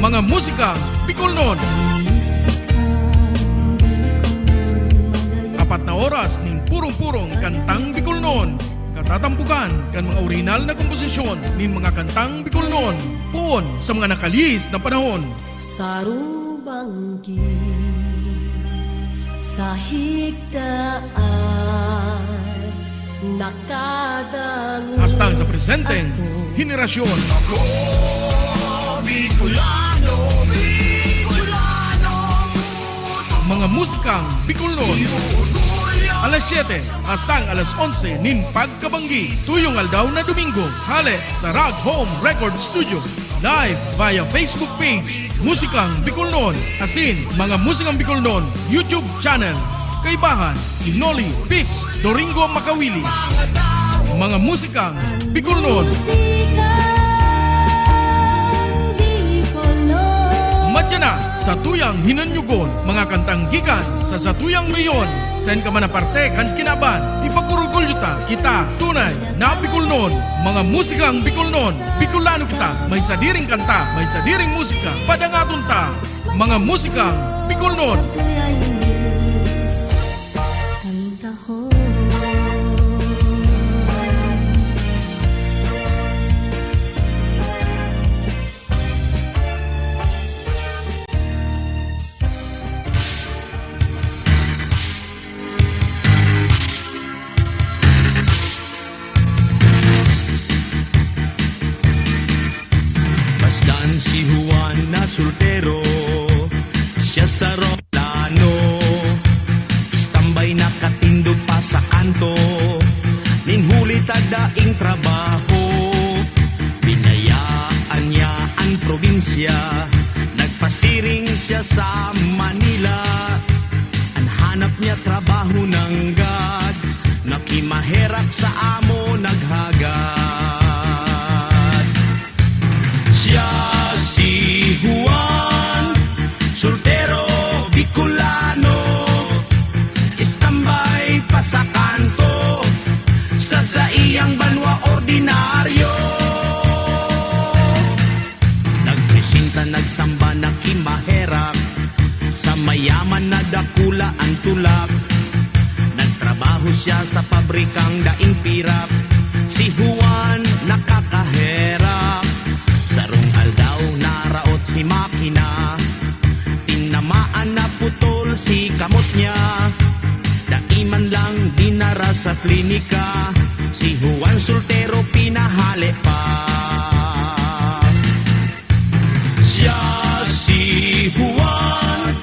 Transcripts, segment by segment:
Mga musikang Bicolnon. 4 na oras ning purong-purong kantang Bicolnon. Katatampukan kan mga original na komposisyon ning mga kantang Bicolnon. Puon sa mga nakalis na panahon. Sa rubanggi, sa higdaan, nakadangon. Hastang sa presenteng henerasyon. Ako, Bicolano, Bicolano. Mga musikang Bicolnon. Alas 7 hastang alas 11 nin pagkabanggi. Tuyong aldaw na Domingo. Hale sa Rock Home Record Studio. Live via Facebook page Musikang Bicolnon. Asin mga Musikang Bicolnon YouTube channel. Kaibahan si Noli Pips Doringo Makawili. Mga Musikang Bicolnon. Madya na sa tuyang hinanyugon, mga kantang gikan sa satuyang riyon. Sen ka man aparte kan kinaban, ipagurugol yuta kita tunay na Bicolnon. Mga musikang Bicolnon, Bicolano kita, may sadiring kanta, may sadiring musika, padangaton ta. Mga musikang Bicolnon. Si Juan na soltero, siya sa Rolano, istambay nakatindog pa sa kanto, ninhuli tagdaing trabaho. Binayaan niya ang probinsya, nagpasiring siya sa Manila. Ang hanap niya trabaho ng gad, nakimaherap sa amo naghagad. Siya si Juan, soltero, Bicolano, istambay pa sa kanto, sa iyang banwa ordinaryo. Nagpresinta, nagsamba, nakimaherap, sa mayaman na dakula ang tulak. Nagtrabaho siya sa pabrikang daing pirap, si Juan nakakaherap. Sarong aldaw naraot si makina, tinamaan na putol si kamot niya. Daiman lang dinara sa klinika, si Juan soltero pinahali pa. Siya si Juan,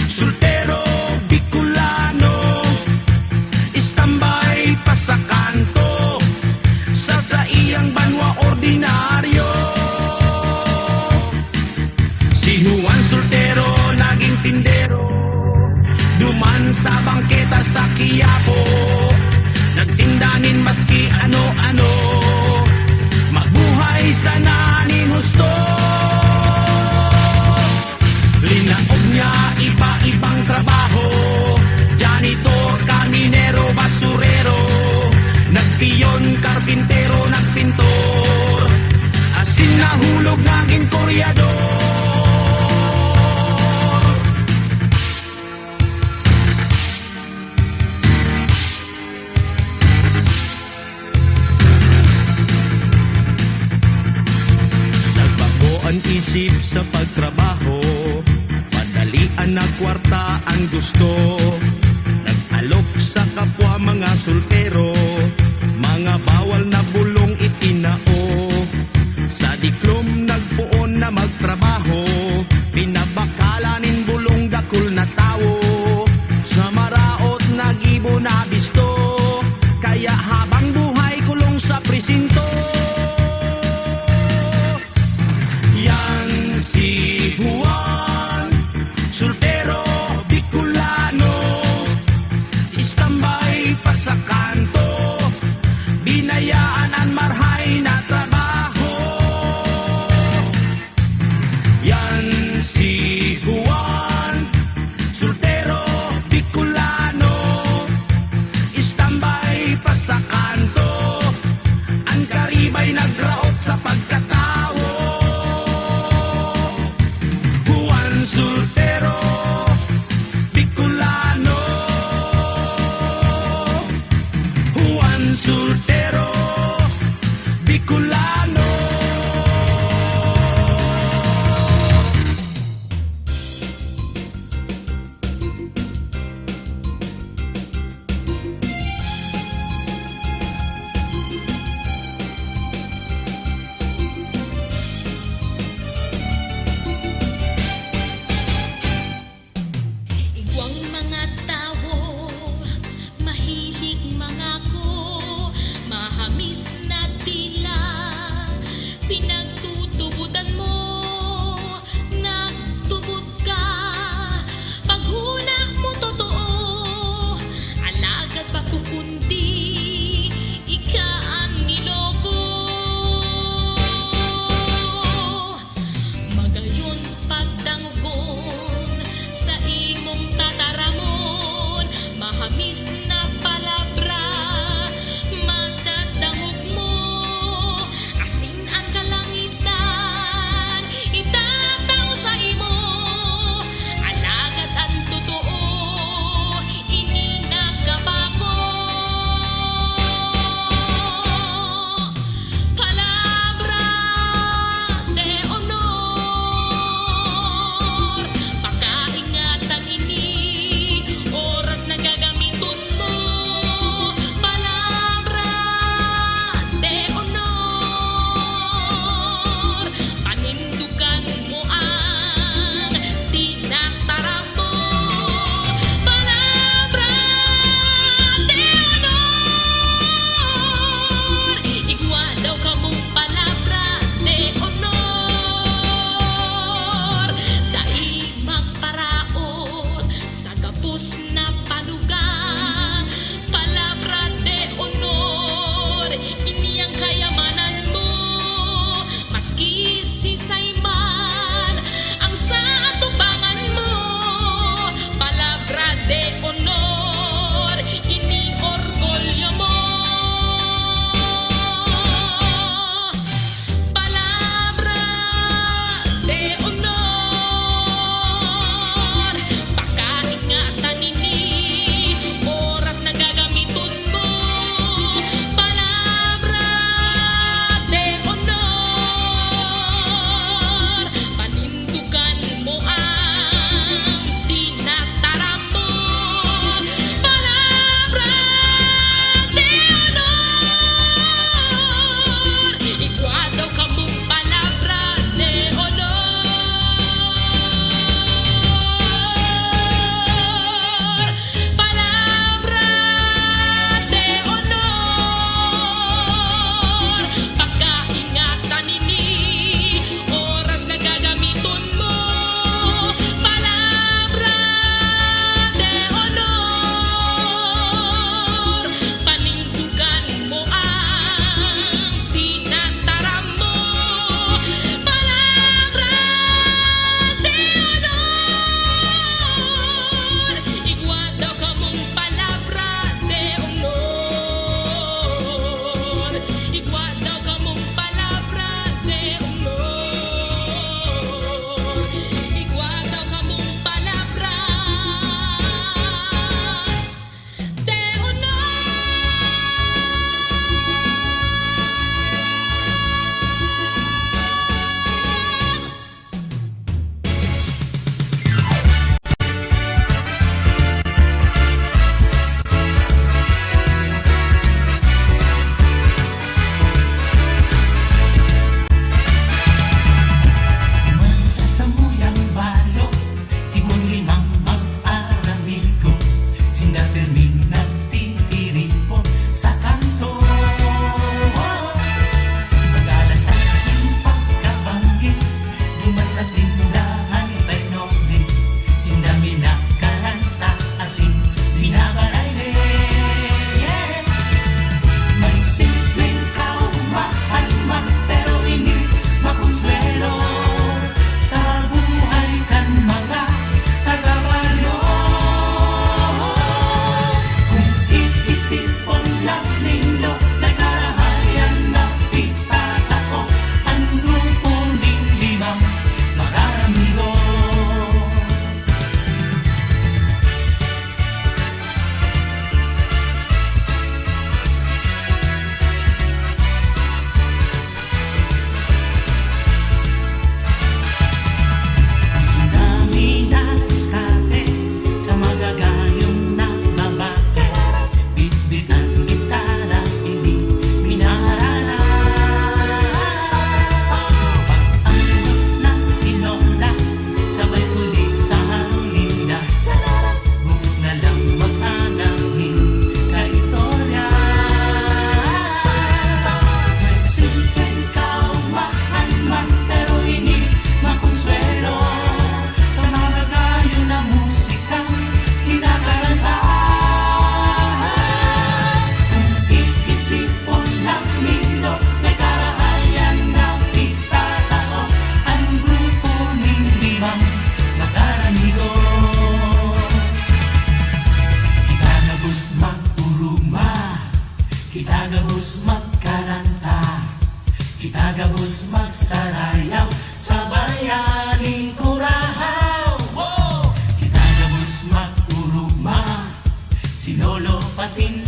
soltero, Bicolano, istambay pa sa kanto, sa iyang banwa ordinaryo. Juan soltero, naging tindero, duman sa bangketa sa Quiapo, nagtindanin maski ano-ano, mabuhay sana ning husto. Linaog niya iba-ibang trabaho, janitor, kaminero, basurero, nagpiyon, karpintero, nagpintor, asin nahulog, naging Korea. sa pagtrabaho, madalian na kwarta ang gusto. Nag-alok sa kapwa mga sultero, mga bawal na bulong itinao. Sa diklom nagpuon na magtrabaho, pinabakalanin bulong dakul na tao. Sa maraot nagibo na bisto, kaya habang buhay kulong sa presinto. Yan si Juan, sultero Bicolano.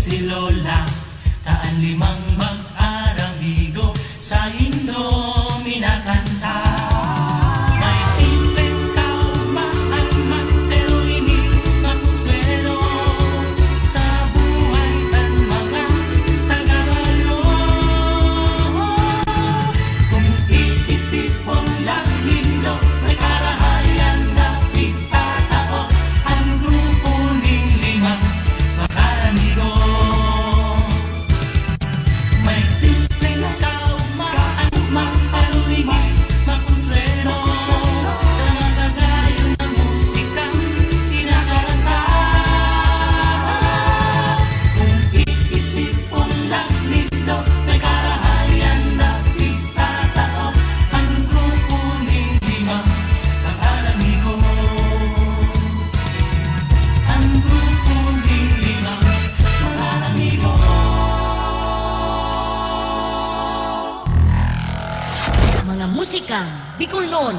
si Lola, taan limang mag-aramigo, sa Indo minakanta. May simpleng kaumaan pero hindi makonsuelo sa buhay ng mga taga-Bayo. Kung iisipon lang nindo, may karahayan na itatao ang grupo ning limang mag-aramigo. May simpleng kaumaan pero hindi makonsuelo sa mga gayon ng musikang kinakaranta. Kung iisipon lang nindo, may karahayan na itatao ang grupo ning limang mag-aramigo. Ang grupo ning limang mag-aramigo. Mga musikang Bicol noon.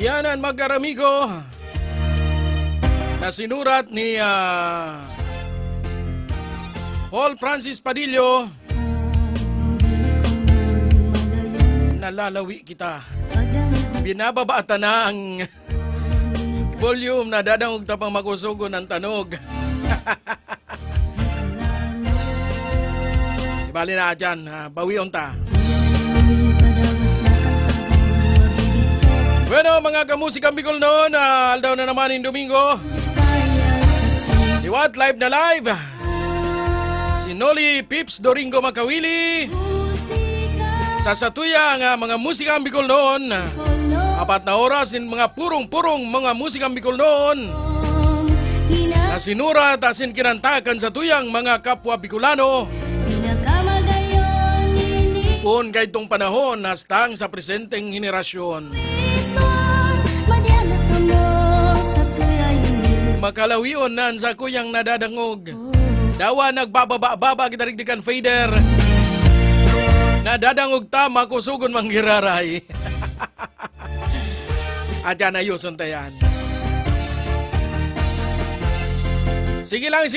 Yan ang mag-aramigo na sinurat ni Paul Francis Padillo. Nalalawi kita. Binababata na ang volume na dadangog tapang makusugo ng tanog. Ibali na dyan, bawion ta. Bueno, mga kamusikang Bicol noon, aldaw na naman yung Domingo. Liwat live na live. Si Noli Pips Doringo Makawili. Sa satuyang mga musikang Bicol noon. 4 na oras din mga purong-purong mga musikang Bicol noon. Na sinurat asin kinantakan sa tuyang mga kapwa Bicolano. Kung kay itong panahon hastang sa presenteng henerasyon. Makalawion nan sa kuyang nadadangog. Dawa nagbababa-baba kita rigdikan fader. Nadadangog ta makusugon manggiraray. Adyan ayuson tayan. Sige lang.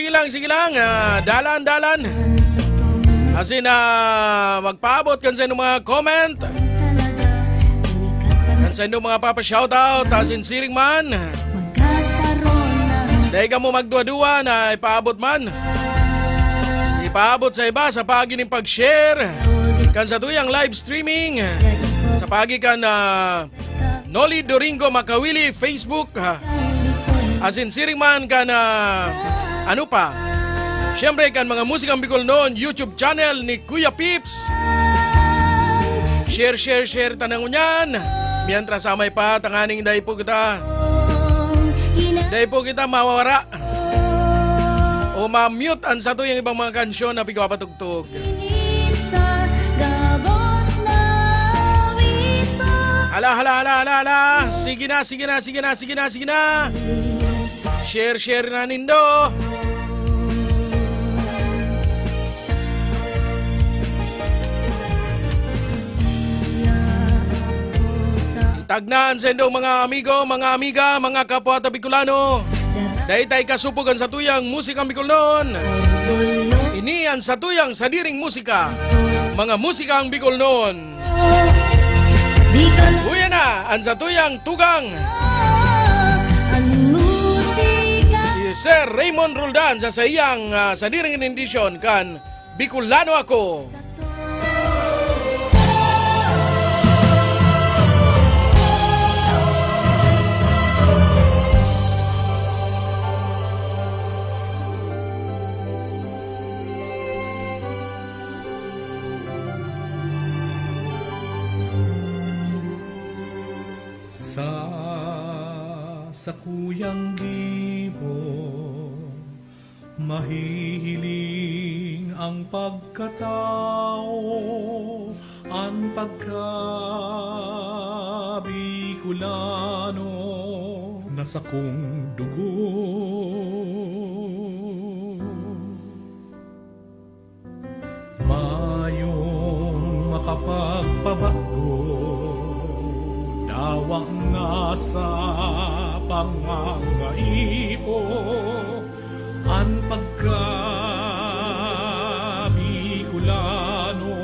Dalan. Asin magpaabot kan sa inyong mga comment. Kan sa inyong mga papa-shoutout. Asin siring man. Dahil ka mo magdua-dua na ipaabot man. Ipaabot sa iba sa pagi ng pag-share. Kan sa tuyang live streaming. Sa pagi kan Noli Doringo Makawili Facebook. Asin siring man kan ano pa. Siyempre kan mga musikang Bicol noon YouTube channel ni Kuya Pips. Share tanang unyan. Mientras samay pa tanganing dahil po kita. Dahil po kita mawawara. O ma-mute ang sa tuyang ibang mga kansyon na pigpapatugtog. Hala. Sige na. Share na nindo. Tagnaan sa inyong mga amigo, mga amiga, mga kapwa ta Bicolano. Dahil tayo kasupugan sa tuyang musikang Bicol noon. Ini ang sa tuyang sadiring musika. Mga musikang Bicol noon. Uya na, ang sa tuyang tugang. Si Sir Raymond Roldan sa sayang sadiring rendition kan Bicolano Ako. Sa kuyang libo, mahihiling ang pagkatao, ang pagka-Bicolano na sa kong dugo. Mayong makapagpabago awang nasa pangangaipo an pagka-Bicolano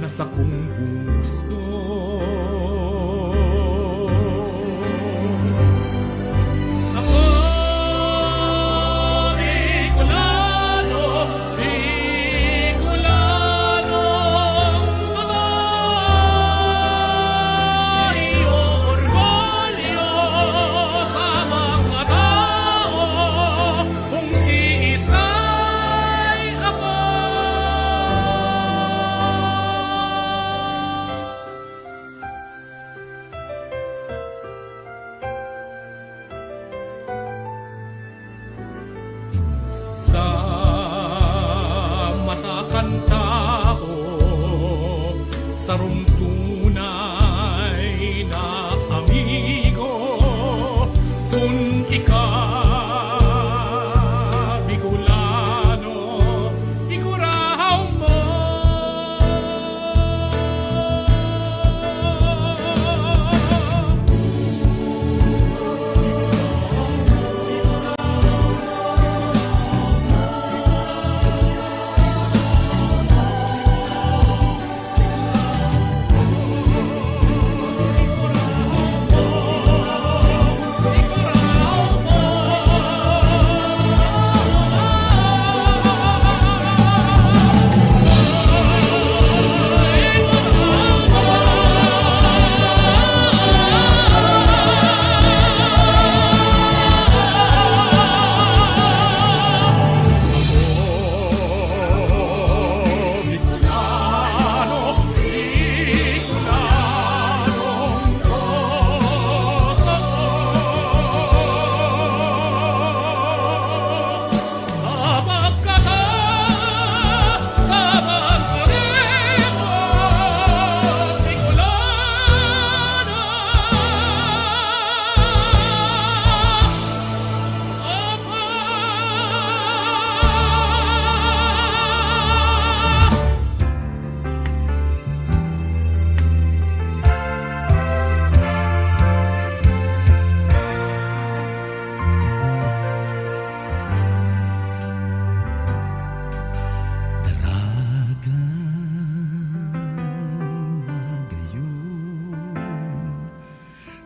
nasa kong puso. Ako, Bicolano, Bicolano, iyo orgulyo sa mga tao kung si Isay ako. Sa matakan tao, sa rumtunay na amigo, kung ika-Bicolano, ikurahaw mo.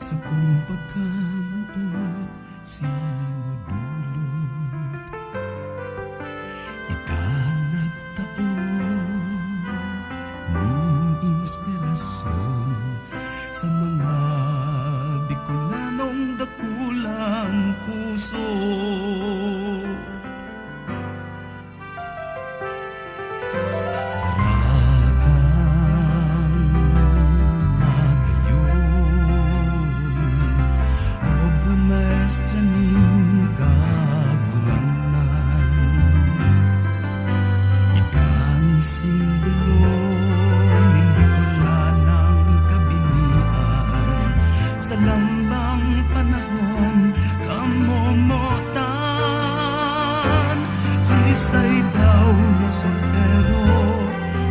Sa kung pagkamuot sinudulot, ikang nagtaon ning inspirasyon sa mga Bicolanong dakulang puso. Sa lambang panahon kamomotan, sisay daw na soltero,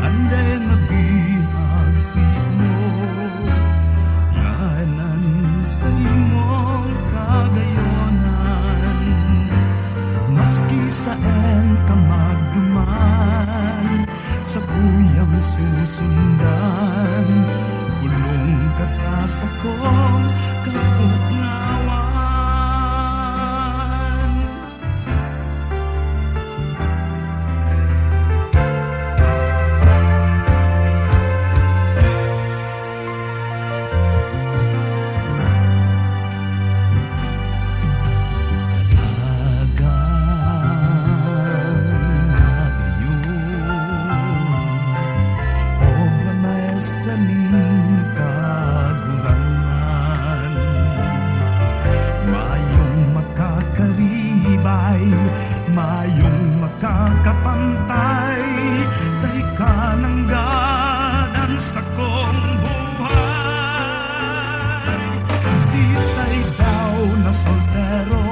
anday mabihag simo, yanan sa imong kagayonan, maski saan ka magduman, sa kuyang susundan, gulong ka sa sakong kapugnawan. Mayong makakapantay, tay ka ng ganan sa kong buhay. Sisay daw na soltero,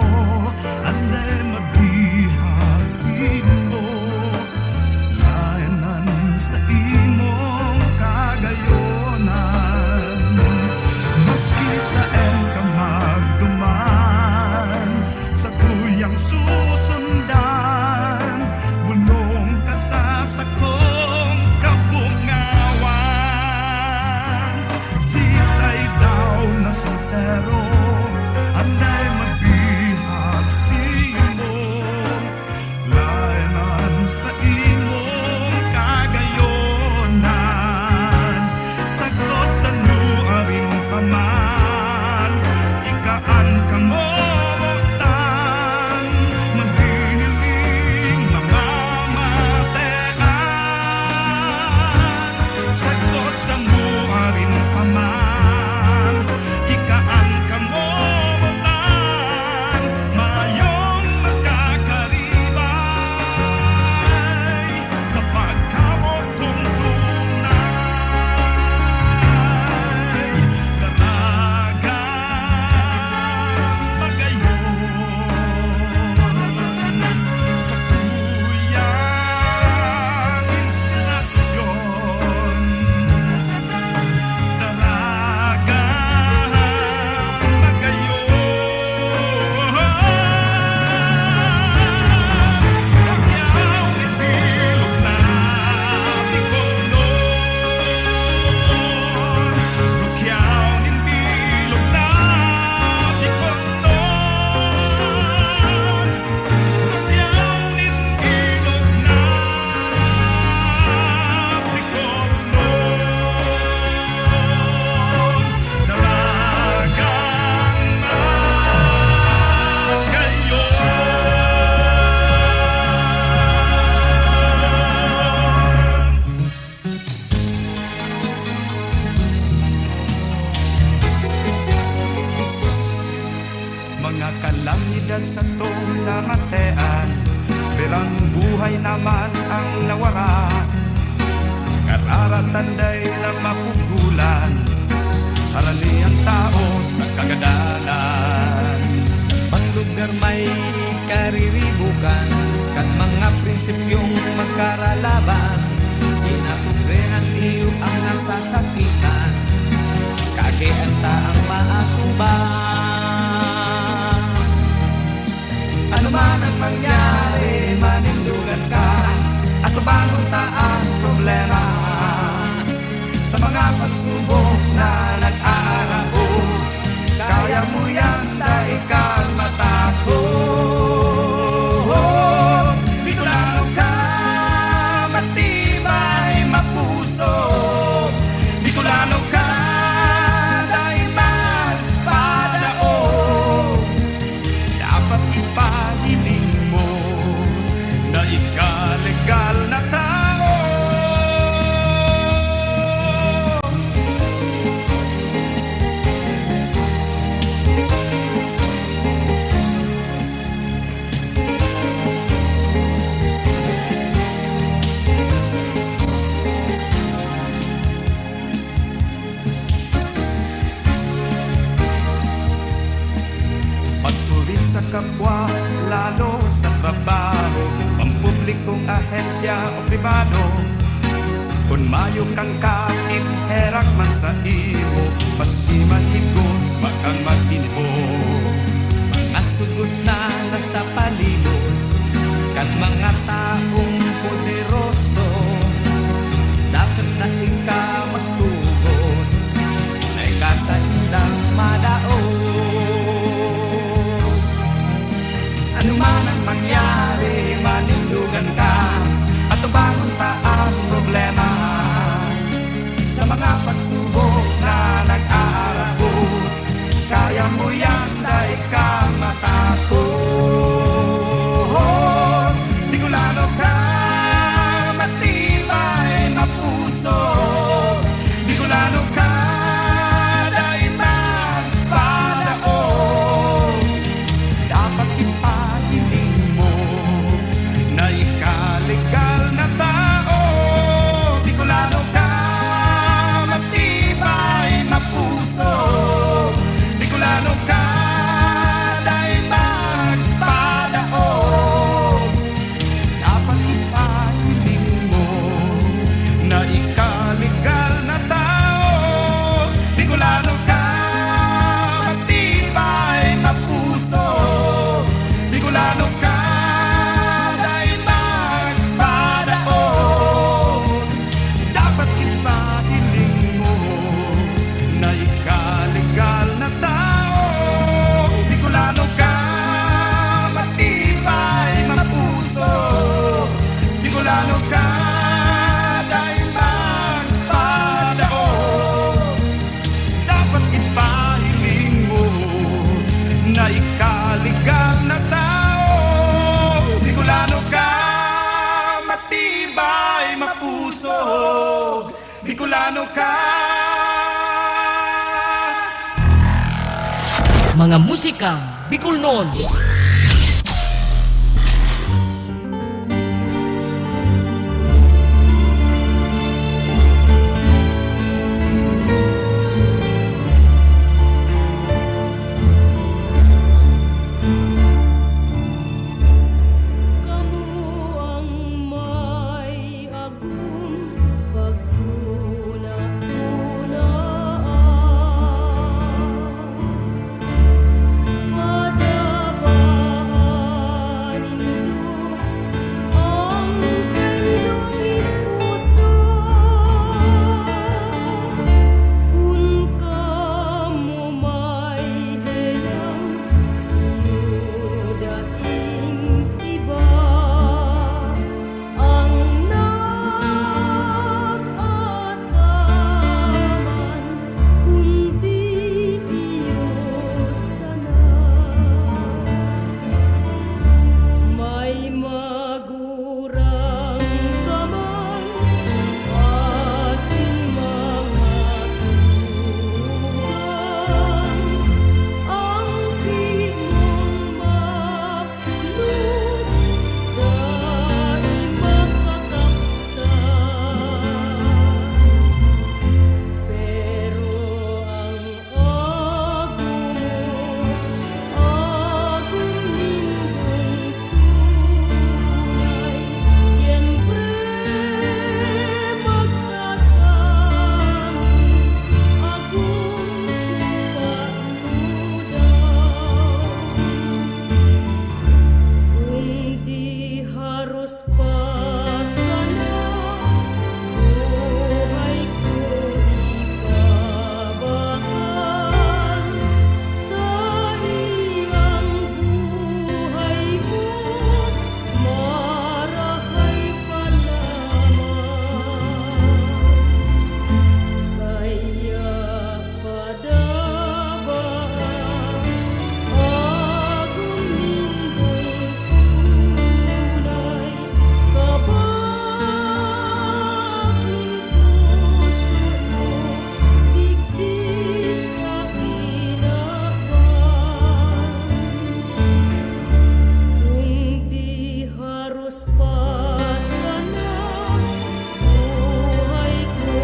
anday mabihag sino, layanan sa imong kagayonan, maski sa imong kagayonan. Sagot sa luarin pa man, ikaan ka mo buktan, mahiling mamatean. Sagot sa luarin pa man, ikaan ka mo buktan, mayong makakaribay sa pagkamot kong tunay. Daragang pagayon sa tuyang inspirasyon. Daragang pagayon. Rakyaw ibilog na bikonon. Rakyaw ibilog na bikonon. Rakyaw ibilog na bikonon. Dalagang magayon. Mga kalamidad sa tong namatean, perang buhay naman ang nawaran. Kararatanday na mapugulan, harani ang tao sa kagadalan. Paglugar may kariribukan, kan mga prinsipyong magkaralaban. Inapuprehan niyo ang nasasakitan, kagianta ang maatubang. Ano man ang mangyari, manindugan ka, at tubangon ta ang problema. Sa mga pagsubok na nag-aarao, kaya mo yan dahil kang matakot. Bicolano ka, matibay, mapuso. Bicolano ka, dahil magpadao. Dapat ipahiling mo na ika-legal na tao. Pagtulis sa kapwa, lalo sa trabaho, pampublikong ahensya o pribado. Kung mayo kang kapit, herak man sa imo, maski manhigos, bakang matinbo. Mga sugod na nasa palibot, kan mga taong poderoso, dapat na ikaw magtugon, ay kasaindang madaon. Ano man ang mangyari, manindugan ka, at tubangon ta ang problema. Sa mga pagsubok na nag-aarabot, kaya mo yan dahil ka matakot. Bicolano ka, Bicolano ka. Mga musikang Bicolnon. Kamu ang may agum pagkuna-unaan. Madabaanin do ang sendongis puso. Kung kamu may helang daing iba ang nag-ataman kundi iyo sana may magurang kaman asin mga tugan ang simong maklud dahil makataktan pero ang agum lindong tunay siyempre magtatamis agum kung di harus pa sana buhay ko ipabahan dahil ang buhay mo marahay pa lamang kaya padabaan agum lindong tunay kabaging puso ko digdi sa kinaban kung di harus pa sana buhay ko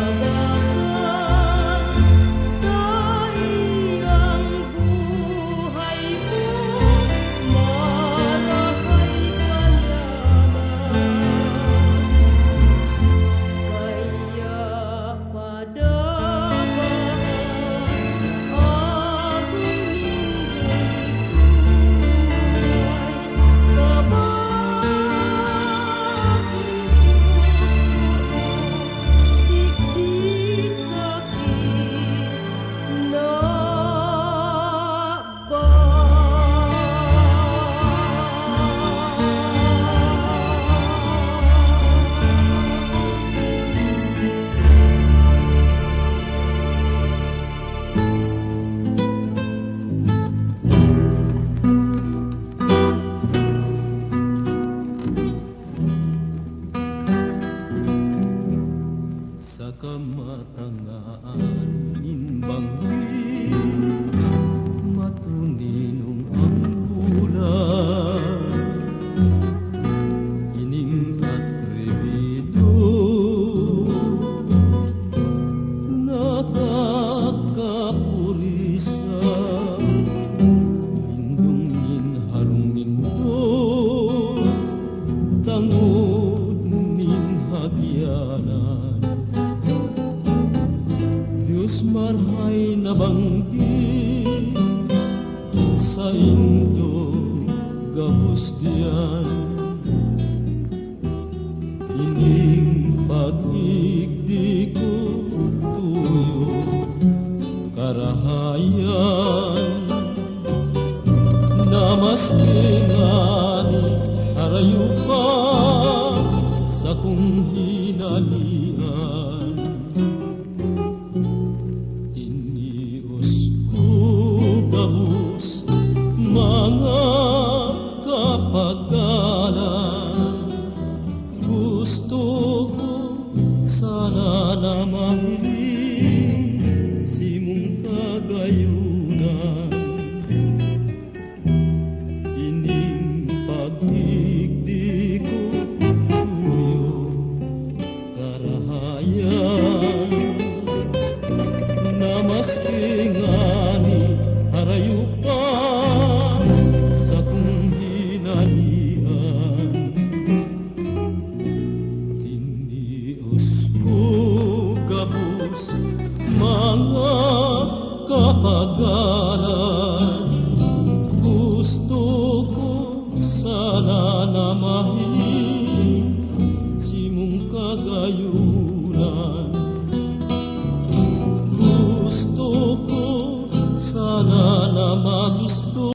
ipabahan dahil ang buhay mo marahay pa lamang kaya padabaan agum lindong sa kamatangaan nimbanggi matuninong ang bulan ining atrebido nakakapurisa lindong harong nindo tangod nin hagyanan Diyos marhay na banggi sa indo gahusdian ining pag-igdi ko tuyo karahayan namaskinani harayo pa sa kong hinalian inios ko gabus mga kapagalan gusto ko sana na mahiling simong kagayunan. Gusto ko sana na magusto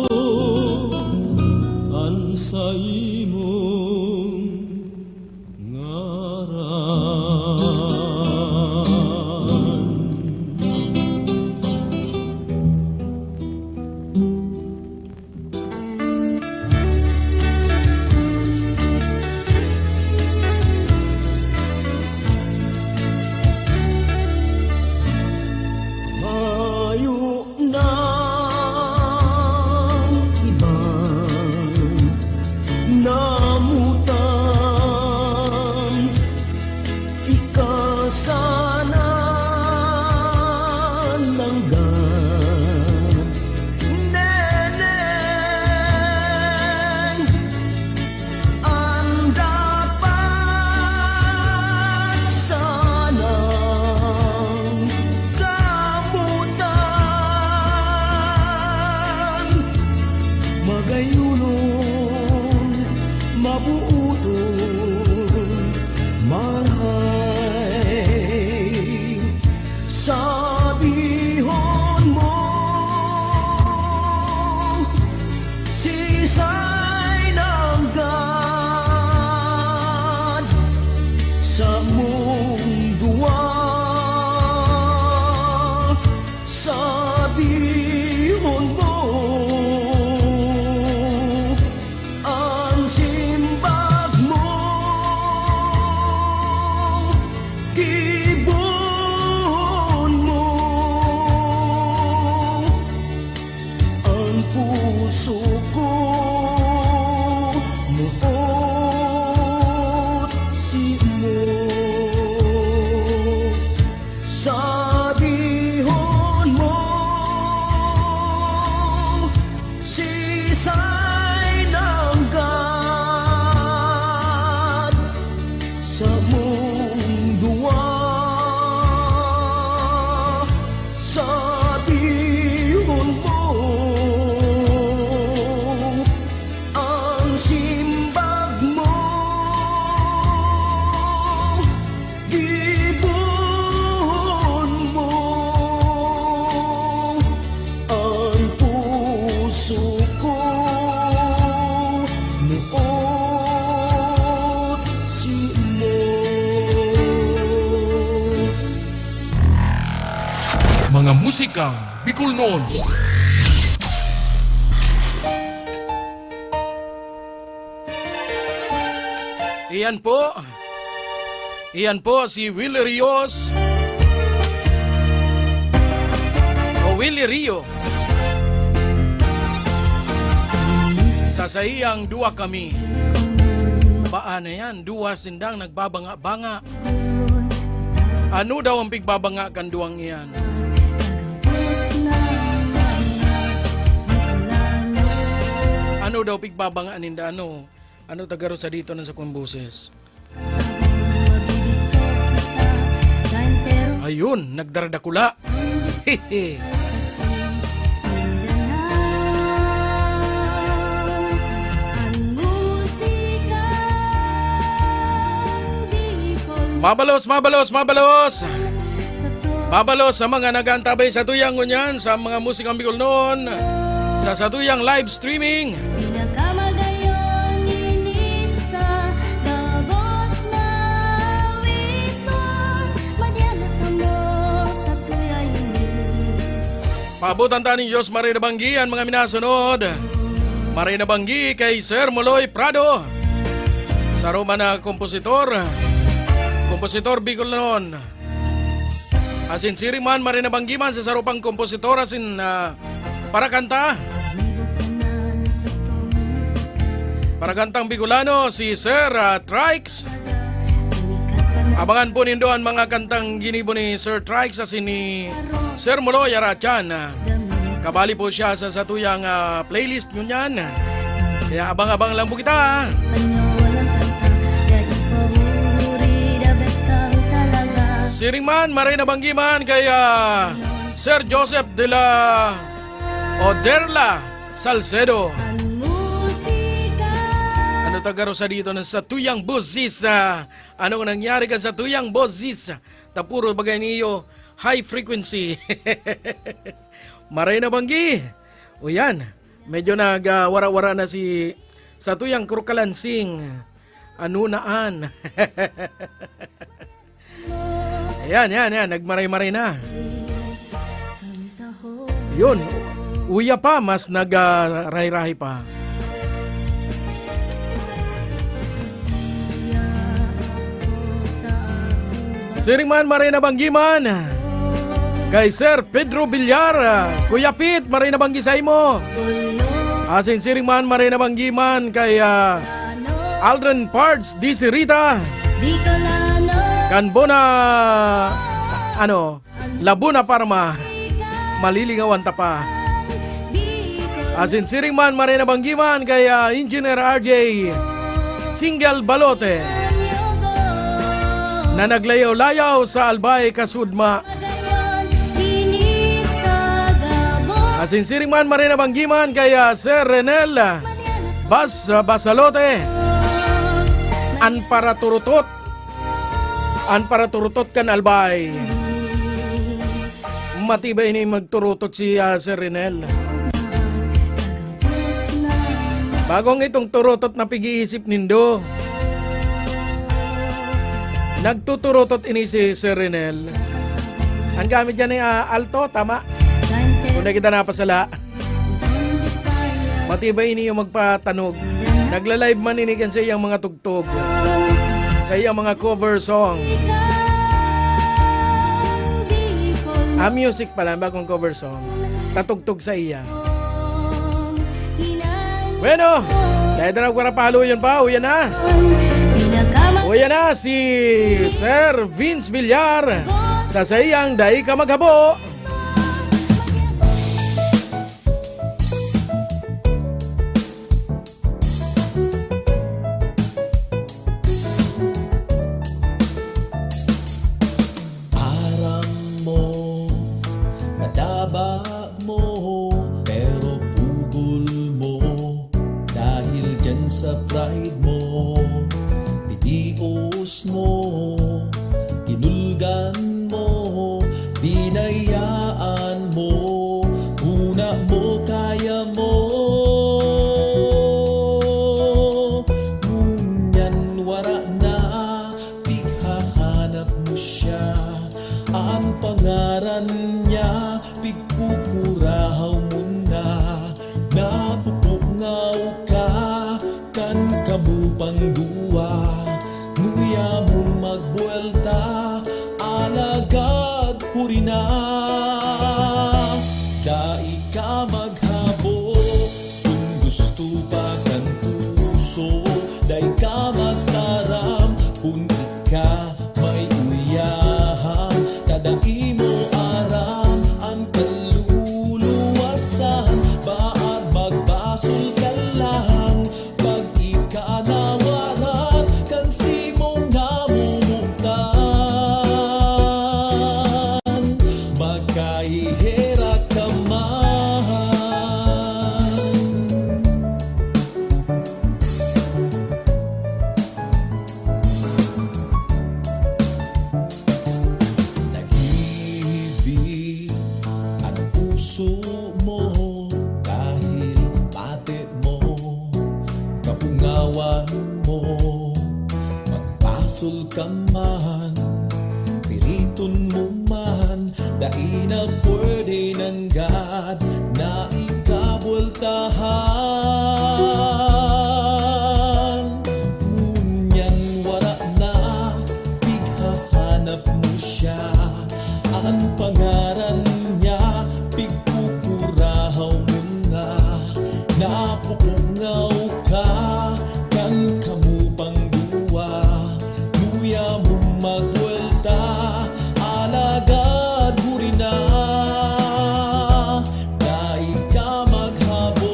ang sa imong ngaran. Hayo ng ibang namutan, ikasana langgan. Neneng, ang dapat sanang kamutan, magayunon, mabuuton, marhay. Sabihon mo, sisay ng God sa mundua. Sabihon mo, ang simbag mo, gibuhon mo, ang puso ko muot si mo. Sabihon mo, sisay ng God sa mundua. Sabihon mo, ang simbag mo, gibuhon mo, ang puso ko muot si mo. Mga musikang Bicol noon. Iyan po si Willie Rios o Willie Rio. Sa saiyang dua kami. Baan na yan, dua sindang nagbabanga-banga. Ano daw ang pigbabanga kan duwang iyan? Ano daw pigbabanga ninda ano? Ano tagaro sa dito na sa kong boses? Ayun, nagdaradakula. Hehe. Mabalos, mabalos, mabalos! Mabalos sa mga nagantabay sa tuyang ngunyan, sa mga musikang Bicol noon, sa tuyang live streaming. Pinakamagayon inisa, dagos mawiton, madyanak mo sa tuyay hindi. Paabutan taning Diyos Maria Banggi ang mga minasunod. Maria Banggi kay Sir Moloy Prado, sa Roma na kompositor Bicol noon. Asin Siriman Maria Banggiman sa sarupang kompositor asin para kanta. Para kantang Bicolano si Sir Trix. Abangan po nindo ang mga kantang ginibo ni Sir Trix asin ni Sir Moloy Arachan. Kabali po siya sa satuyang playlist nyo yan. Kaya abang-abang lang po kita. Siringman, Marina Banggiman kay Sir Joseph de la Oderla Salcedo. Ano tagaro sa dito ng sa tuyang boses. Anong nangyari ka sa tuyang boses? Tapuro bagay niyo high frequency. Maray na banggi. O yan, medyo nagwara-wara na si sa tuyang krukalansing. Ano naan? Yan, nagmaray-maray na. Yun, uya pa, mas nag-rahi-rahi pa. Siringman Marina Banggiman, kay Sir Pedro Villar, Kuya Pit Marina Banggi sa imo. Asin Siringman Marina Banggiman kay Aldrin Parts, DC Rita, Kanbona, Labuna Parma, Malilingawan Tapa. Asin Siringman Marina Banggiman kay Engineer RJ, Single Balote, na naglayaw-layaw sa Albay, Kasudma. Asinsiringman Marina Banggiman kaya Sir Renel Basalote, Anparaturutot kan Albay. Matibay ni magturutot si Sir Renel. Bagong itong turutot na pag-iisip nindo. Nagtuturutot ini si Sir Renel. Ang gamit dyan ay alto, tama? Kung na kita napasala. Matibay ini yung magpatanog. Nagla-live man inigan sa iyang mga tugtog. Sa iyang mga cover song. Music pala, bagong cover song. Tatugtog sa iya. Bueno, dahil na nagwarapalo yun pa, uyan na. Uyan na si Sir Vince Villar sa sayang Dai Ka Maghabo. Aram mo, madaba mo, pero pugol mo, dahil dyan sa pride mo. Tinios mo, kinulgan mo, binayaan mo, una mo, kaya mo. Ngunyan wara na, pighahanap mo siya. Ang pangaran niya, pigkukurahaw mo na. Napupungaw ka, kan kamu pangduwa. Nguya mo magbuelta, alagad huri na. Dai ka maghabo, kung gusto pa kan puso. Dai ka magtaram, kung ika may uyaham. Tadai mo aram, ang kaluluwasan. Baad magbasol ka lang, pag ika nawaran, kansi mong namumutan. Magkahihera ka man. Nag-ibig ang puso mo, dahil pati mo, kapungawan mo. Magpasol ka man, piriton mo man, dai na pwede ng God na ikabultahan. Ngunyan wara na, pighahanap mo siya. Ang pangaran niya, pigkukurahaw mo na. Napupungaw ka, kan kamu pangduwa. Nguya mo magwelta, alagad huri na. Dai ka maghabo,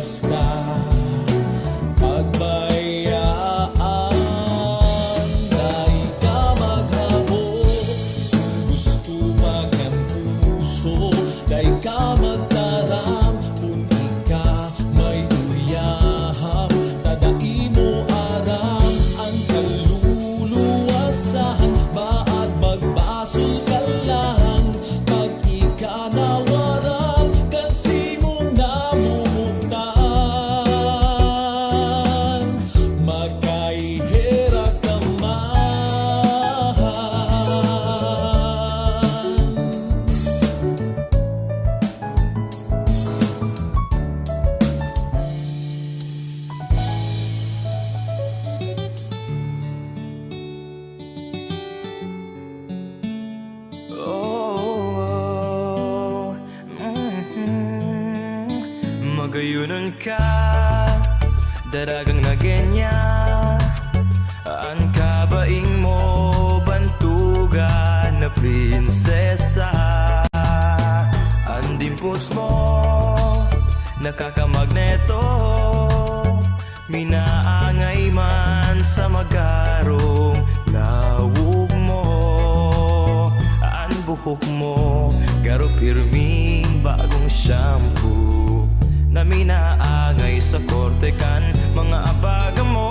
basta pagbayaan. Dahil ka maghabo, gusto magang puso. Dahil ka magtaram, kung ika may uyahap. Tadai mo aram ang kaluluwasan. Baat magbasol ka lang pag ika nawaram. Kasi mong namumugtan, makaihira ka man. Magayunan ka, daragang na ganyan. Ang kabaing mo, bantugan na prinsesa. Ang dimpos mo, nakakamagneto. Minaangay man sa magarong lawog mo. Ang buhok mo, garo pirming bagong shampoo. Na minaangay sa korte kan mga abaga mo.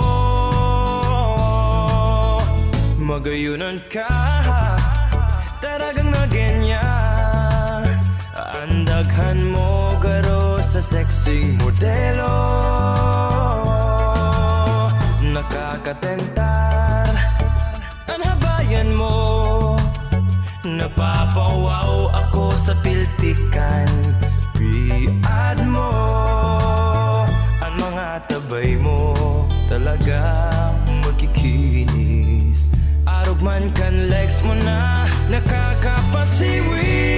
Magayunan ka, taragang na ganyan. Ang daghan mo garo sa sexing modelo. Nakakatentar ang habayan mo. Napapawaw ako sa piltikan. Biad mo, ang mga tabay mo talaga magkikinis. Arog man kan legs mo na nakakapasiwit.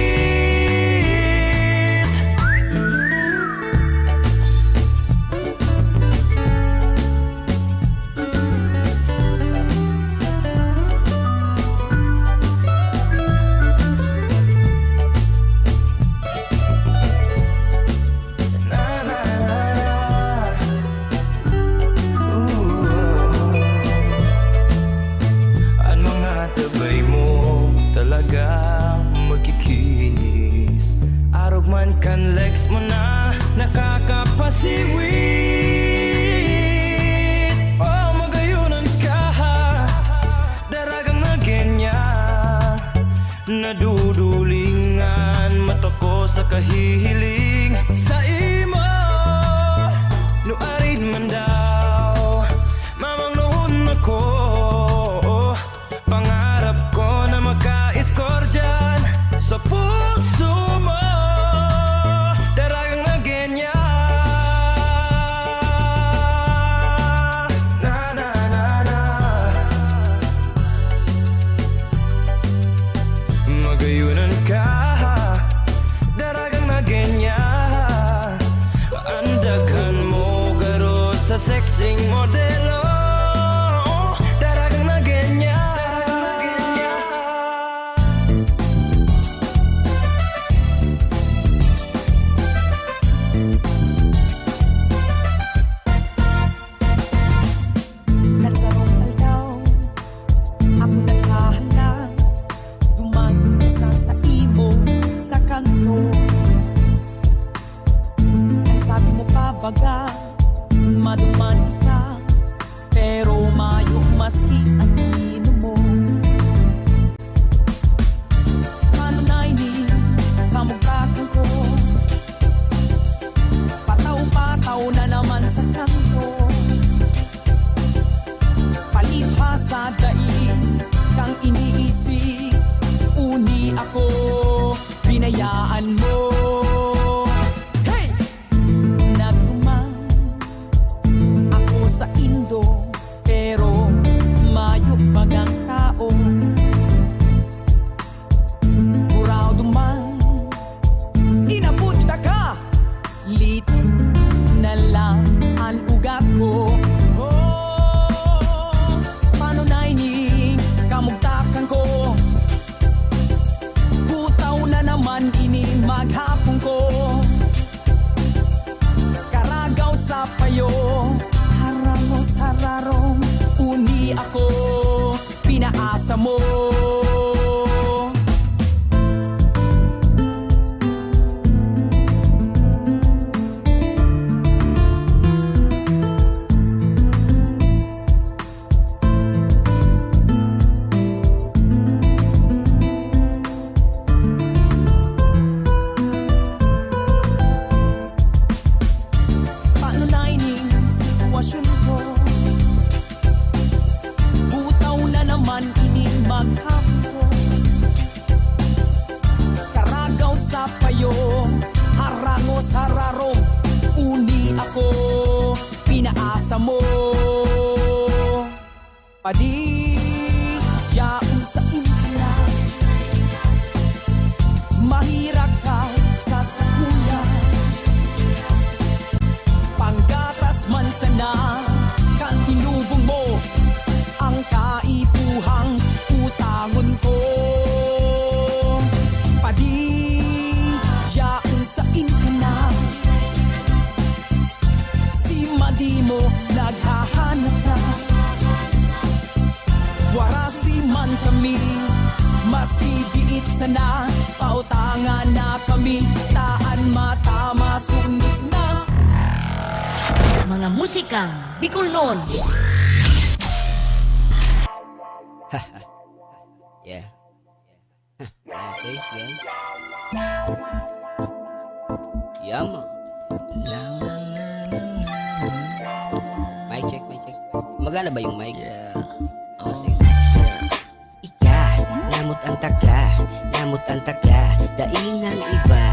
Kan legs mo na nakakapasiwit. Oh, magayunan ka, daragang na ganyan. Nadudulingan mata ko sa kahihiling sa imo. Nuarin man daw, mamang noon ako. Pangarap ko na maka-score dyan sa puso mo. Magayunan ka, daragang na ganyan. Ang daghan mo garo sa sexing modelo. Daragang na ganyan. Nagsarong aldaw, ako naghahalang. Isa sa imo, sa kanto. Ang sabi mo pa baga, maduman ka. Pero mayo maski ang ino mo. Ano na ini, kamugtakan ko. Pataw-pataw na naman sa kanto. Palibhasa daig kang iniisip. Uni ako, binayaan mo. Hey! Nagtumang ako sa Indo, pero mayo bagang tao. Buraw duman, inapunta ka. Liti na lang ang ugat ko. Oh, paano na ini, kamugtakan ko. Butaw na naman ini magha sitwasyon ko. Butaw na naman ining maghapon ko. Karagaw sa payong, harango sa rarong, uni ako, pinaasa mo. Padiyaan sa impala, mahirap ka sa sakuya. Panggatas man sana, kan tinubong mo, ang kaipuhang utangon ko. Padiyaan sa impala, si Madi mo naghahanap na. Warasi man kami, maski diit sana, pautangan na kami, taan mata masunod na. Mga musikang Bicolnon. Yeah. Guys, guys. Yama. Mic check, mic check. Magana ba yung mic? Yeah. Oh, sige. Ika, namot ang taka, daing ng iba.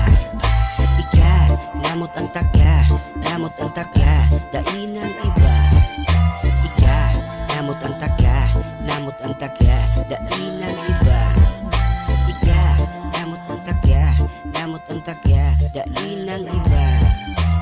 Ika, namot ang taka, daing ng iba. Ika, namot ang taka, daing ng iba. Ika, namot ang taka, daing ng iba.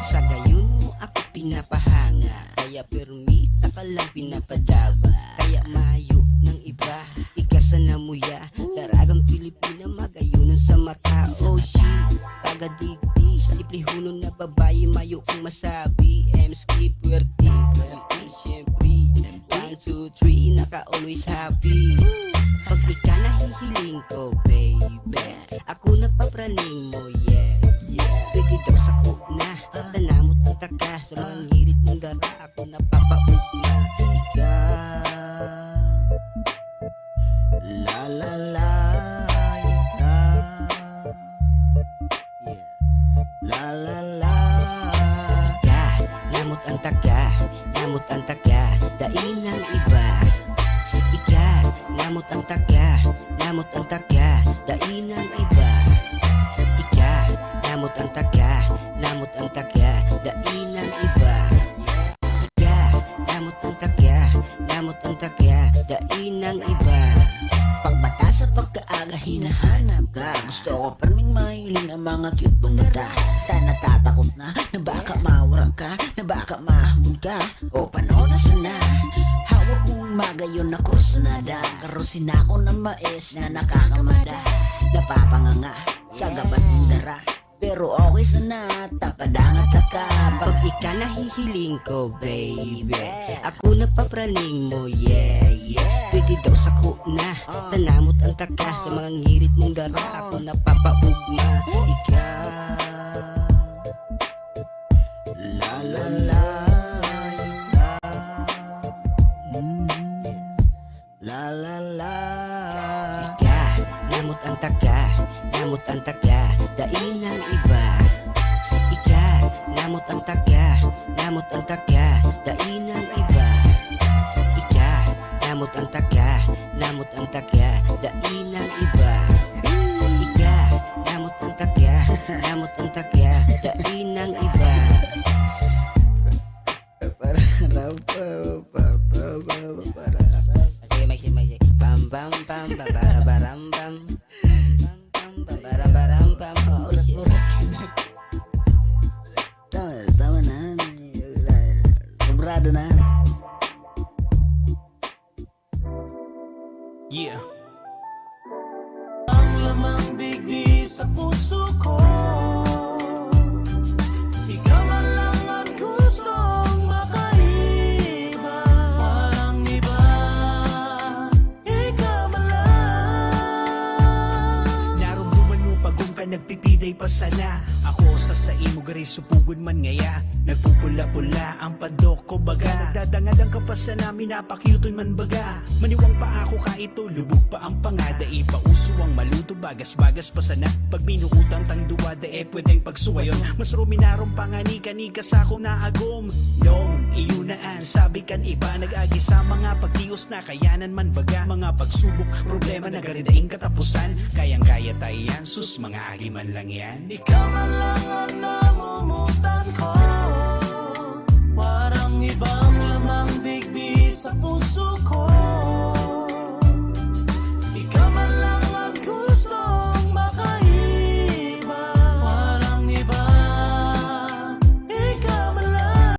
Sa gayon mo ako pinapahanga, kaya permita ka lang pinapadaba. Kaya mayo ng iba, ikasa na muya, daragang Pilipina magayunan sa mata. Oh shit, tagadigdi, liplihunon na babae, mayo kong masabi. M-skip, puwerti, syempre 1, 2, 3, naka-always happy. Pag ika nahihiling ko, baby, ako na papraning mo, yeah. Pwede daw sa kuna, tanamot ang taka, sa mga ngirit mong dara, ako napapaugna. Ika, la la la, ika, yeah, la la la. Ika, namot ang taka, daing ng iba. Ika, namot ang taka, daing ng iba. Ika, namot ang taka, daing ng iba. Ika, namot ang taka, daing ng iba. Pagbata sa pagkaaga hinahanap ka, gusto ko parming mahiling ang mga cute mong mata. Natatakot na baka mawarang ka, na baka mahamon ka, o paano na sana. Hawak mong magayon na kursunada, karosin ako ng mais na nakakamada. Napapanganga sa gabat mong dara, pero okay sana, tapadangat ka. Pag ika nahihiling ko, baby, ako na papraning mo, yeah, yeah. Pwede daw sa kuna, tanamot ang taka, sa mga ngirit mong dara, ako na papaugma. Ika, la la la, ika, la la la. Ika, namot ang taka, daing ng iba. Ika, namot ang taka, daing ng iba. Ika, namot ang taka, daing ng iba. Ika, namot ang taka, daing ng iba. Sige, Mike. Bam bam bam baram bam. Baram. Oh shit. Tama na, sobrado na. Yeah. Ang lamang bigli sa puso ko, ikaw man lang ang gustong makaiba. Parang iba, ikaw man lang. Naramdaman mo pag ka nagpipiday pa sana. Ako sa imo gari supugod man ngaya. Nagpupula-pula ang padok ko baga. Nagdadangadang ka pa sa namin, napakyutoy man baga. Maniwang pa ako ka ito, lubog pa ang pangada. Ipauso ang maluto, bagas-bagas pa sana. Pag minukutang tang duwada, pwedeng pagsuwayon. Mas ruminarong pangani-kanika sa akong naagom. Dong, iyo na ang kan iba nag-agi sa mga pagtios na kayanan man baga. Mga pagsubok, problema na garidaing katapusan. Kayang-kaya tayo yan, sus mga agi man lang yan. Ikaw man lang ang namumutan ko, parang ibang lamang bigbi sa puso ko. Ikaw man lang ang gustong makaiba, parang iba. Ikaw man lang.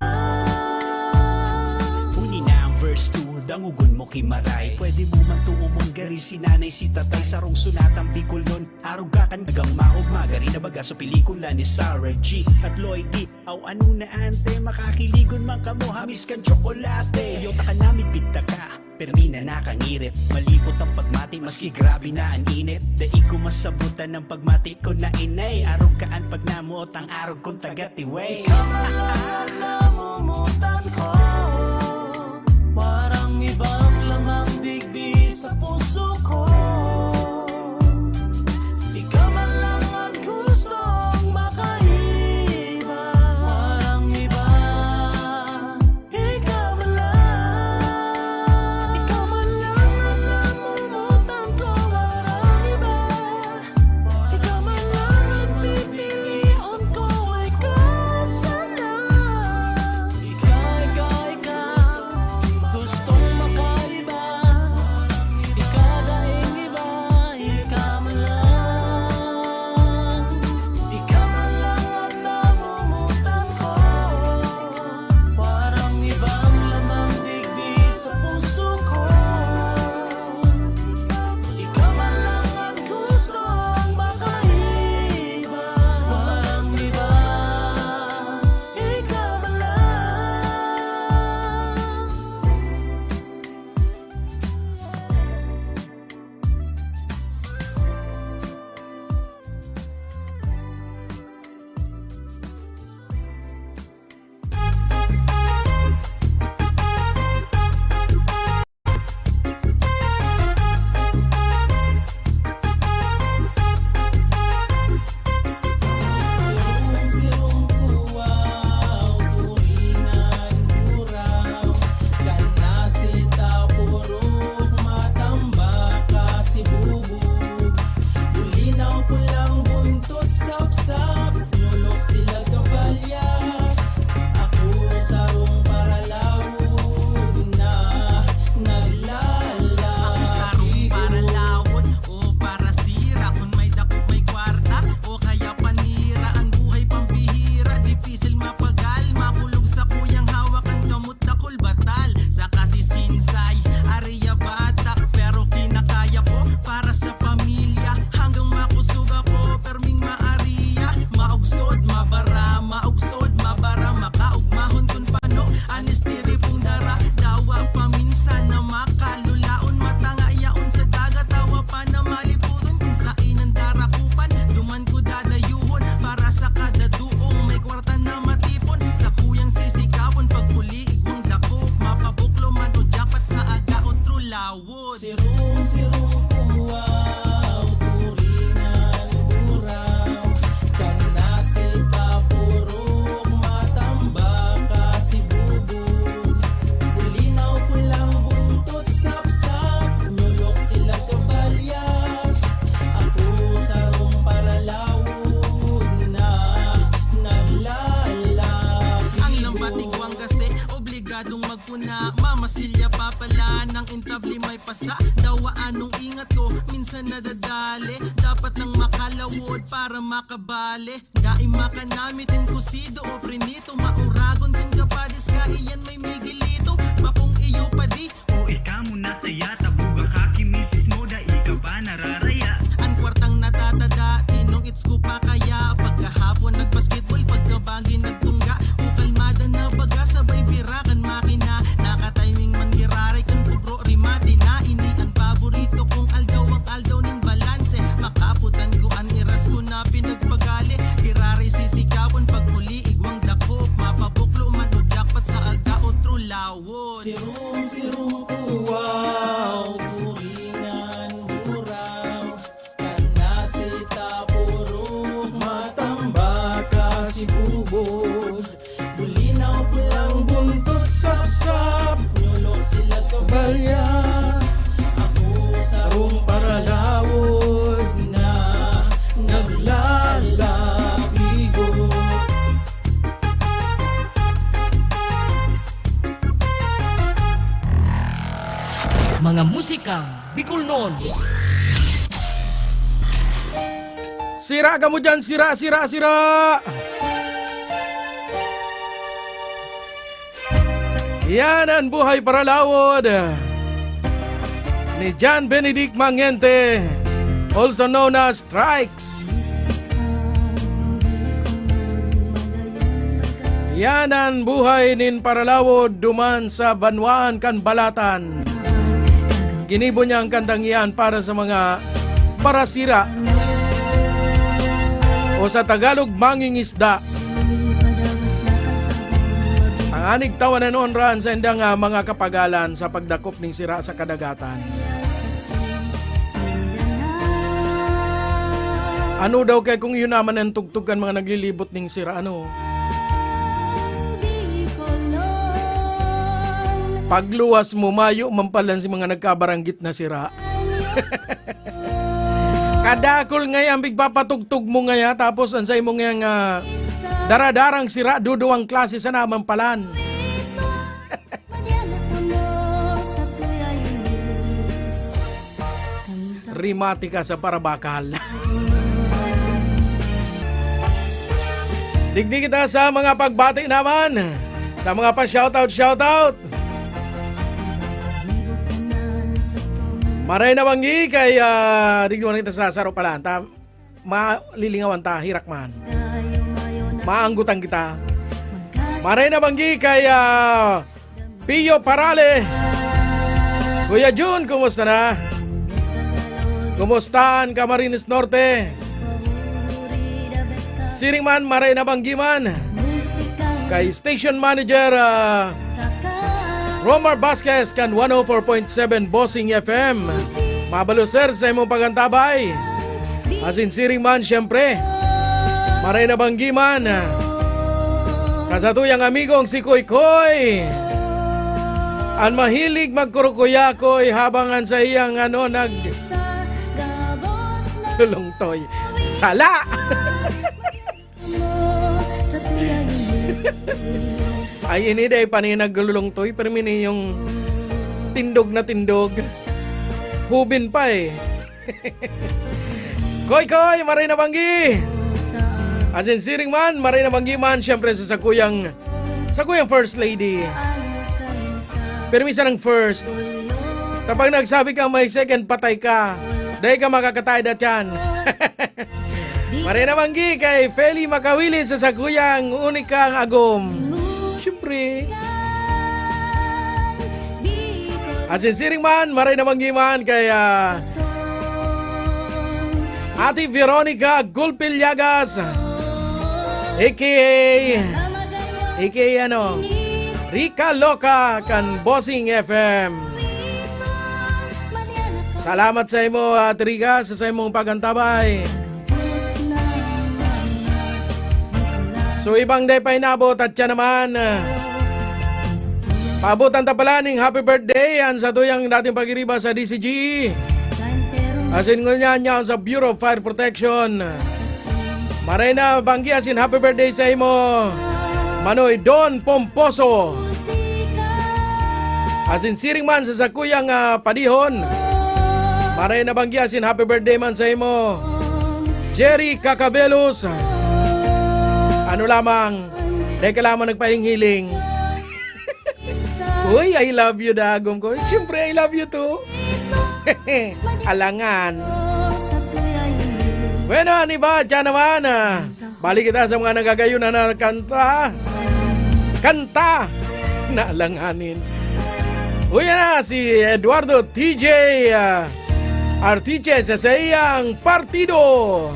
Huni na ang verse 2, dangugon mo kimaray. Pwede mo man tuumong gari si nanay si tatay. Sarong sunatang bikol nun, arugakan nagang maog magari na baga sa pelikula ni Sarah G at Lloyd D. Aw ano na ante, makakiligon man kamo, hamis kan tsokolate. Yota ka namin bigta ka, pero di na nakangirit. Malipot ang pagmati, maski grabe na ang init. Daig ko masabutan ng pagmati ko na inay. Arog kaan pag namuot ang arog kong tagatiway. Ikaw man lang namumutan ko, parang ibang lamang bigbi sa puso ko. Ikaw man lang ang gustong makaiba, parang iba. Ikaw man lang. Ikaw man lang ang namumutan ko, parang iba. Ikaw man lang ang pipiliin ko, ikaw sana. Ikaw gustong makaiba. Ikaw daing iba, ikaw man lang. Ikaw man lang ang namumutan ko, parang ibang lamang bigbi sa puso ko. Ikaw man lang ang gustong makaiba, parang iba. Ikaw man lang. Sirong puwaw, turingan buraw, kanasita purok, matambaka si bubog. Bulinaw pulang buntot sapsap, lulok sila kabalyas. Ako sarong paralawod na naglalaki. Ako sarong paralawod o parasira. Kung may dakot may kwarta o kaya panira. Ang buhay pambihira, dipisil mapagal. Makulog sa kuyang hawakan kamot dakol batal. Sa kasisinsay, ariya batak. Pero kinakaya ko para sa pamilya. Hanggang makusog ako, perming maariya. Maugsod, mabara, maugsod, mabara. Makaugmahon kun pano, anistiri pong dara. Dawa paminsan na makalulaon. Matanga yaon sa dagat, tawa pa na maliputon. Kung sain ang darakupan, duman ko dadayuhon. Para sa kada duong may kwarta na matipon. Sa kuyang sisikawon, pagpuli igwang dakop. Mapabuklo man o jackpot sa aga o true lawod. Sirong puwaw, turingan buraw, kanasita purok, matambaka si bubog. Bulinaw pulang buntot sapsap, nyulok sila kabalyas. Ako sarong paralawod na naglalaki. Ang lambat igwang kasi obligadong magpuna. Mamasilya pa pala ng intabli may pasa. Dawa anong ingat ko, minsan nadadali. Dapat nang makalawod para makabali. Daing makanamitin kusido o prinito. Mauragon kung kapadis ka iyan may migilito. Makong iyo pa di O ikaw muna saya, tabuga ka kimisis mo, da ikaw pa nararaya. ang kwartang natatada. Tinong its ko pa kaya. Pagkahapon nagbasketball, pagkabagi nagtungga. O kalmada na baga, sabay birakan makina. Nakatiming man giraray kung pugro rimati na. Ini ang paborito kong aldaw ang aldaw ning balanse. Makaputan ko ang iras ko na pinagpagali. Giraray sisikawon, pagpuli igwang dakop. Mapabuklo man o jackpot sa aga o true lawod. Sirong puwaw, turingan buraw, kanasita purok, matambaka si bubog. Bulinaw pulang buntot sapsap, Mga musikang Bicolnon. Sira ka mo dyan, sira, sira, sira! Yan ang buhay para lawod ni John Benedict Mangente, also known as Strikes. Yan ang buhay nin Paralawod duman sa Banwaan kan Balatan. Ginibo niya ang kantang iyan para sa mga parasira o sa Tagalog mangingisda. Ang anig tawanan onran sa indang mga kapagalan sa pagdakop ng sira sa kadagatan. Ano daw kay kung yun naman ang tugtugan mga naglilibot ng sira ano? Pagluwas mo mayo mampalan si mga nagkabaranggit na sira. Kadakol ngayon bigpapatugtog mo ngayon tapos ansay mo ngayon daradarang sira duduwang klase sa naman palan. Rimatika sa parabakal. Digdi kita sa mga pagbati naman. Sa mga pa-shoutout. Maray na banggi kay digdi mo na kita sa saro palan. Malilingawan ta, hirak man. Maanggutan kita. Maray na banggi kay Pio Parale. Kuya Jun, kumusta na? Kumustahan Camarines Norte? Siringman, maray na banggi man. Kay Station Manager Romar Vasquez kan 104.7 Bossing FM. Mabalo sir sa imong pagantabay. Asin siringman syempre. Maray na banggi man sa satuyang amigong si Koy Koy. Ang mahilig magkurukuyakoy habangan sa iyang lulungtoy. Sala! Ay ini day paninag lulungtoy pero mini yung tindog na tindog. Hubin pa eh. Koy Koy, maray na banggi. Asin siring man, maray na banggi man, syempre sa kuyang first lady. Pero minsan ang first. Kapag nagsabi ka may second, patay ka. Dahil ka makakatay dat yan. Maray na banggi kay Feli Makawili sa sakuyang unikang agom. Syempre. Asin siring man, maray na banggi man kay Ate Veronica Gulpilyagas. AKA Rika Loca kan Bossing FM. Salamat sa imo Ate Rika sa imong pagantabay. So ibang day pa inabot at siya naman paabutan ta pala ning happy birthday yan sa tuyang dating pagiriba sa DCG. Asin ko niya sa Bureau of Fire Protection. Maray na banggi asin happy birthday sa imo Manoy Don Pomposo. Asin siring man sa sakuyang padihon. Maray na banggi asin happy birthday man sa imo Jerry Cacabelos. Ano lamang dahil ka lamang nagpahiling-hiling. Uy, I love you dagom ko. Siyempre I love you too. Alangan. Bueno, ni ba dyan naman balik kita sa mga nagagayunan na kanta na alanganin. Uy na si Eduardo TJ Artiche sa iyang partido.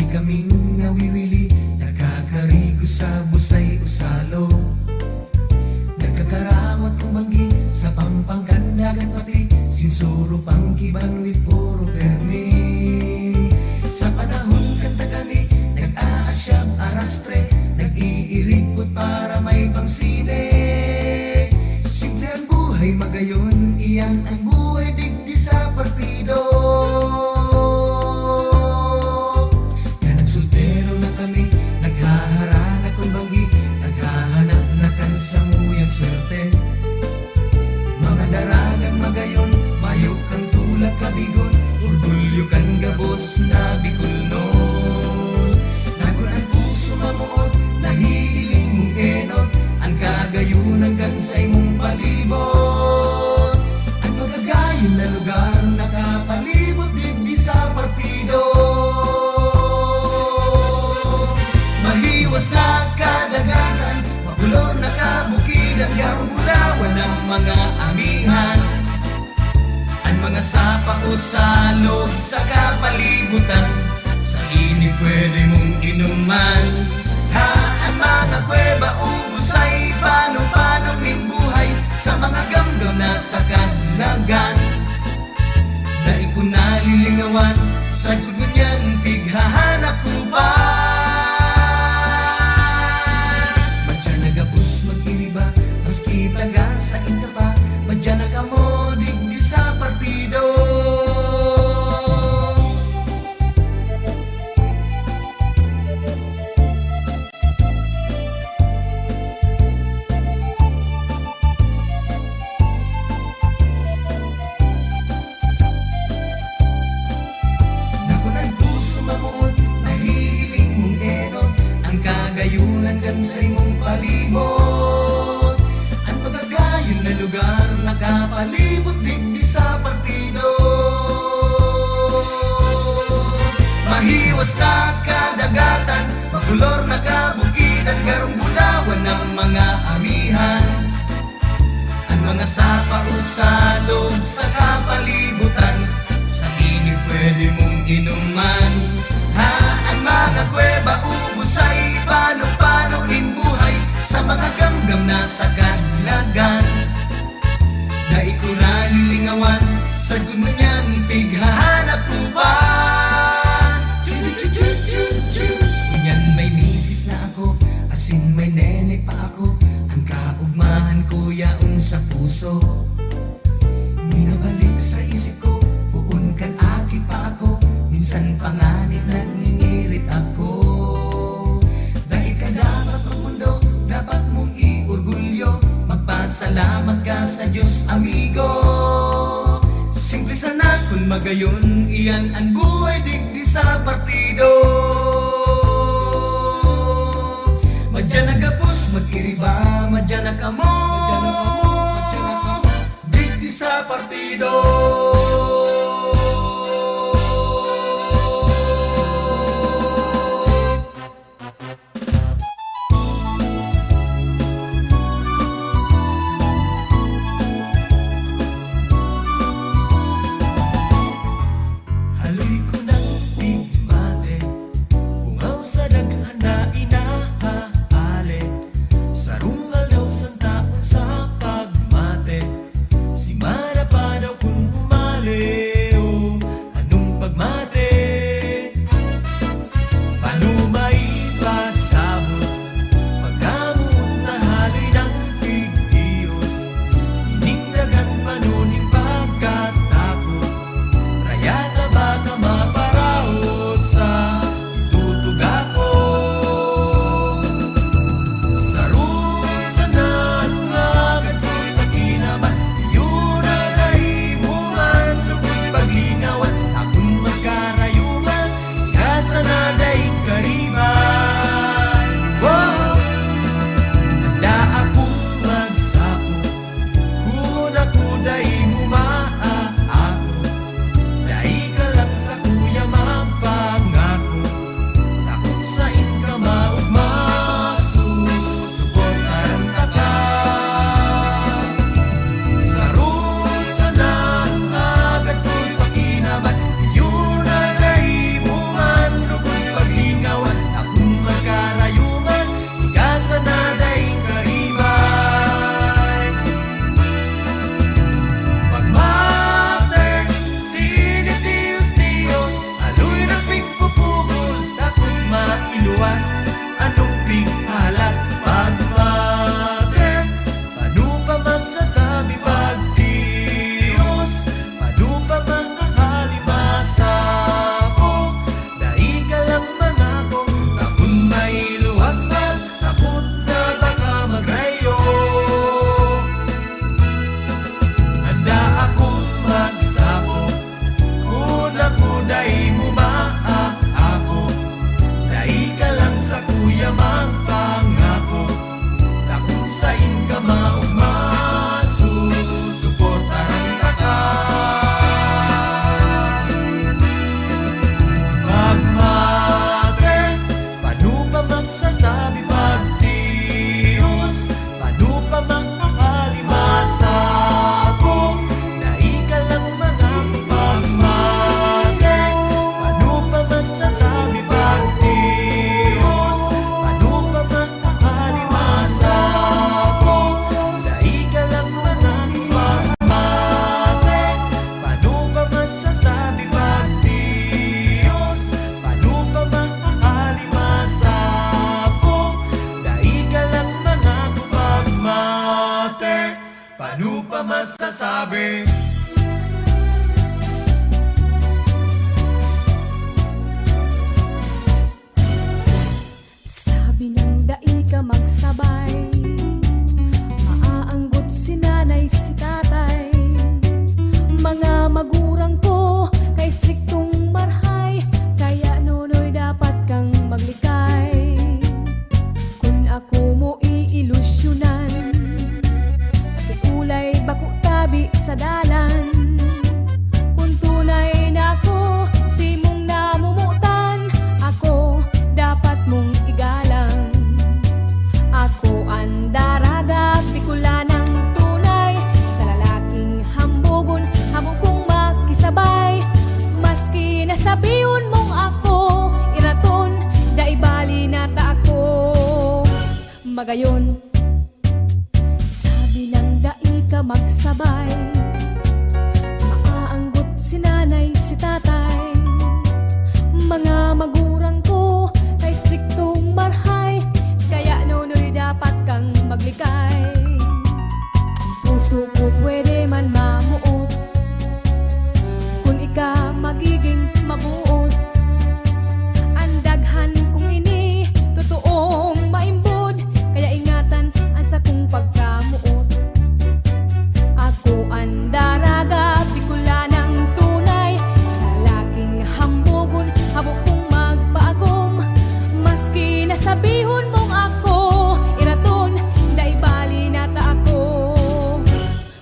Kaming nawiwili, nagkakarigo sa busay usalo. Nagkakarawat kumanggi sa pampangkandagan pati, sinsuro pang kibanglit puro permi. Sa panahon kanta kami, nag-aasyang arastre, nag-iiripot para may pangsine. Simple ang buhay magayon, iyan ang buhay digdi sa partido. pulos na Bicolnon. Nagulan puso mamuot, nahihiling mong enot, ang kagayunan kan sa imong palibot. Ang magagayon na lugar nakapalibot digdi sa partido. Mahiwas na kadagatan, magulo na kabukidan, garong ulawan ng mga amihan. Ang mga sapa o salog sa kapalibutan, sa inig pwede mong inuman. Ha, ang mga kuweba ubusay, paano buhay sa mga gamgam na sa kanlagan. Dahil ko nalilingawan, sa gulo niyan pighahanap ko ba? Madyan nagapos mag-iriba, maski taga sa inka pa, madyan nagamo digdi sa partido. Nakunan puso mamuot, nahihiling mong enot, ang kagayunan kan sa imong palibot. Ang magagayon na lugar nakapalibot digdi sa partido. Mahiwas na kadagatan, makulor na kabukidan, garong bulawan ng mga amihan. Ang mga sapa o salog sa kapalibutan, sa inig pwede mong inuman. Ha, ang mga kuweba ubusay, paano buhay sa mga gamgam na sa kanlagan. Dahil ko nalilingawan, sa gulo niyan pighahanap ko ba? Kunyan may misis na ako, asin may nene pa ako, ang kaugmahan ko yaon sa puso. Minabalik sa isip ko, buon kan aki pa ako, minsan panganib naningirit ako. Dahil ka dapat ang mundo, dapat mong iorgulyo, magpasalamat ka sa Diyos, amigo. Simple sana kung magayon, iyan ang buhay digdi sa partido. Madyan nagapos mag-iriba, madyan nakamo digdi sa partido. Haloy ko ng bigmate, bungaw sa daghan na inahaale, sa rungal daw sang taon sa pagmate, si Mara pa daw kung nasabihon mong ako iraton, daibali nata ako magayon. Sabi ng dai ka magsabay, maaanggot si nanay si tatay, mga magurang ko kay striktong marhay, kaya nunoy dapat kang maglikay. Puso ko pwede man mamuot kung ika magiging mabuot. Ang daghan kung ini totoong maimbod, kaya ingatan ang sa kong pagkamuot. Ako ang daraga, di ko ng tunay, sa laking hambugon, habok kong magpaagom. Maski nasabihon mong ako iraton, daibali nata ako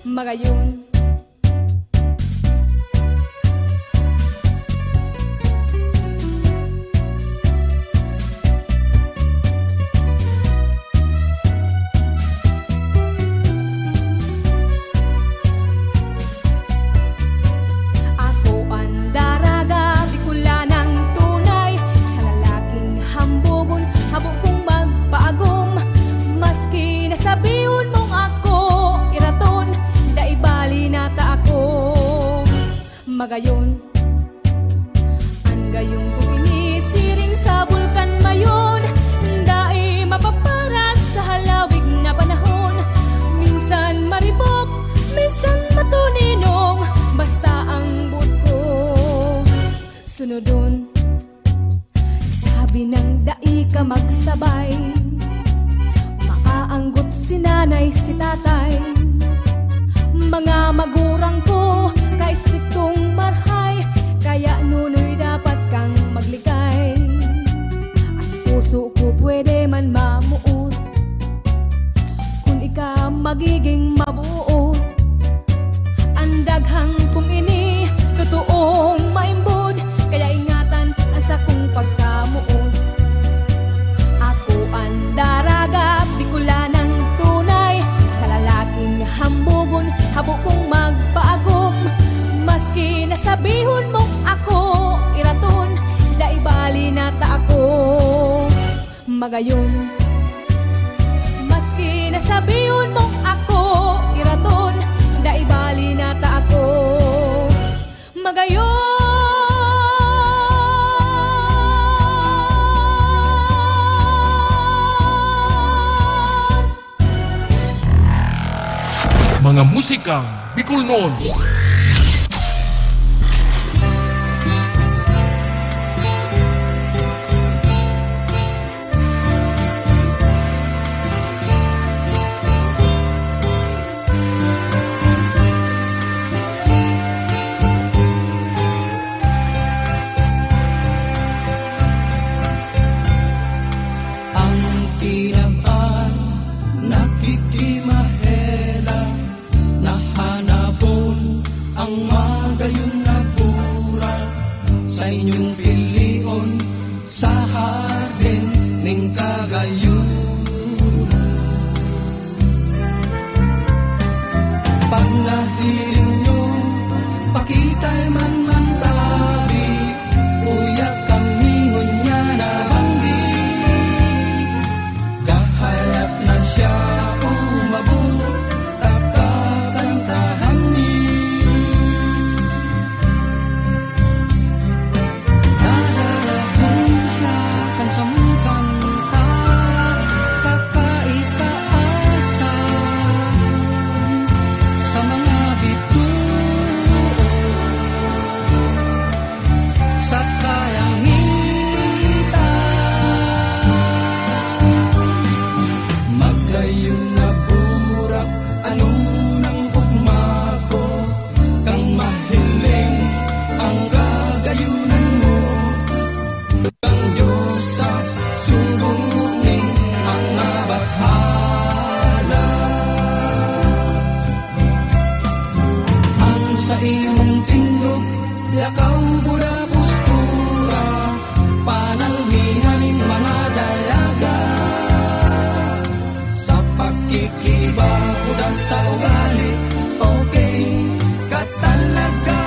magayon. Ako ang daraga, di kula ng tunay, sa lalaking hambugon, habok kong magpaagom. Maski nasabihon mong ako iraton, daibali nata ako magayon. Ang gayong ko inisiring sa bulkan mayon, dai mapaparas sa halawig na panahon. Minsan maribok, minsan matuninong, basta ang buot ko sunodon. Sabi ng dai ka magsabay, maaanggot si nanay si tatay, mga magurang ko kay striktong marhay, kaya nunoy dapat kang maglikay. Ang puso ko pwede man mamuot kung ika magiging mabuot. Ang daghang kung ini totoong maimbod, kaya ingatan ang sa kong pagkamuot. Ako ang daraga, di kula ng tunay, sa lalaking hambugon, habok kong magpaagom. Maski nasabihon mong ako iraton, daibali nata ako magayon. Maski nasabihon mong ako iraton, daibali nata ako magayon. Mga musikang Bicol noon. Ang tinaban, nakikimahela, nahanapon ang magayon na pura, sa inyong pilion sa hardin ning kagayon. Pag nahiling nyo, pakitay man man tabi, uyak kami ngunya na banggi, gahalap na siya umabot, takakantahan ni. Dararahon siya kan samkanta, sa kaitaasan, sa mga bituon, sa kalangitan. Magayon na burak, ano nang ugma ko, kang mahiling ang gagayunan mo. Ang Diyos sa subuning mga bathala, ang sa imong tindog, lakaw buda postura, panalmihan mga dalaga, sa pagkikiba buda sa ugali, okay ka talaga.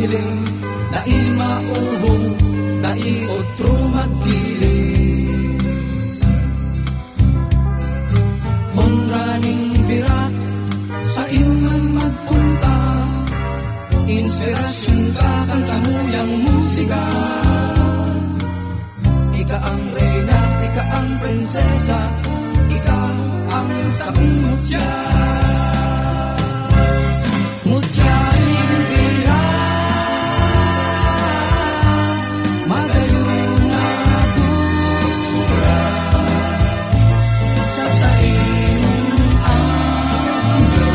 hiling, dai mauhong, dai otro magkiling. Onraning bira, sa iman magpunta, inspirasyon ka kan sa muyang musika. Ika ang reyna, ika ang prinsesa, ika ang sabing mutya. Mutyaing bira, magayong nabura, sa imong anglo,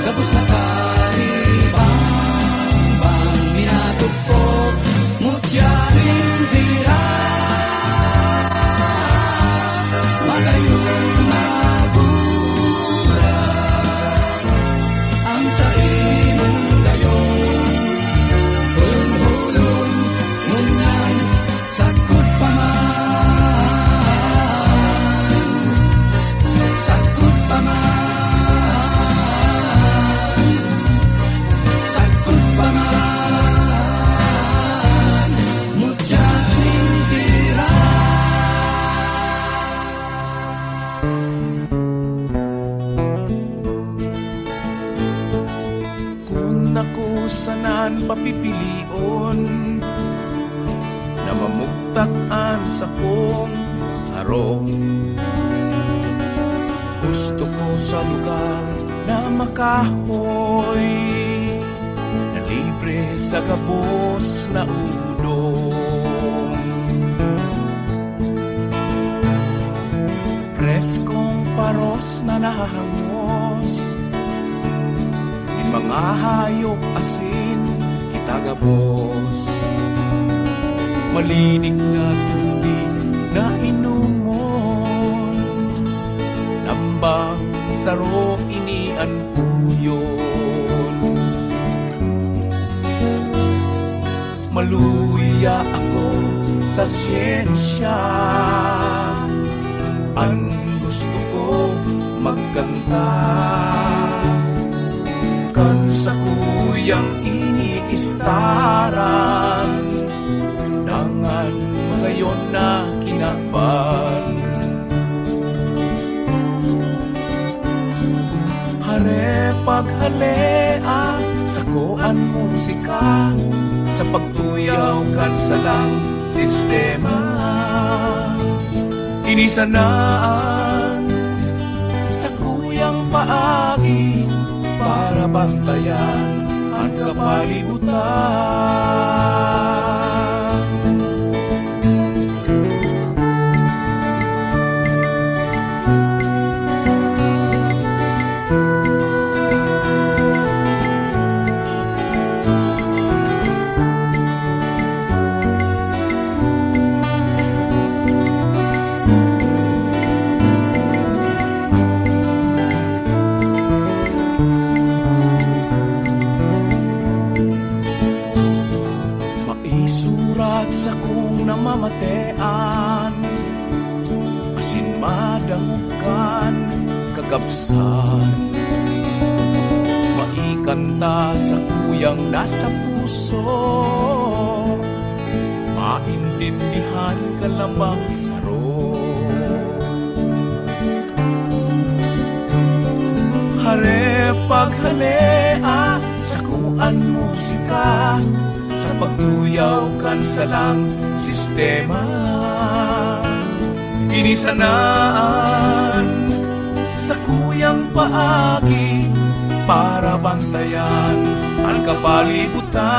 gabos na karibang bang minatupok. Mutyaing bira, magayong nabura, ang sa imong gayong hulong-hulong, ngunyan sakot pa man, sakot pa man, sakot pa man, mutyaing bira. Kung ako sanan papipilion na mamugtakan sa kong harong, gusto ko sa lugar na makahoy, na libre sa gabos na udong. Preskong paros na nahahangos, mga hayop asin kitagabos, malinig na tubig na inumon, lambang saro inian puyon. Maluya ako sa siyensya, ang gusto ko magkanta kan sa kuyang iniistaran, dangan ngayon na kinapan. Hare paghalea sa kuan musika, sa pagtuyaw kan sa lang sistema, inisanaan sa kuyang paagi para bantayan ang kapalibutan. Maisurat sa kong namamatean, asin madangukan kagabsan, maikanta sa kuyang nasa puso, maintindihan ka lamang saro. Hare paghalea sa kuan musika, sa pagtuyaw kan sa lang sistema, inisanaan sa kuyang paagi para bantayan ang kapalibutan.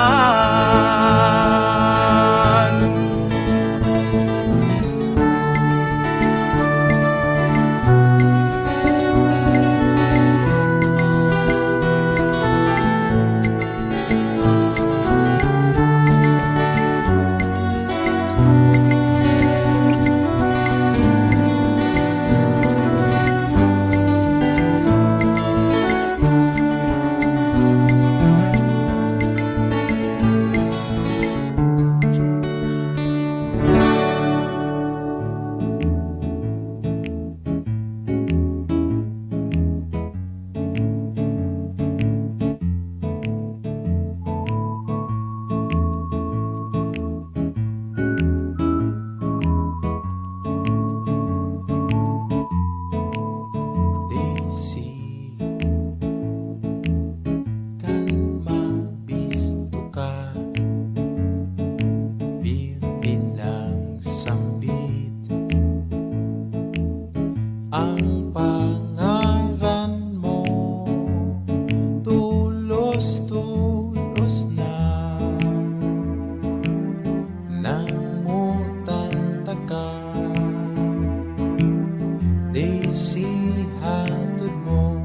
isihatod mo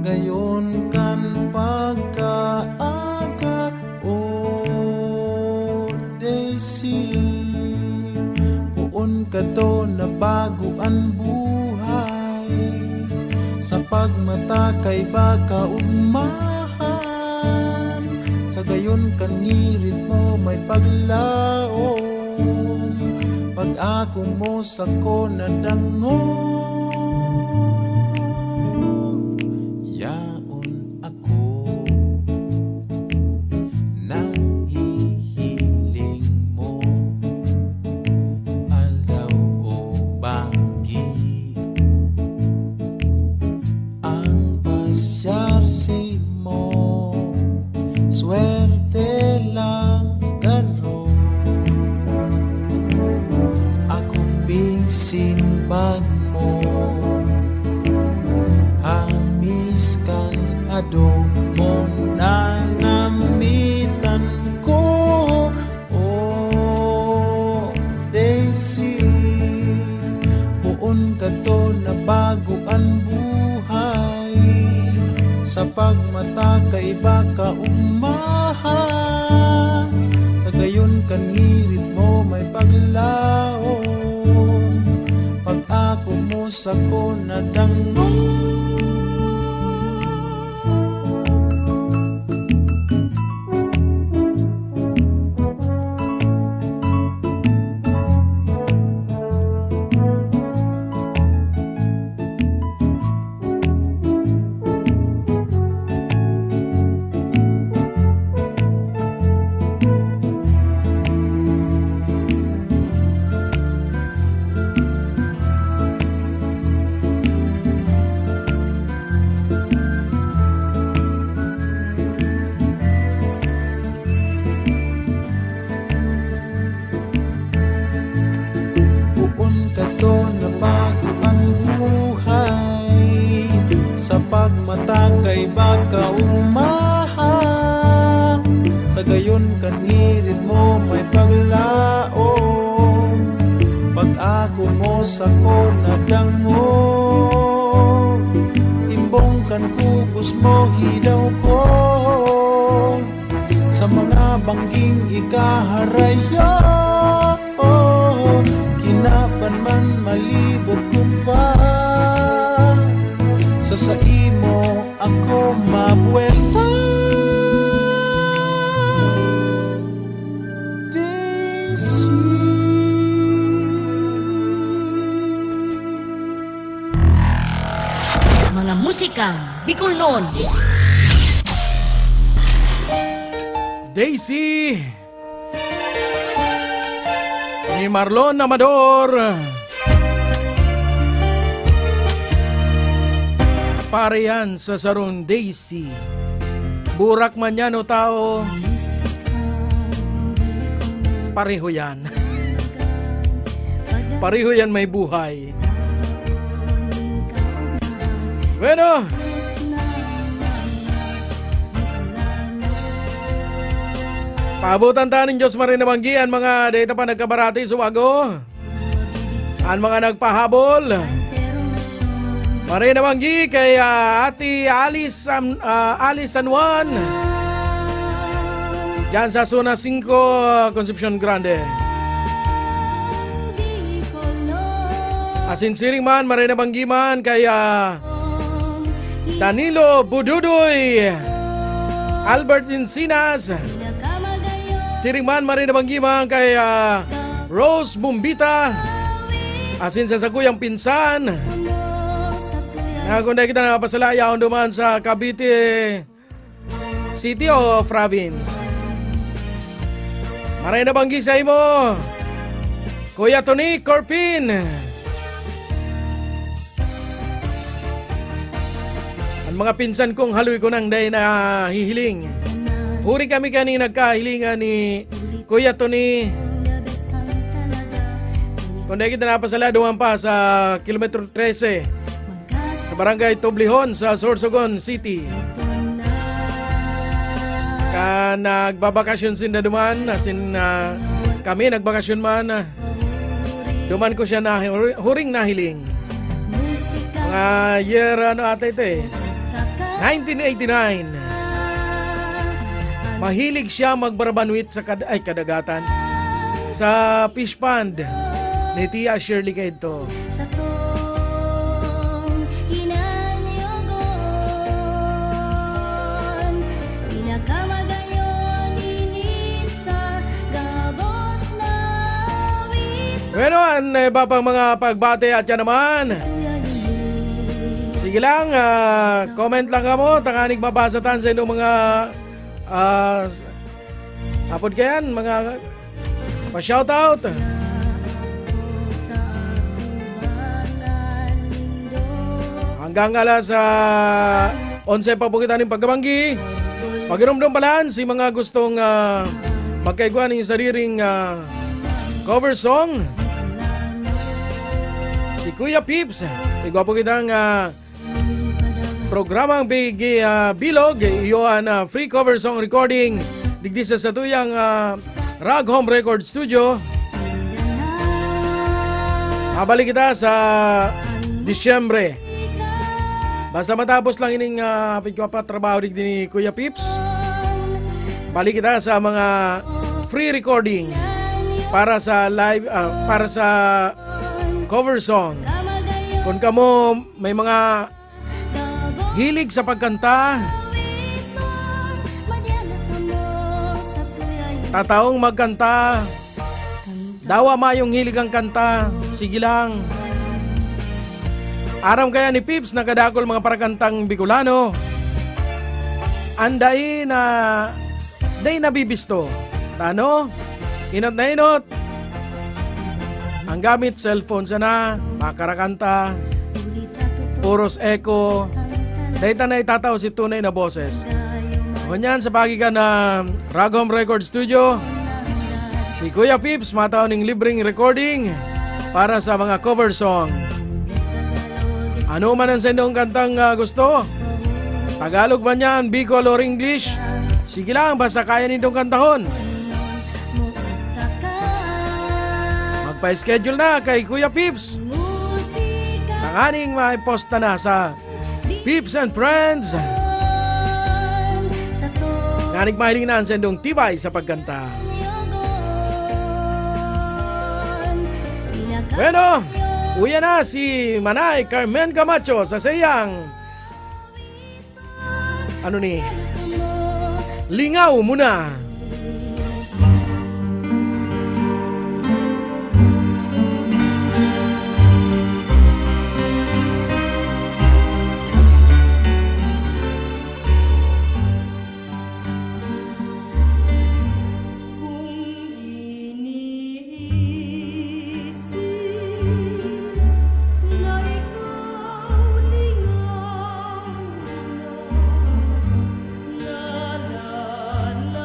gayon kan pagkaaga. Oh Daisy, puon ka to na bago ang buhay, sa pagmata kay baka ugmahan, sa gayon kan ngirit mo may paglaom, pag ako mo sa ko nadangog. Yaon ako nahihiling mo, aldaw o banggi, ang pasyarsi mo, swerte lang garo. Ako pigsimbag mo, hamis kan ado mo nanamitan ko. Oh Daisy, puon ka to na bago ang buhay, sa pagmata kay baka umahan, sa gayon kan ngirit mo may paglaom, pag ako mo sa ko nadangog. Sa pagmata kay baka umaha, sa gayon kanirit mo may paglaom, pag ako mo sa ko nadangog, imbong kan kubos mo hidaw ko, sa mga bangging ikaharaya. Kinapan man malibot ko pa, sa imo ako mabuelta. Daisy, mga musikang Bicol noon. Daisy ni Marlon Amador, pare yan sa sarong Daisy, burak man yan o tao, pareho yan. Pareho yan may buhay. Bueno, paabutan tanin Diyos marin nabanggi ang mga data pa nagkabarati suwago, ang mga nagpahabol marin nabanggi kay Ate Alice San Juan dyan sa Zona 5 Concepcion Grande. Asinsiring man marin nabanggi man kay Danilo Bududoy, Albert Encinas, siringman marin nabanggiman kay Rose Bumbita, asin sa saguyang pinsan na kung kita napasalaya on duman sa Cavite City o Province. Marin nabanggi sa imo Kuya Tony Corpin, ang mga pinsan kong haloy ko nang day na hihiling. Huri kami kaning nagkahilingan ni Kuya Tony. Kung dahil kita napasala duman pa sa kilometro 13 sa barangay Toblihon sa Sorsogon City. Ka nagbabakasyon sin na duman, asin kami nagbakasyon man. Duman ko siya na huring nahiling. Mga year ano ata ito eh. 1989. Mahilig siya magbarbanwit sa kadagatan. Sa fish pond ni Tia Shirley Caidto. Sa tong hinaniyogon, pinakamagayon ini sa gabos na wit. Bueno, ang iba pang mga pagbate at yan naman. Sige lang, comment lang kamo, tanganig mabasatan sa inyong mga hapon kayan, mga pa-shoutout. Hanggang alas 11 pa po kita ng pagkabanggi. Pagirumdum palaan si mga gustong magkaiguan ng sariling cover song. Si Kuya Pips, igwa po kitang programang bilog, iyoan free cover song recording digdi sa satuyang Rag Home Record Studio. Mabalik kita sa Disyembre. Basta matapos lang ining pagpapatrabaho digdi ni Kuya Pips, balik kita sa mga free recording para sa live, para sa cover song. Kung kamo may mga hilig sa pagkanta, tataong magkanta, dawa mayong hilig ang kanta, sige lang. Aram kaya ni Pips na kadakol mga parakantang Bicolano, anday na day nabibisto. Tano, inot na inot. Ang gamit cellphone sana, makarakanta, puros echo, dahita na itataw si tunay na boses. Ngunyan sa pagikan na Rag Home Record Studio, si Kuya Pips mataw ng libreng recording para sa mga cover song. Ano man ang sendong kantang gusto, Tagalog man yan, Bicol or English, sige lang basta kaya nitong kantahon. Magpa-schedule na kay Kuya Pips. Tanganing maipost na sa Pips and Friends. Nganig mahiling na ang sendong tibay sa pagkanta. Bueno, uya na si Manay Carmen Camacho sa sayang Lingaw Muna.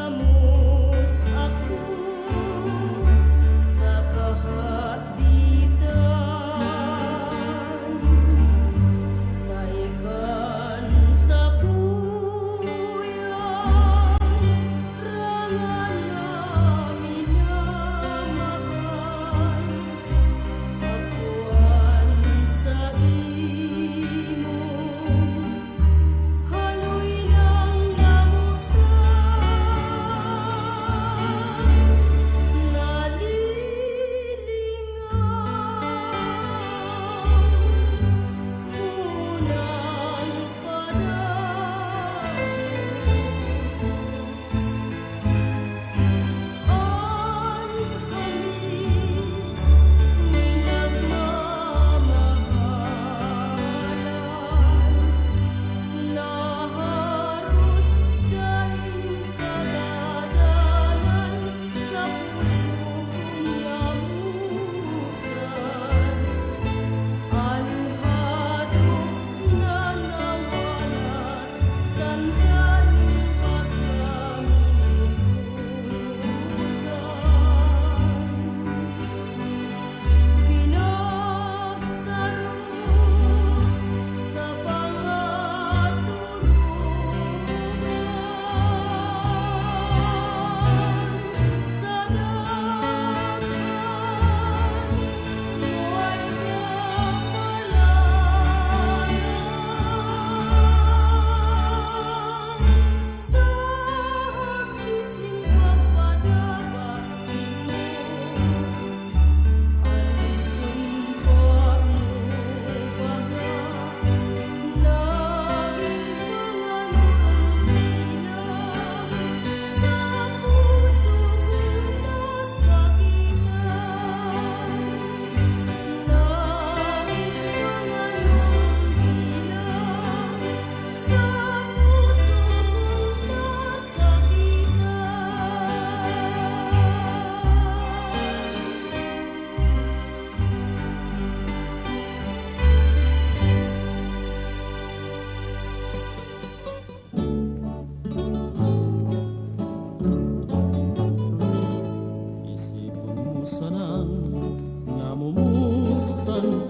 Mo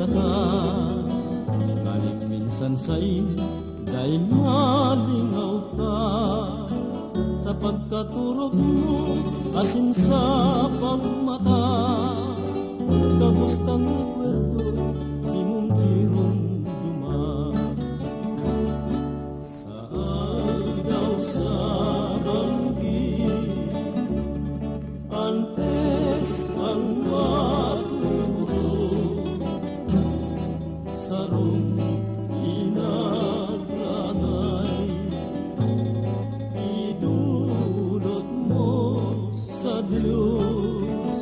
ka ngayon minsan sa'y dahil malingaw ka sa pagkaturog mo asin sa pagmata kabustang rekwerdo si mong birong dumaan saan daw sa banggi antes ang maturo sarong inagranay idulot mo sa Diyos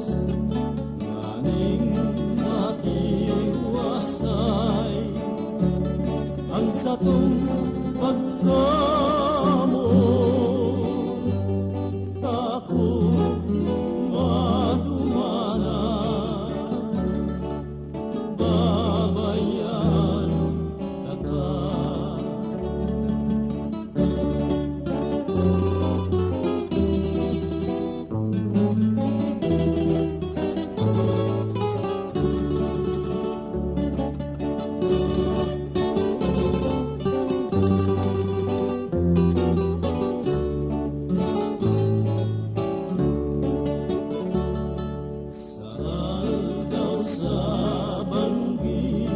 nganing matiwasay ang satong pagkamo takot madumana babayan taka saan daw sa banggi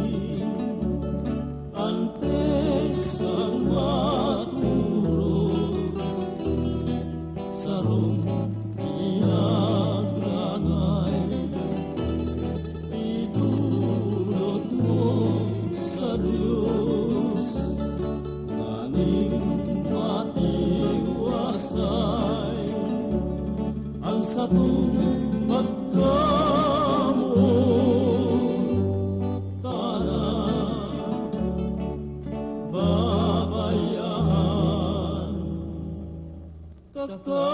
antes ang maturo sarong inagranay idulot mo sa Diyos nganing matiwasay ang satong pagkamo tanan babayaan taka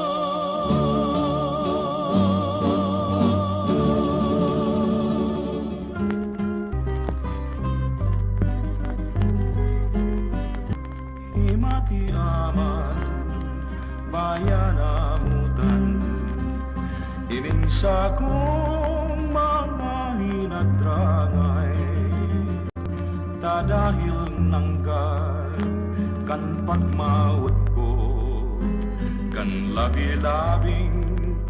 Himati aman bayan amutan ining sa kong mga hinadrangay tadahil nanggal kan pagmaut ko kan labi-labing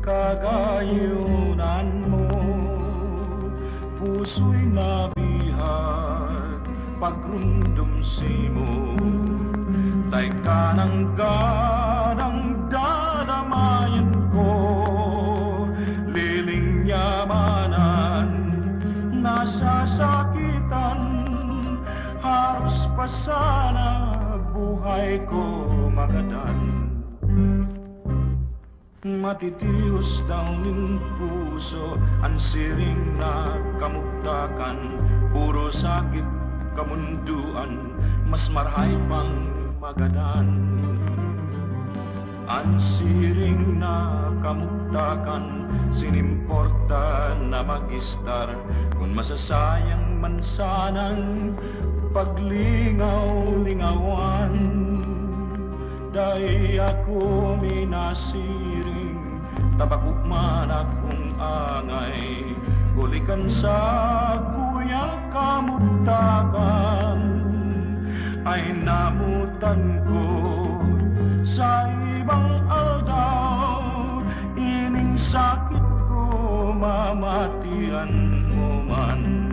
kagayunan mo puso'y nabihat pagrundum simo tay kanang ganang dadamayan ko liling yamanan nasasakitan harus pa sana buhay ko magadan matitios daw ning puso ang siring na kamugtakan puro sakit kamunduan mas marhay pang magadan ang siring na kamugtakan sinimporta na magistar kung masasayang man sanang paglingaw-lingawan dahi ako minasiring tabakukman akong angay gulikan sa kuyang kamugtakan ay namutan ko sa ibang aldaw ining sakit ko mamatian mo man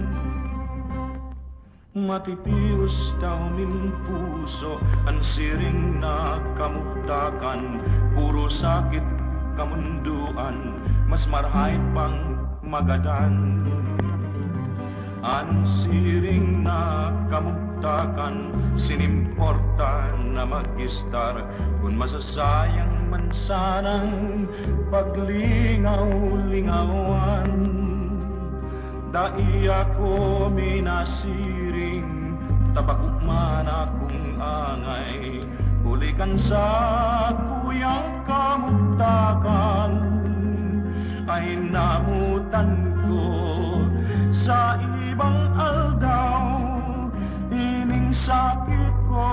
matitios daw min puso ang siring na kamugtakan puro sakit kamunduan mas marhay pang magadan ang siring na kamugtakan sinimporta na magistar kung masasayang man sanang paglingaw-lingawan dai ako minasiring tabakukman akong angay hulikan sa kuyang kamugtakan ay namutan ko sa ibang aldaw ining sakit ko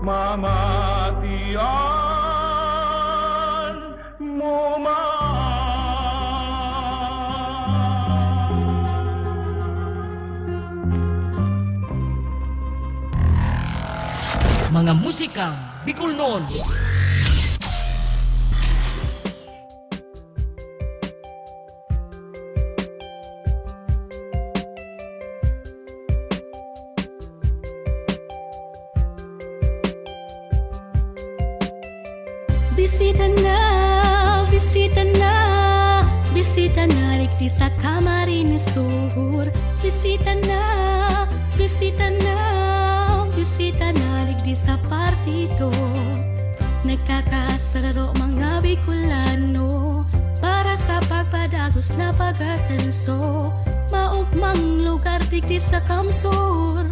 mamatian mo man Mga musikang Bicol noon. Bisita na, bisita na, bisita na rikti sa kamarin ni Sur. Bisita na, bisita na, bisita na rikti sa partido. Nagkakasararo mga Bicolano para sa pagpadagos na pag-asenso. Maugmang lugar rikti sa Kamsur.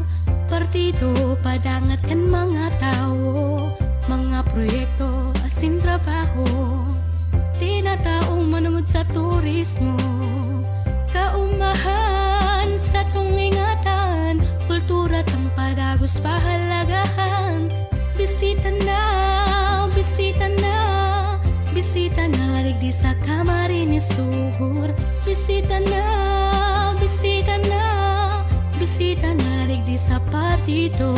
Partido padangat kan mga tao, mga proyekto asin trabaho. Tinataong manungod sa turismo, kaumahan sa tungingatan, kultura tang padagos pahalagahan. Bisita na, bisita na, bisita na rigdi sa kamarin ni Sur. Bisita na, bisita na, bisita na rigdi sa partido.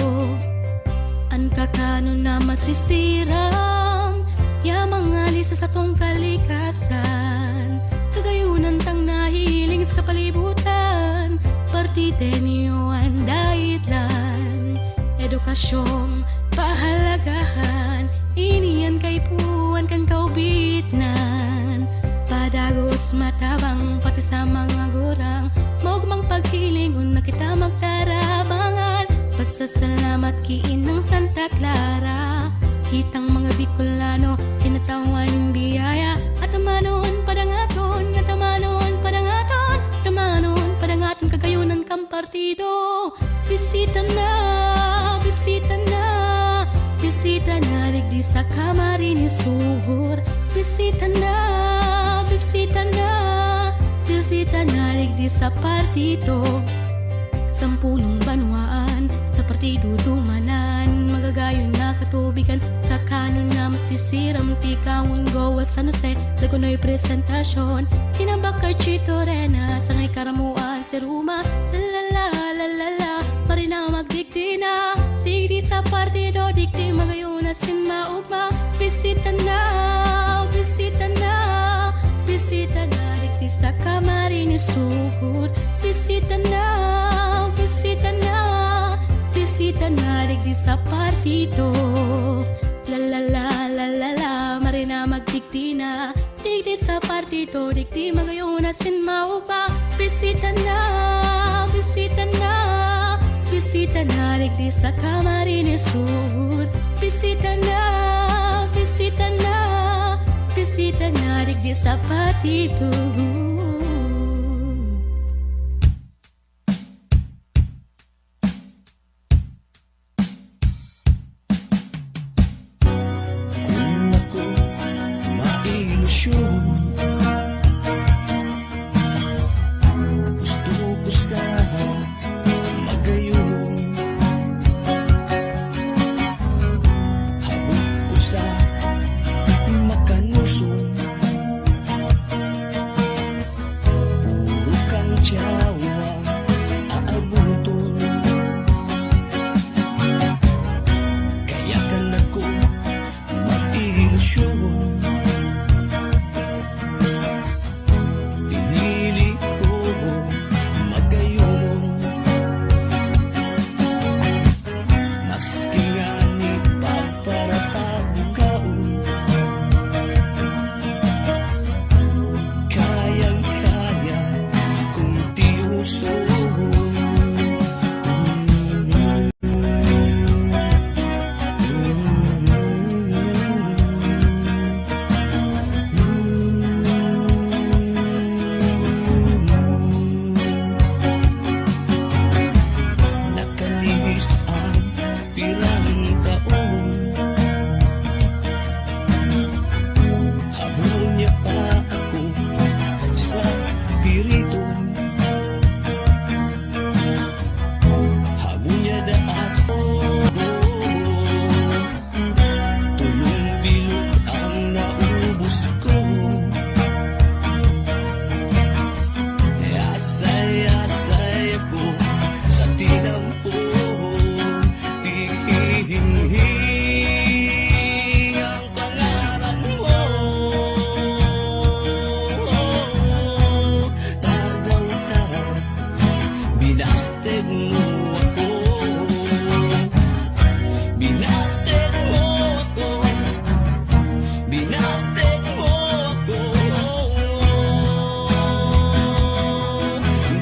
Ang kakano na masisiram, ya mga lisa sa tong kalikasan. Kagayunan tang nahiling sa kapalibutan, partidenyo ang daitlan. Edukasyong pahalagahan, iniyan kay puwan kan kaubitnan. Padagos matabang pati sa mga gurang, maugmang paghilingon na kita magtarabangan. Pasasalamat kiin ng Santa Clara, kitang mga Bicolano, tinatawan biyaya. At amanon padangaton, at amanon padangaton, at amanon padangaton kagayunan kang partido. Bisita na, bisita na, bisita na rigdi sa kamarin ni Sur. Bisita na, bisita na, bisita na rigdi sa partido. Sampulong banwaan sa partido dumanan, magagayon na katubigan, kakano na masisiram, tikawon gowa San Jose, lagunoy presentasyon, tinabakar Chito Rena, sangay karamuan si Ruma, lalala, lalala, marina magdigdi na, digdi sa partido, digdi magayon na sin maugma. Bisita na, bisita na, bisita na, digdi sa kamarin ni Sur. Bisita na, bisita na, bisita na rigdi sa partido. La la la la la la, marina magdigdi na, digdi sa partido, digdi magayon na sin maugma. Bisita na, bisita na, bisita na rigdi sa kamarin ni Sur. Bisita na, bisita na, bisita na rigdi sa partido. Gusto ko sana magayon, habog ko sa makanusong. mo ako. Binasted mo ako. Binasted mo ako.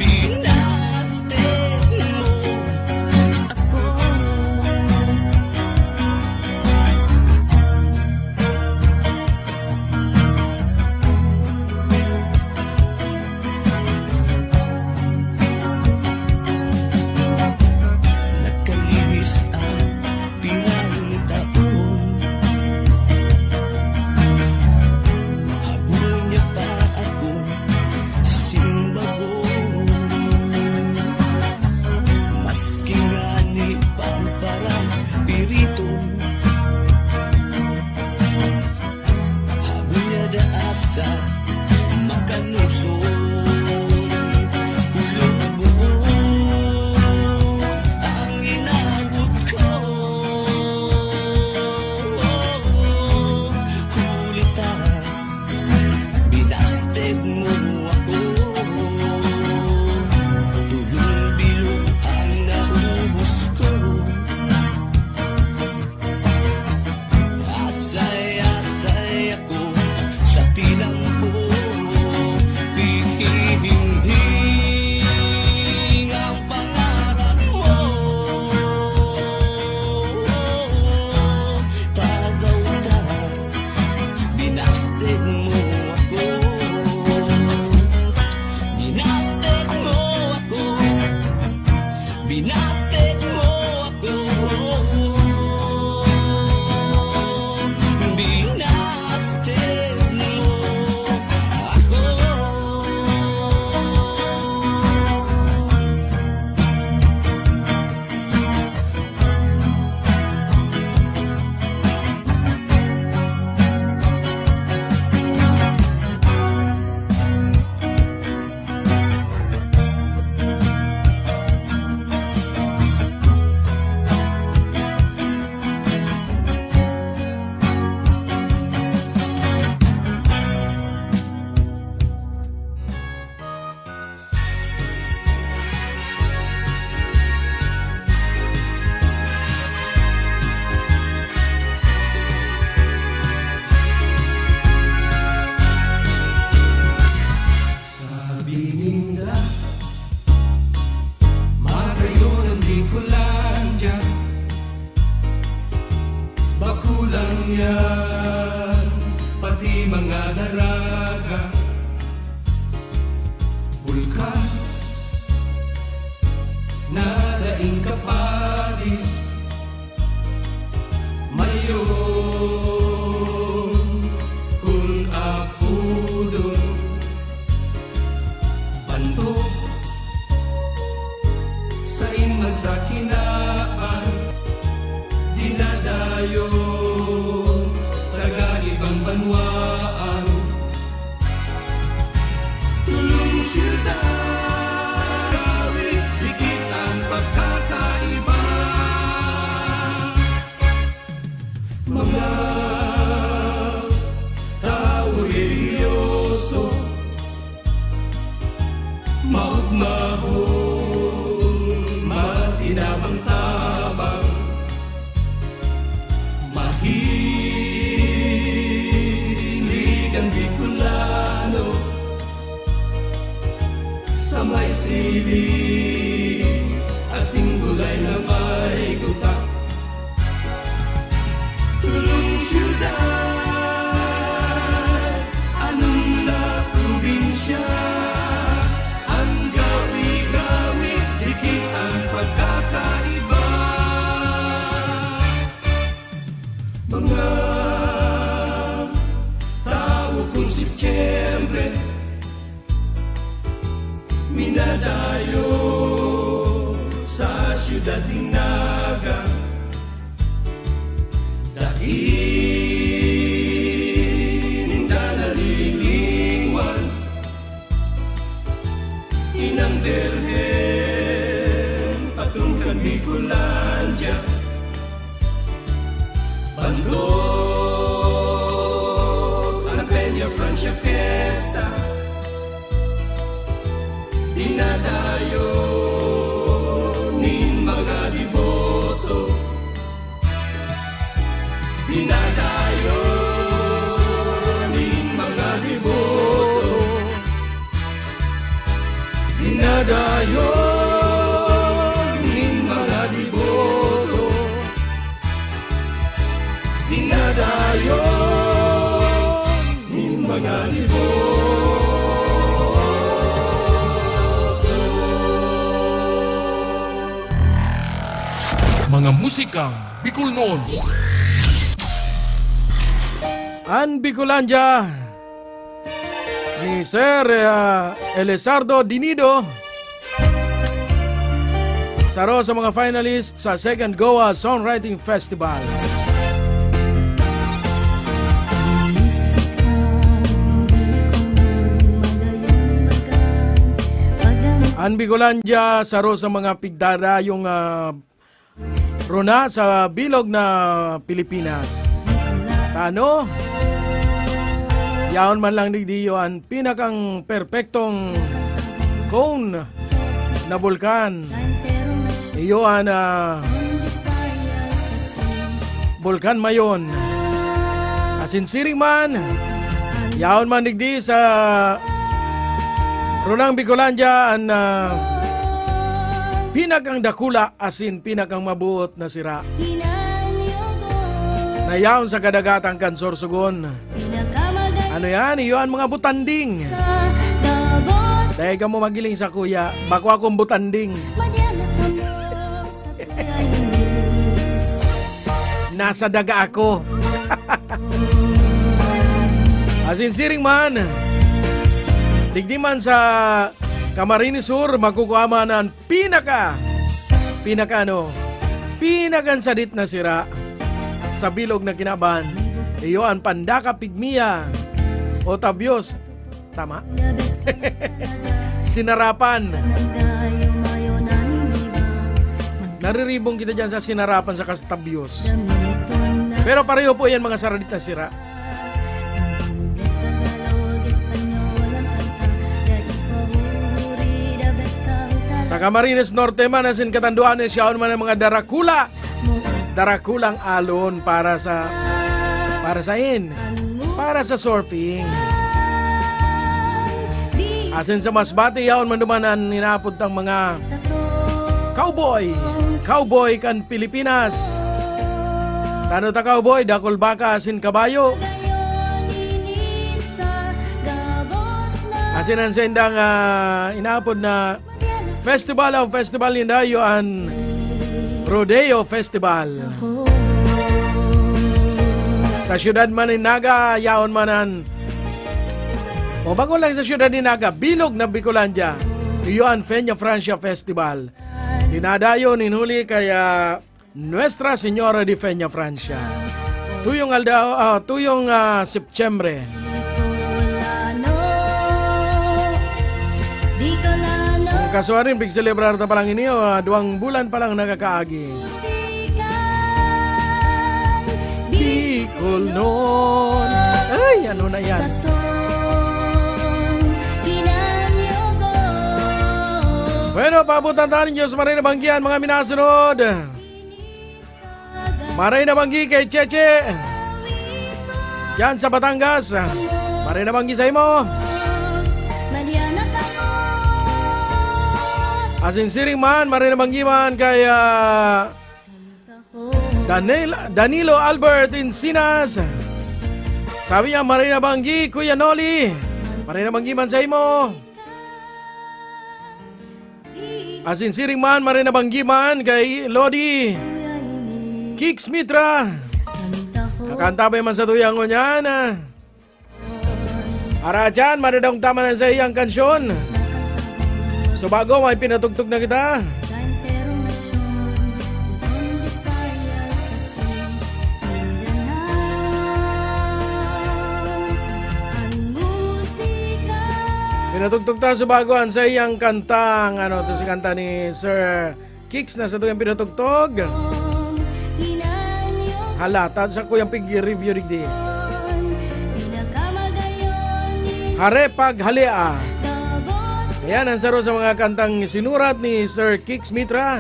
Binasted mo ako. Nakalinis ang pinagtaon. Habol niya pa ako simbagon. Maski nga ni parang piriton. Habol niya daasa makanusod. Kulong buo ang inabot ko. Kulita, binasted mo ako. Tulong-bilong ang naubos ko. Asay-asay ako sa tilang ko. Hihing ang pangalan mo. Tagaw-ta, binasted mo ako. Binasted mo ako. Binasted mo ako. Binasted mo ako. Sabi ninda, magayon ang Bicolandia. Bakulang yan, pati mga daraga. Bulkan, nadaing kapadis. Mayon, kung apudon. Banto sa inman sa kinaan, dinadayo taga ibang banwaan. Tulong siyudad, gawi, dikit ang pagkakaiba. Mga tao religyoso, maugmahon, matinabang-tabang, mahilig ang Bicolano sa may sili, asing gulay na may gutak. Tulong siyudad, anong na probinsya, ang gawi-gawi, dikit ang pagkakaiba. Mga tao kung Setyembre, minadayo sa siyudad Dinaga. Dahininda nalilingwan, inang Berhen, patungkan Bicolandia. Bandok ang Peña Francia Fiesta, dinadayo dinadayon ning mga deboto, dinadayon ning mga deboto, dinadayon ning mga deboto. Mga musikang Bicol noon. Ang Bicolandia ni Sir Elizardo Dinido, saro sa mga finalist sa Second Goa Songwriting Festival. Ang Bicolandia, saro sa mga pigdara yung runa sa bilog na Pilipinas. Tano? Yaon man lang digdiyo ang pinakang perpektong cone na bulkan. Iyo ang bulkan mayon. Asinsiring man, yaon man digdi sa runang Bicolandia ang pinakang dakula asin pinakang mabuot na sira. Nayaon sa kadagatang Kansorsogon. Ano yan? Iyon mga butanding. Teka mo magiling sa kuya, bako akong butanding. Nasa daga ako. Asinsiring man, digdi man sa Camarines Sur, makukuha man ang pinakan sadit na sira sa bilog na kinaban. Iyo ang pandaka pigmiya o tabyos. Tama? Sinarapan. Nariribong kita dyan sa sinarapan sa kastabyos. Pero pareho po yan mga saradit na sira. Sa Camarines Norte man, asin katanduan siya man ang mga darakula. Darakulang alon para sa surfing. Asin sa Masbate, yaon man dumanan ninapod ang mga cowboy kan Pilipinas. Tano ta cowboy, dakol baka asin kabayo. Asin ang sendang inapod na festival nindayo ang Rodeo Festival. Sa siyudad Maninaga, yaon manan. O bago lang sa siyudad Maninaga, bilog na Bicolandia. Iyo ang Peña Francia Festival. Dinadayo ninhuli kaya Nuestra Señora de Peña Francia. Tuyong Septyembre. Ang kasuarin, big celebrar ta palang iniyo, 2 bulan palang nakakaagi. Bicol noon. Ay, ano na yan? Bueno, pabutan tayo ng Diyos. Maray na banggihan, mga minasunod. Maray na banggi kay Cheche. Diyan sa Batangas. Maray na banggi sa imo. Asinsiring man, maray na banggi man kay Danilo Albert Encinas. Sabi niya, maray na banggi, Kuya Noli. Maray na banggi man sa imo. Asinsiring man, maray na banggi man kay Lodi Kix Mitra. Nakantabay man sa tuyang ko niyan. Ara dyan, maradang tama na sa iyang kansyon. So bago, may pinatugtog na kita. Pinatugtog ta sa bagoan sa iyang kantang, ito si kanta ni Sir Kix na sa ito yung pinatugtog. Halata sa kuyang pig-review digdi. Harepag Halea. Ayan, ang saro sa mga kantang sinurat ni Sir Kix Mitra.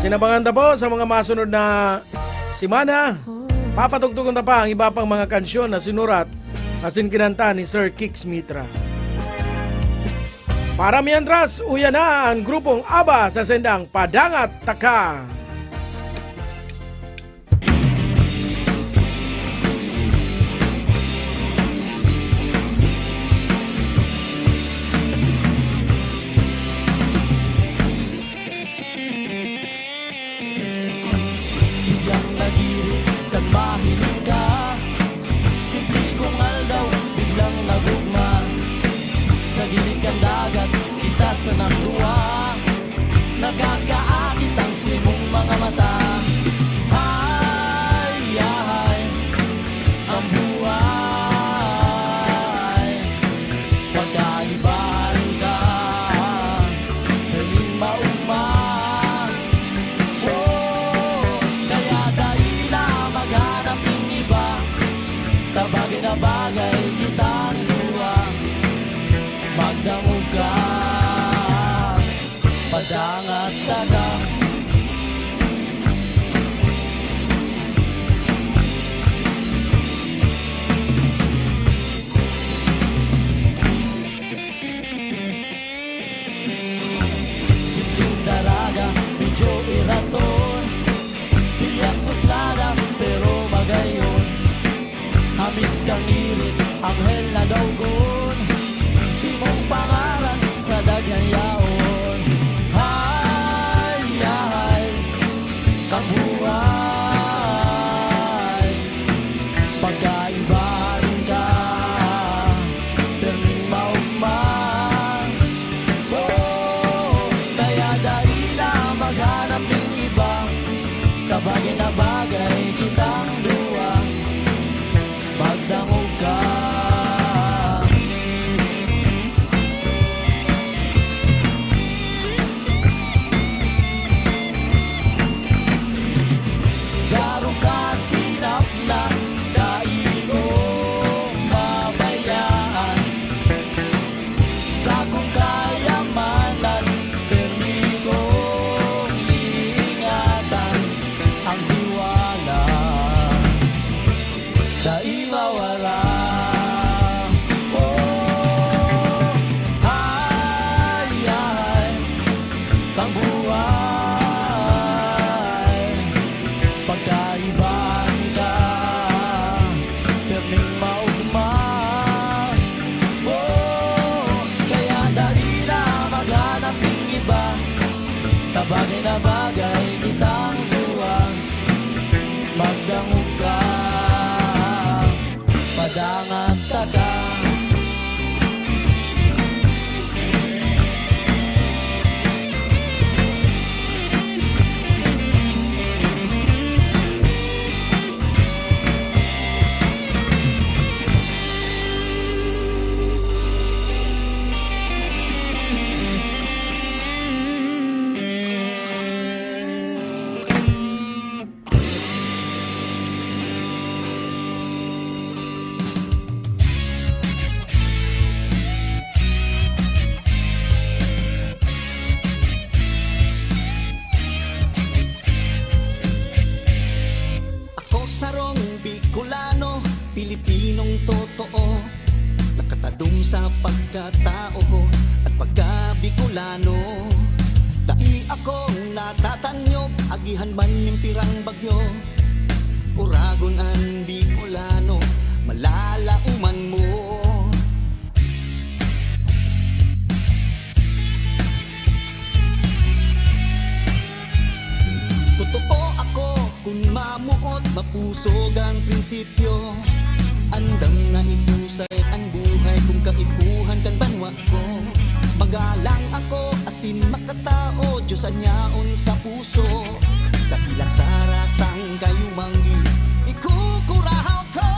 Sinabangan ta po sa mga masunod na simana. Papatugtugon na pa ang iba pang mga kansyon na sinurat asin kinanta ni Sir Kix Mitra. Para mientras, uya na ang grupong ABBA sa sendang Padangat Taka. Siyang nagirit kan mahiling ka, simple kong aldaw biglang nagugma. Sa gilid kan dagat, kita sa nagduwa, nagkakaakit ang simong mga mata. Hay, hay, ang buhay, pagkaibahan ka, feeling mauma. Kaya dahil na maghanap ng iba, kabagay na bagay kitang luwa. Magdamog ka, padangat taka. Simpleng daraga, medyo iraton, hilya suplada, pero magayon. Hamis kang irit, anghel na dawgon, simong pangaran sa daghang yaon. Hay, hay, kabuhay, pagkaibahan ka, perming maugman. Kaya dahil na maghanap ng iba, kabagay na bagay kitang duwa. Magdangog ka, garo ka sinap na daigong mabayaan. Sa kong kayamanan, permigong iingatan ang hiwala. Dahil mawala. Hay, hay, kang buhay, pagkaibahan ka, perming maugma. Kaya dali na maghanap ng iba, kabagay na bagay kitang luwa. Magdangog ka, padangat taka. Ako sarong Bicolano, Pilipinong totoo, nakatadong sa pagkatao ko at pagka-Bicolano. Dai akong natatanyog, agihan man ng pirang bagyo, uragon ang Bicolano, malalauman mo. Totoo ako kung mamuot, mapusog ang prinsipyo. Andam na itusay ang buhay kung kaipuhan kan banwa ko. Magalang ako, asin makatao, Diyos anyaon sa puso. Kabilang sa rasang kayumanggi, ikukurahaw ko.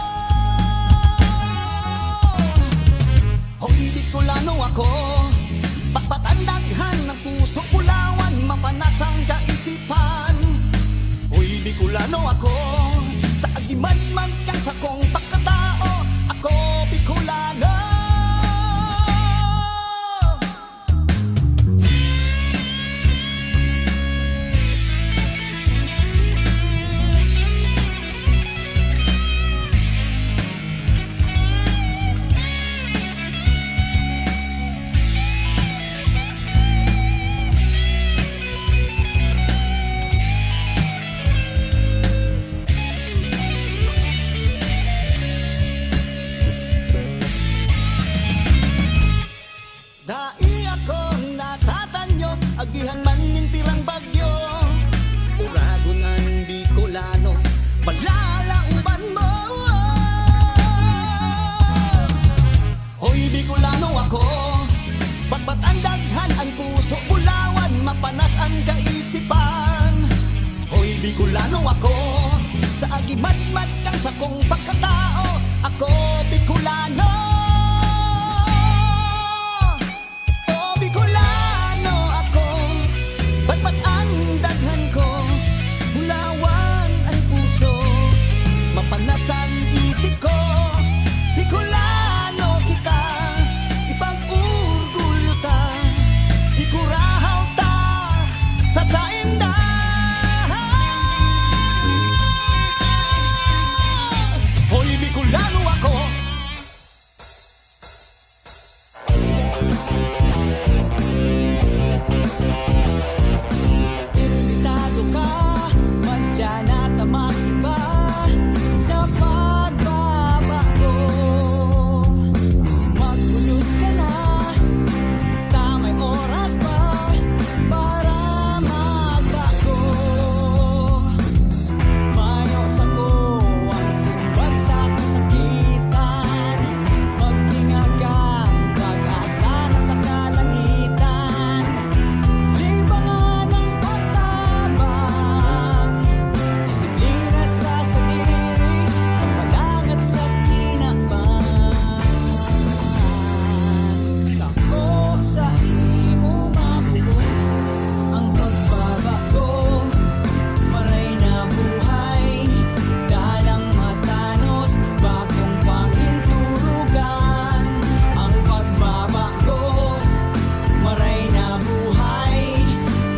Hoy, Bicolano ako, papatandaghan ng puso, pulawan, mapanasang kaisipan. Hoy, Bicolano ako, sa agiman man kang sa kong pagkatao, ako Bicolano. Malalauban mo. Hoy Bicolano ako, pagbat ang daghan ang puso, bulawan mapanas ang kaisipan. Hoy Bicolano ako, sa agimat-mat kang sakong pagkatao, ako Bicolano. Oh Bicolano ako, batbat ang daghan ko, bulawan ang puso, mapanas ang isip ko. Bicolano kita, ipag-urgulyo ta, ikurahaw ta sa sainda. Hoy Bicolano ako. Imbitado ka, madyan at makiba sa pagbabago. Magpulos ka na, tamay oras pa para magbago. Mayos ako ang simbag sa kasakitan, magtingagang pag-asa na sa kalangitan. Libangan ng patabang, disiplina sa sadiri, pagpadangat sa kinabang. Sako sa imo mabuo ang pagbabago, maray na buhay, dalang matanos, bagong panginturugan. Ang pagbabago, maray na buhay,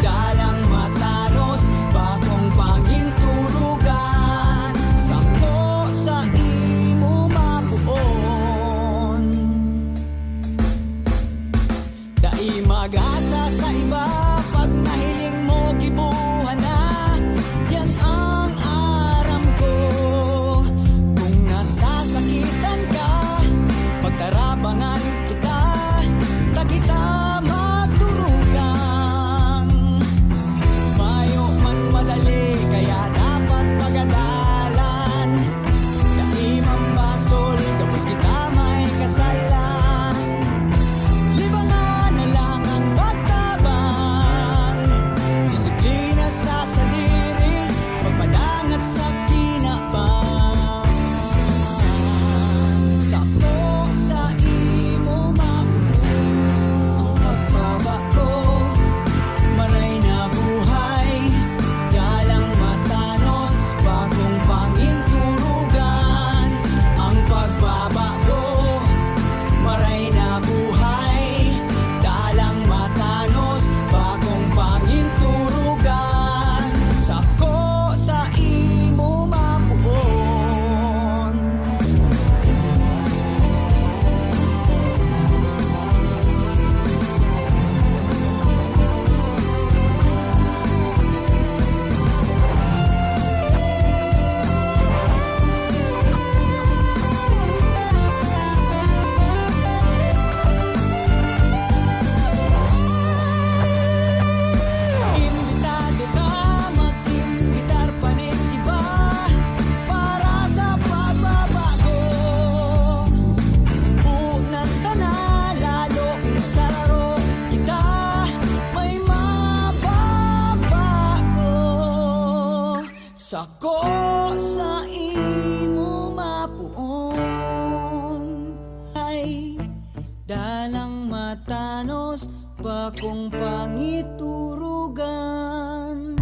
dalang matanos, bagong panginturugan. Sako sa imo mabuon, dai mag-asa sa iba, pag nahiling mo gibuhan na, yan ang aram ko. Kung nasasakitan ka, pagtarabangan kita, ta kita magturugan. Mayo man madali, kaya dapat pagadalan. Dai mambasol, tapos kita may kasalan. Libangan na lang ang patabang, disiplina sa sadiri, pagpadangat sa kinabang. Sako sa imo mabuo ang pagbabago, maray na buhay, dalang matanos, bagong panginturugan. Ang pagbabago, maray na buhay, dalang matanos, bagong panginturugan. Sako sa imo mabuon. Imbitado ka, mag-imbitar pa rin iba para sa pagbabago. Unang tana, lalo sa laro kita, may mababago. Sako sa imo mapuon, ay dalang matanos, bakong pangiturugan.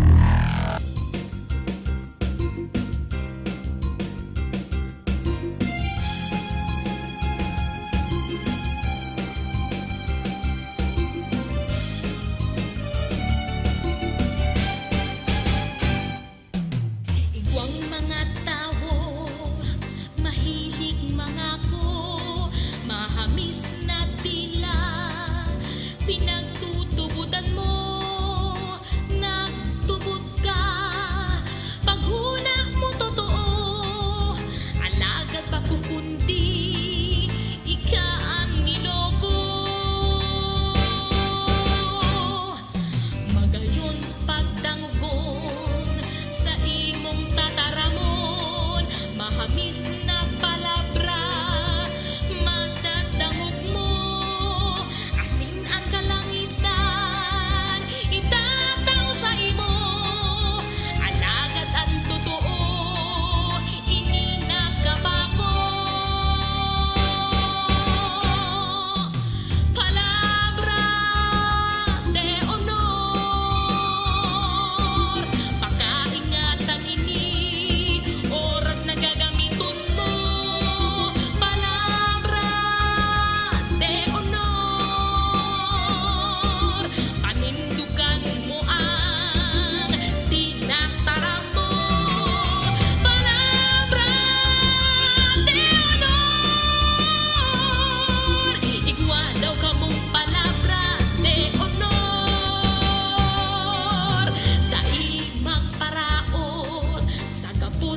Igwang mga tao, mahilig mangako, mahamis na tila, pinagtutubutan mo.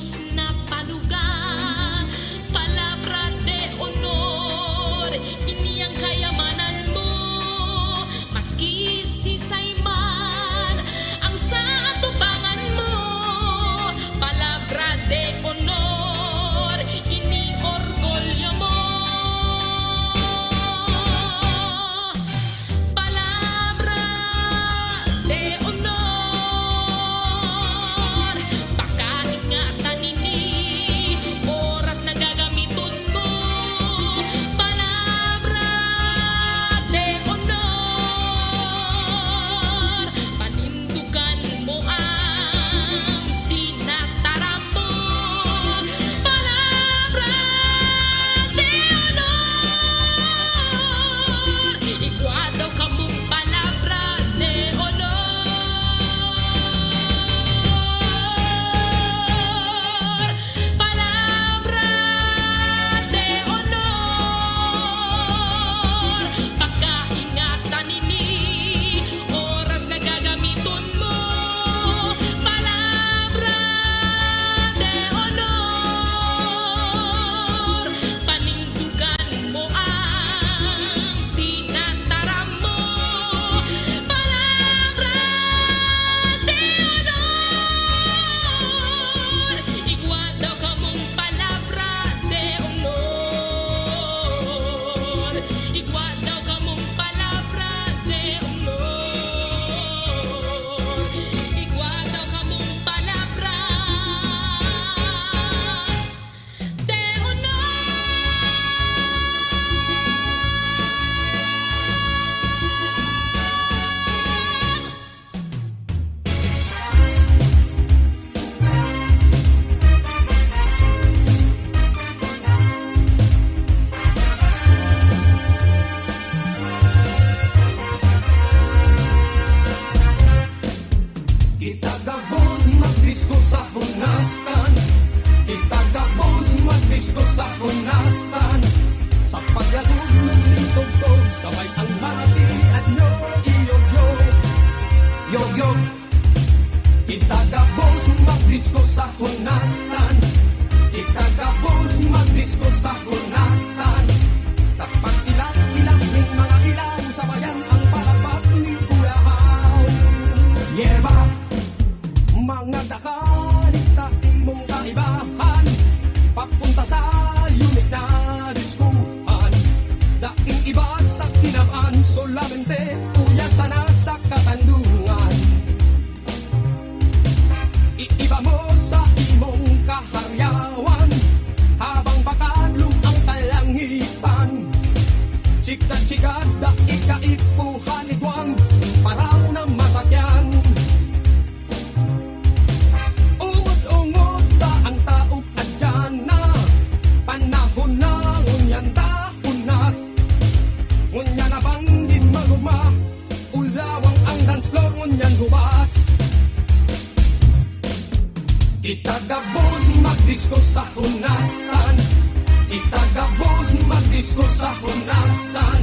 Diyos na panugan, palabra de honor, ini ang kayamanan mo, maski sisay man ang sa atubangan mo, palabra de honor, ini orgulyo mo, palabra de honor. Itagabos magdisko sa punasan, itagabos magdisko sa punasan, sa pagyagod ng lintog-tog, sabay ang mati at nyo, iyog-yog, yog-yog. Itagabos magdisko sa punasan, itagabos magdisko sa punasan, sa pag-ilang-ilang ng mga ilang, sabayan ang palakpak ni Kulahaw. Yerba, mga dakalit sa imong kaibahan, papunta sa unik na diskuhan, daing iba sa kinabaan, solamente uya sana sa katandungan. Iiba mo sa imong kaharyawan, habang bakadlong ang kalangitan, sikat-sikat daing kaipuhan iguang paraw na masakyan. Panahon na ngunyan tahunas, ngunyan na bang di maguma, ulawang ang dance floor ngunyan hubas. Itagabos magdisko sa hunasan, itagabos magdisko sa hunasan,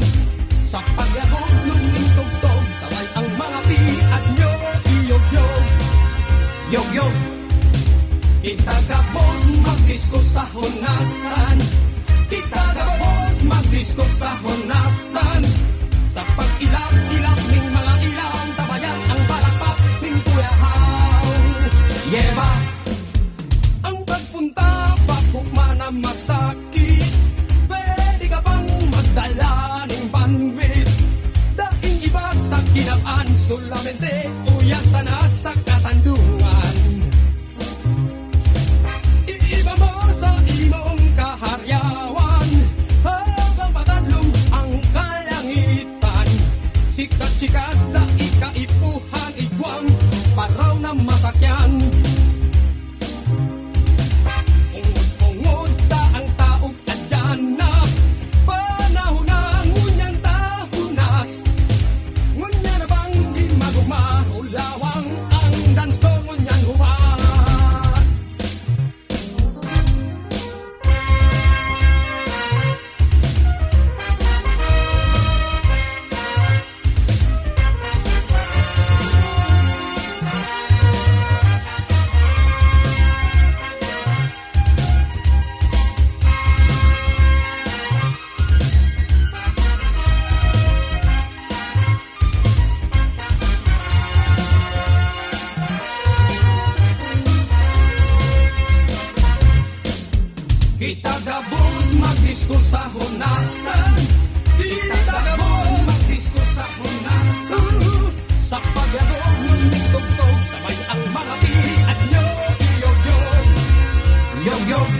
sa pagyagod ng tugtog, saway ang mga piat nyo, iyog-yog, yog-yog. Itagabos magdisko sa hunasan, itagabos magdisko sa hunasan, sa pag-ilap-ilap ng mga ilang, sabayan ang palakpak ng Kulahaw. Yeba, ang pagpunta pakukma na masakit, pwede ka bang magdala ng bandwidth, daing iba sa kinabaan, solamente uya sana sa katandungan. Iba mo sa imong kaharyawan, habang patadlong ang kalangitan, sikat-sikat na ikaipuhan igwang, paraw na masakyan. Ungod-ungod ta ang taog adyan na, panahon na ngunyan tahunas, ngunyan na bang di magugma, ulawang ang dance ko ngunyan hubas. Itagabos magdisko sa hunasan, itagabos magdisko sa hunasan. Sa pagyarong ng tugtog, sabay ang mga piat nyo. Yog-yog, yog-yog.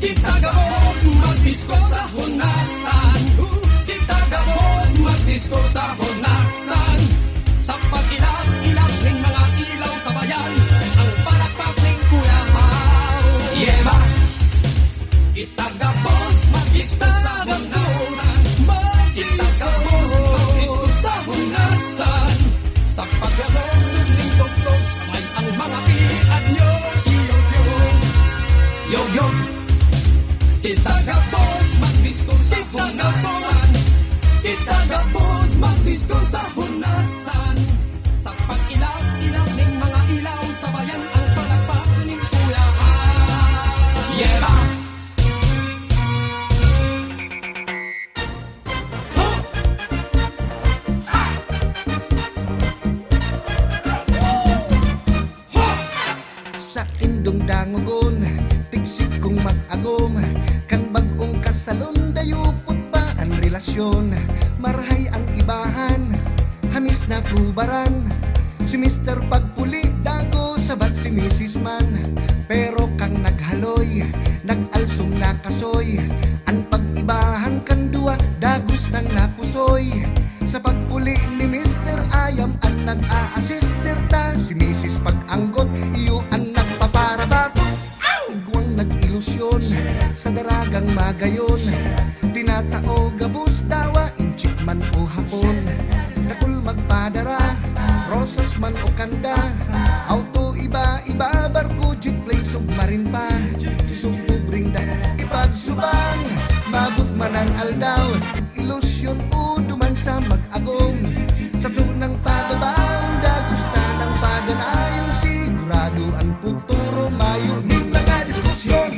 Itagabos magdisko sa hunasan, itagabos magdisko sa hunasan. Sa pag-ilap-ilap ng mga ilaw sa bayan, ang palakpak ng Kuya Mau. Yeba! Itagabos magdisko sa hunasan, itagabos magdisko sa hunasan. Sa pagyarong ng tugtog, sabay ang mga piat nyo. Yog-yog, yog-yog. Itagabos magdisko sa hunasan, itagabos magdisko sa hunasan. Sa pag-ilap-ilap ng mga ilaw sa bayan, ang palakpak ng Kuya Yeba! Sa indong dangugon, tigsik kong mag-agom, kan bagong kasalon, dayupot pa ang relasyon. Marhay ang ibahan, hamis na pubaran, si Mr. Pagpuli, dago sabat si Mrs. Man. Pero kang naghaloy, nag-alsong nakasoy, ang pag-ibahan kan dua, dagos nang napusoy. Sa pagpuli ni Mr. Ayam ang nag-a-assister ta, si Mrs. Pag-anggot, iyo ang nagpaparabato. Igwang nag-ilusyon, sa daragang magayon, tinatao gabos dawa, inchik man o hapon. Nakul magpadara, rosas man o kanda, auto iba-iba, barko, jeep plane, submarin pa. Sumubring da, ipagsubang, mabot man ang aldaw, ilusyon o duman sa mag-agong. Sa tunang padabaw, dagusta ng padanayong, sigurado ang puturo, mayo ning mga diskusyon.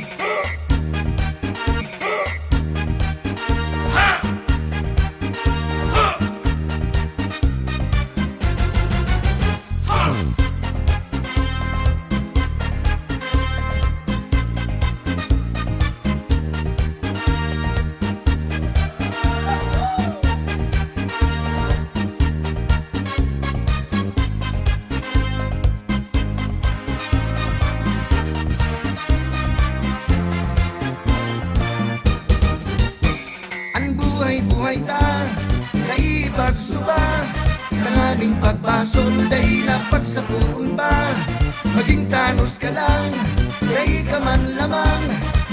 Buhay ta, naipagsuba, tanganing pagbasol, dahi na pagsapuon ba? Maging tanos ka lang, dahi ka man lamang,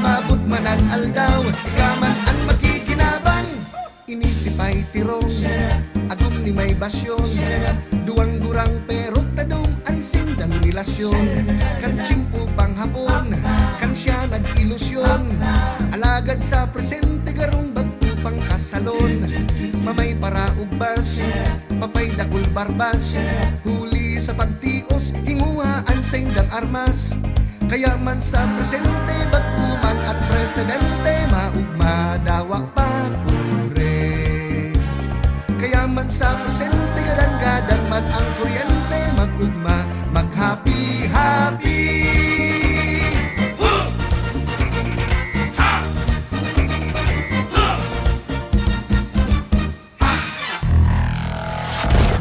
mabot man ang aldaw, ika man ang makikinabang. Inisipay tirong, agum ni may basyon, duwang gurang pero tadong ang sindang relasyon. Kan tsimpo pang hapon, kan siya nag-ilusyon, alagad sa presente garong pang kasalon, mamay para ubas, papay dakul barbas, huli sa pagtios, hinguhaan sa indang armas. Kaya man sa presente, batuman at presidente, maugma dawa pa pure. Kaya man sa presente, gadan-gadan man ang kuryente, magugma, mag-happy-happy.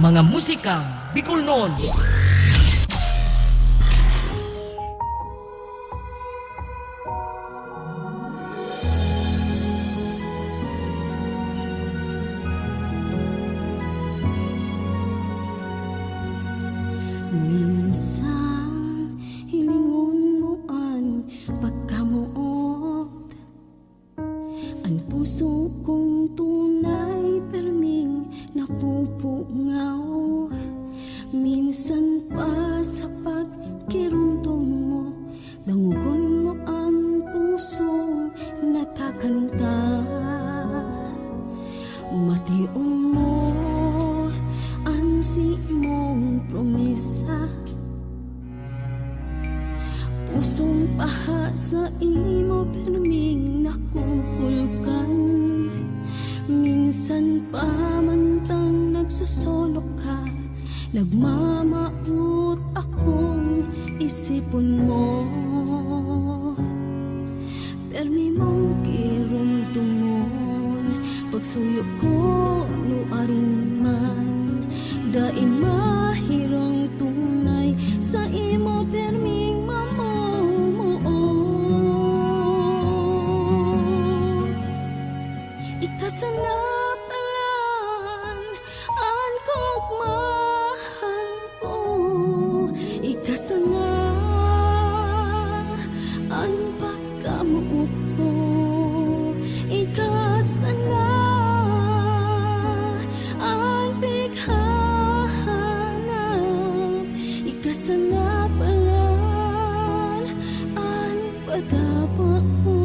Mga musikang Bicol noon. Minsan hilingon mo ang pagkamuot, ang puso kong tunay perming napupungaw. Minsan pa sa pagkirumdum mo, dangugon mo ang puso nakakanta. Mationg mo ang si mong promesa, pusong paha sa imo perming nakukulkan. Minsan pa mantang nagsusulok ka, nagmamaot akong isipon mo. Dalmi mong kirumtungon pagsuyo ko no aring man dai mahirang tunay sa imo perming mamuo ikasanapalan an kogmahan ko ikasana an pagkamuot ko ikasana ang bighanap ikasana palan ang padapa ko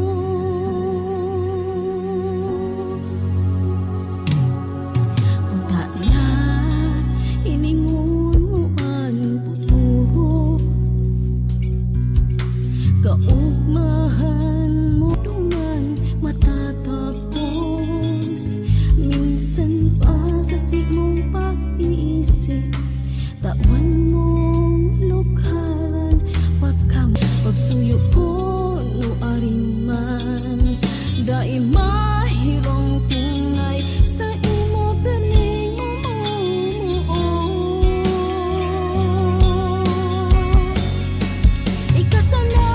puta na hiningon mo ang puturo kaugmahan mo dungan matatapos minsan pa sa simong pag-iisip tawan mong lukharan pagsuyo ko no aring man dai mahirong tunay sa imo pining ikasana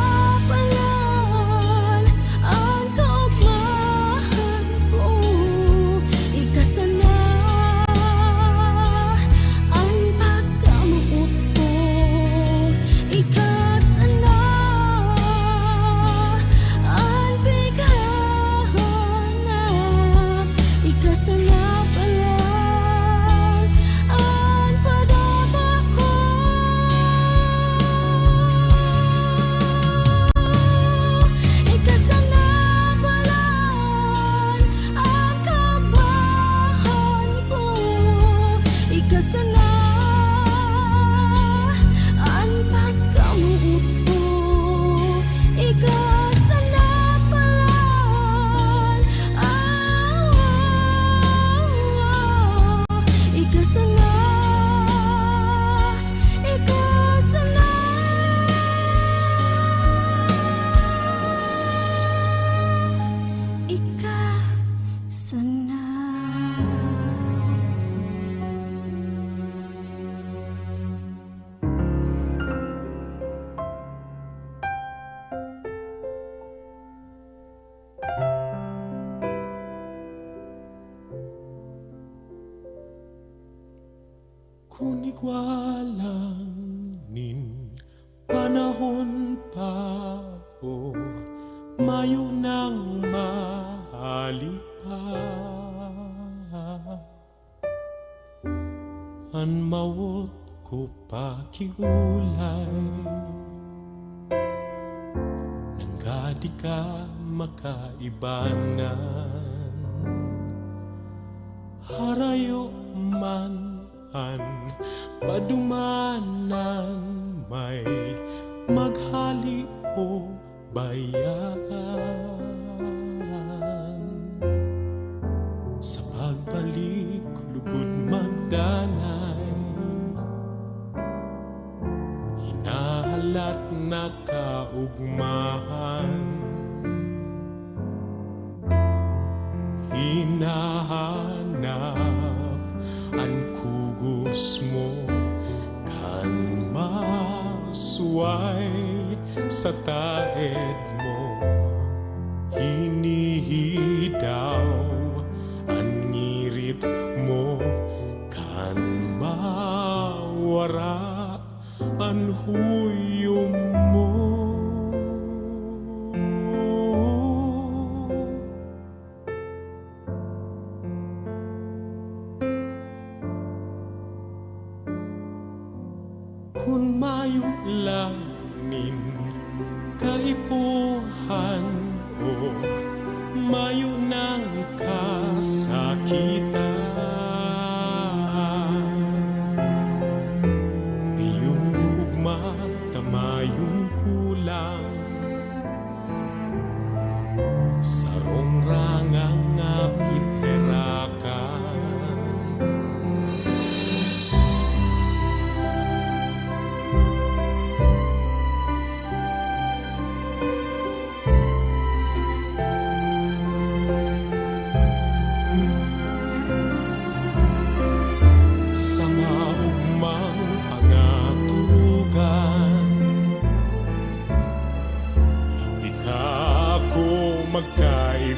palan ang kaugmahan ko ikasana ang pagkamuot ko ikasana ang bighanap ikasana palan ang padapa ko ikasana palan ang kaugmahan ko ikasana ang pagkamuot ko ikasana palan ikasana Kunig walang nin panahon pa o mayo nang mahalipa an mawot ko pa kiulay nanggadi ka makaibanan harayo man padumanan may maghali o bayaan sa pagbalik lugod magdanay hinahalat na kaugmahan hinahanap ang kugos mo kan masuway sa taed mo hinihidaw ang ngirit mo kan mawara ang huyom mo kun mayo lang nin kaipuhan o mayo nang kasakitan biyong ugma tamayong kulang sarong rangang ngapit herakan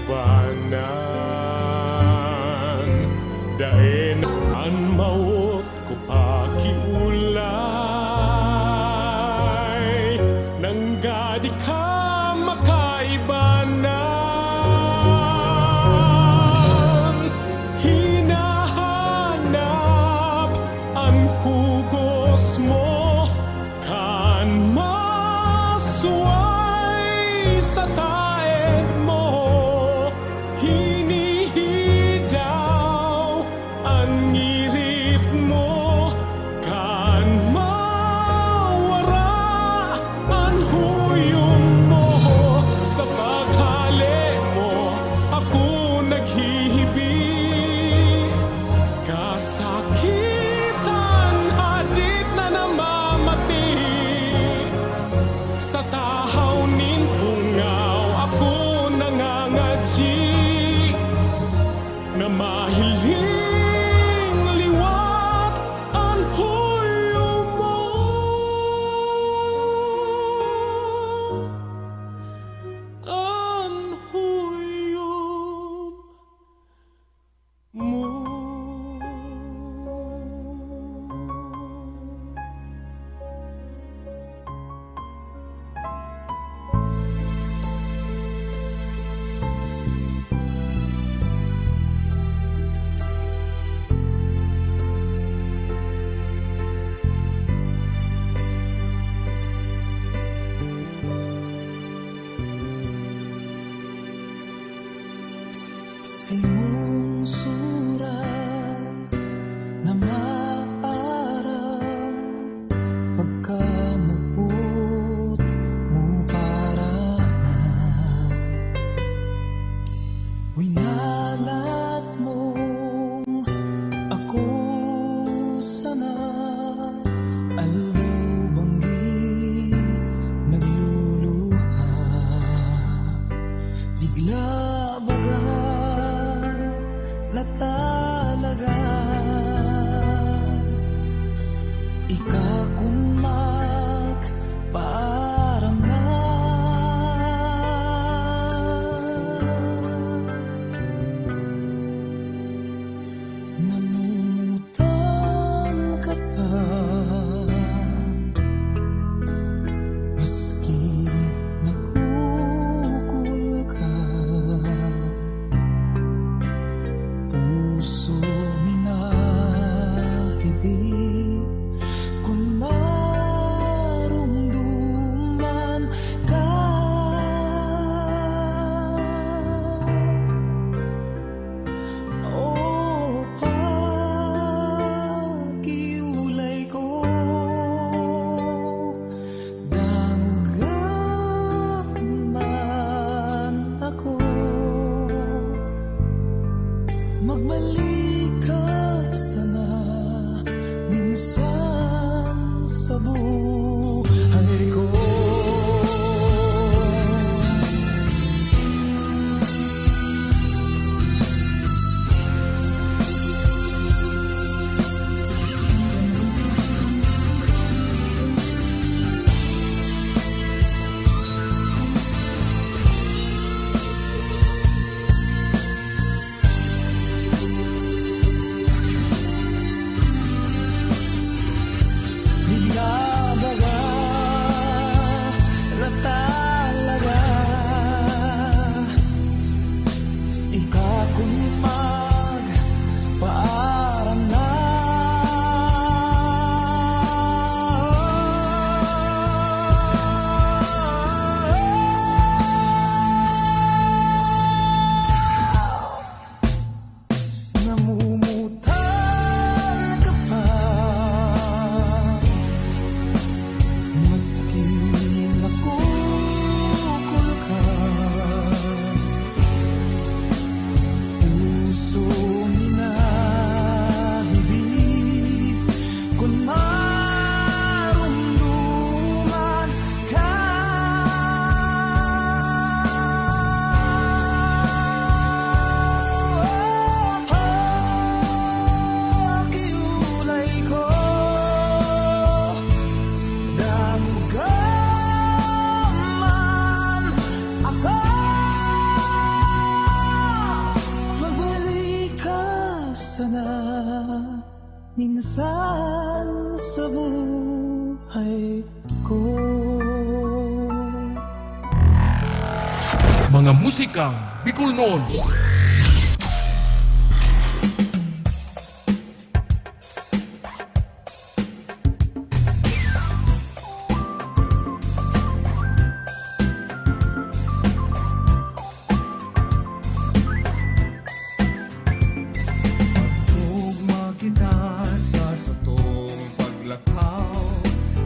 kaubanan. Daen an maot ko pakiulay, nanggadi ka makaibanan. Hinahanap ang kugos mo, kan masuway sa taed mo. Hinihidaw ang ngirip mo, kan mawara ang huyong mo. Sa paghali mo ako naghihibig, kasakitan hadit na namamati. Sa tahaw nin pungaw ako nangangadji, na mahiling liwat ang huyo mo. Ang huyo mo. Simong surat na maaram, pagkamuot mo para na. Winalat mong ako sana, aldaw banggi nagluluha. Bigla baga minsan sa buhay ko. Mga musikang Bicol noon. Tugma kita sa satong paglakaw,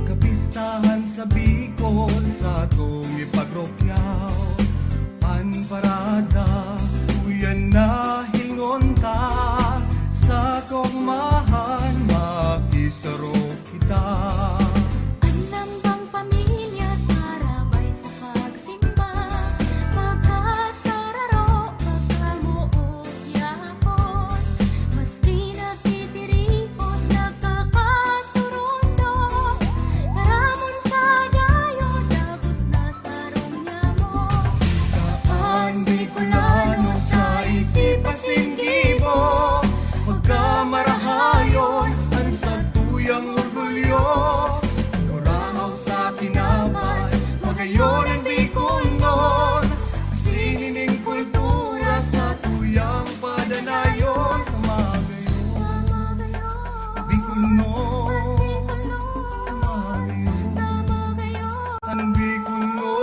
kapistahan sa Bicol sa atong ipagropyaw. Parada, uyan na hingon ta sa kong mahan, makisaro kita. Alam bang pamilya sarabay sa pagsimba, magkasararo pagkamuot yapon, maski nagtitiripos nagkakasurundo, karamon sa dayon dagos na sarong nyamo. Bicolano sa isip pasinggibo, magkamarahayon ang sa tuyang orgulyo. Kurahaw sa kinaban, magayon ang Bicol noon, sinining kultura sa tuyang padanayon. Tamagayon, Bicol noon, tamagayon, ang Bicol noon.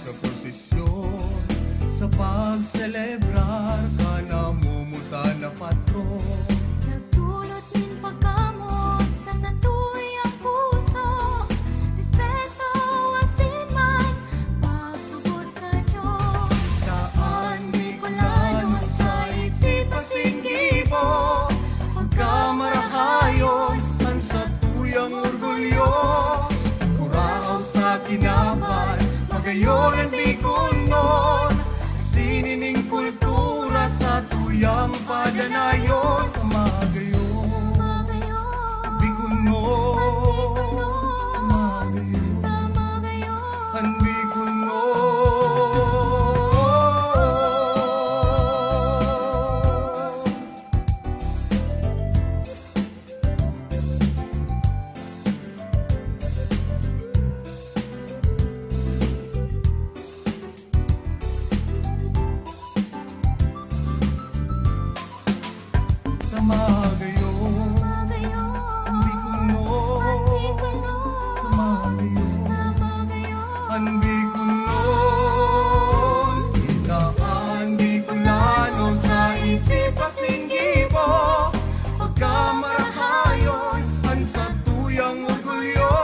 Sa prosesyon, sa pagselebrar ka na mumuta na patron. Nagdulot min pagkamot sa satuyang puso, respeto asin man, pagtugod sa Diyos. Daan Bicolano sa isip pasinggibo, pagkamarahayon ang sa tuyang orgulyo. Kurahaw sa kinaban, magayon ang Bicol noon, sinining kultura sa tuyang padanayon. Tamagayon, Bicol noon, tamagayon, ang Bicol noon. Tamagayon, ang Bicol noon, tamagayon, ang Bicol noon. Itaan Bicolano sa isip pasinggibo, pagkamarahayon ang sa tuyang orgulyo.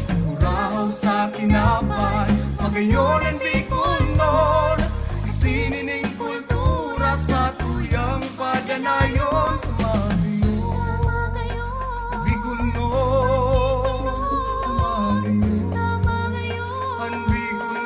Kurahaw sa kinaban, magayon ang Bicol noon, sinining kultura sa tuyang padanayon. Tamagayon, Bicol noon, tamagayon, ang Bicol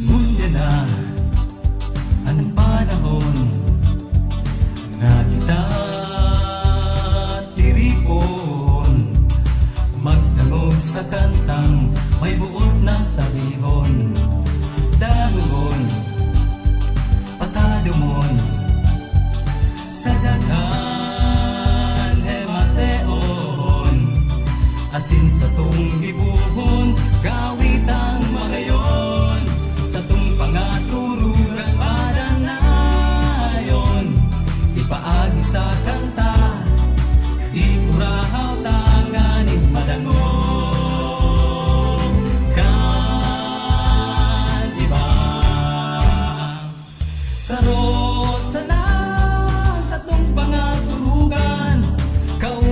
Mundo na ang panahon na kita tiripon, magdangog sa kantang may buot na sabihon. Dangon, patadumon, sa daghan hemateon, asin sa tung ibuhon, gawitang magayon. Sa tung pangatururan para nayon, ipaagi sa kanta, di kurahaw tanganin madangog kan iba. Saro sana sa tung pangaturugan, kau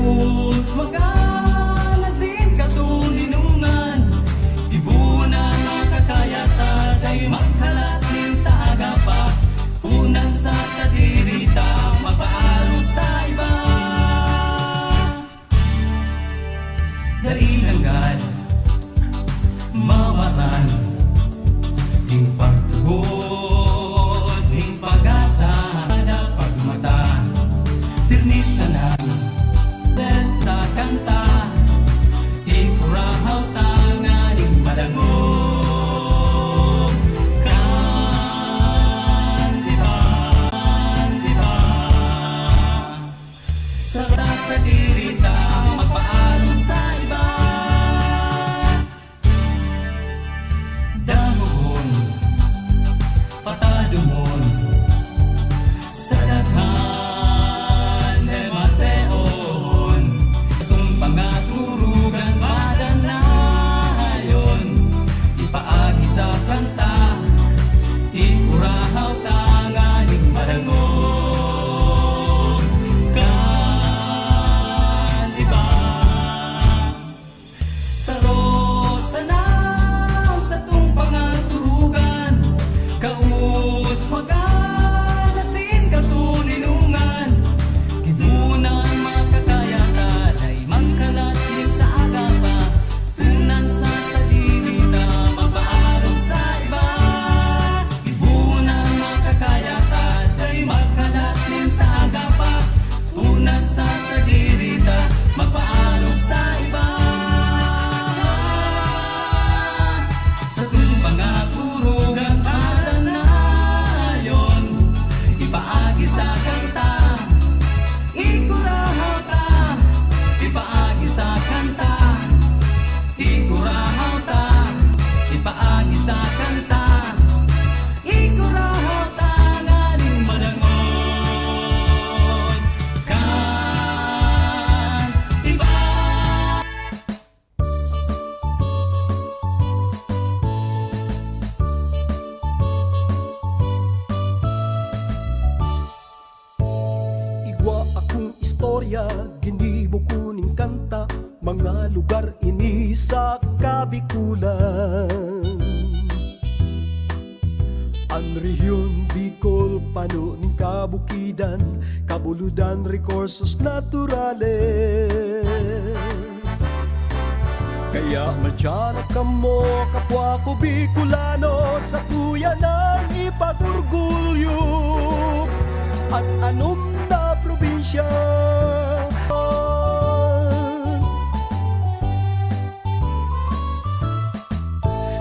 istorya, ginibo kuning kanta, mga lugar ini sa Kabikulan. Ang rehiyon Bicol, pano ning kabukidan, kabuludan, rekursos naturales. Kaya madyan ka mo, kapwa ko Bicolano, sa tuya ng ipag-urgulyo at anom na probinsya.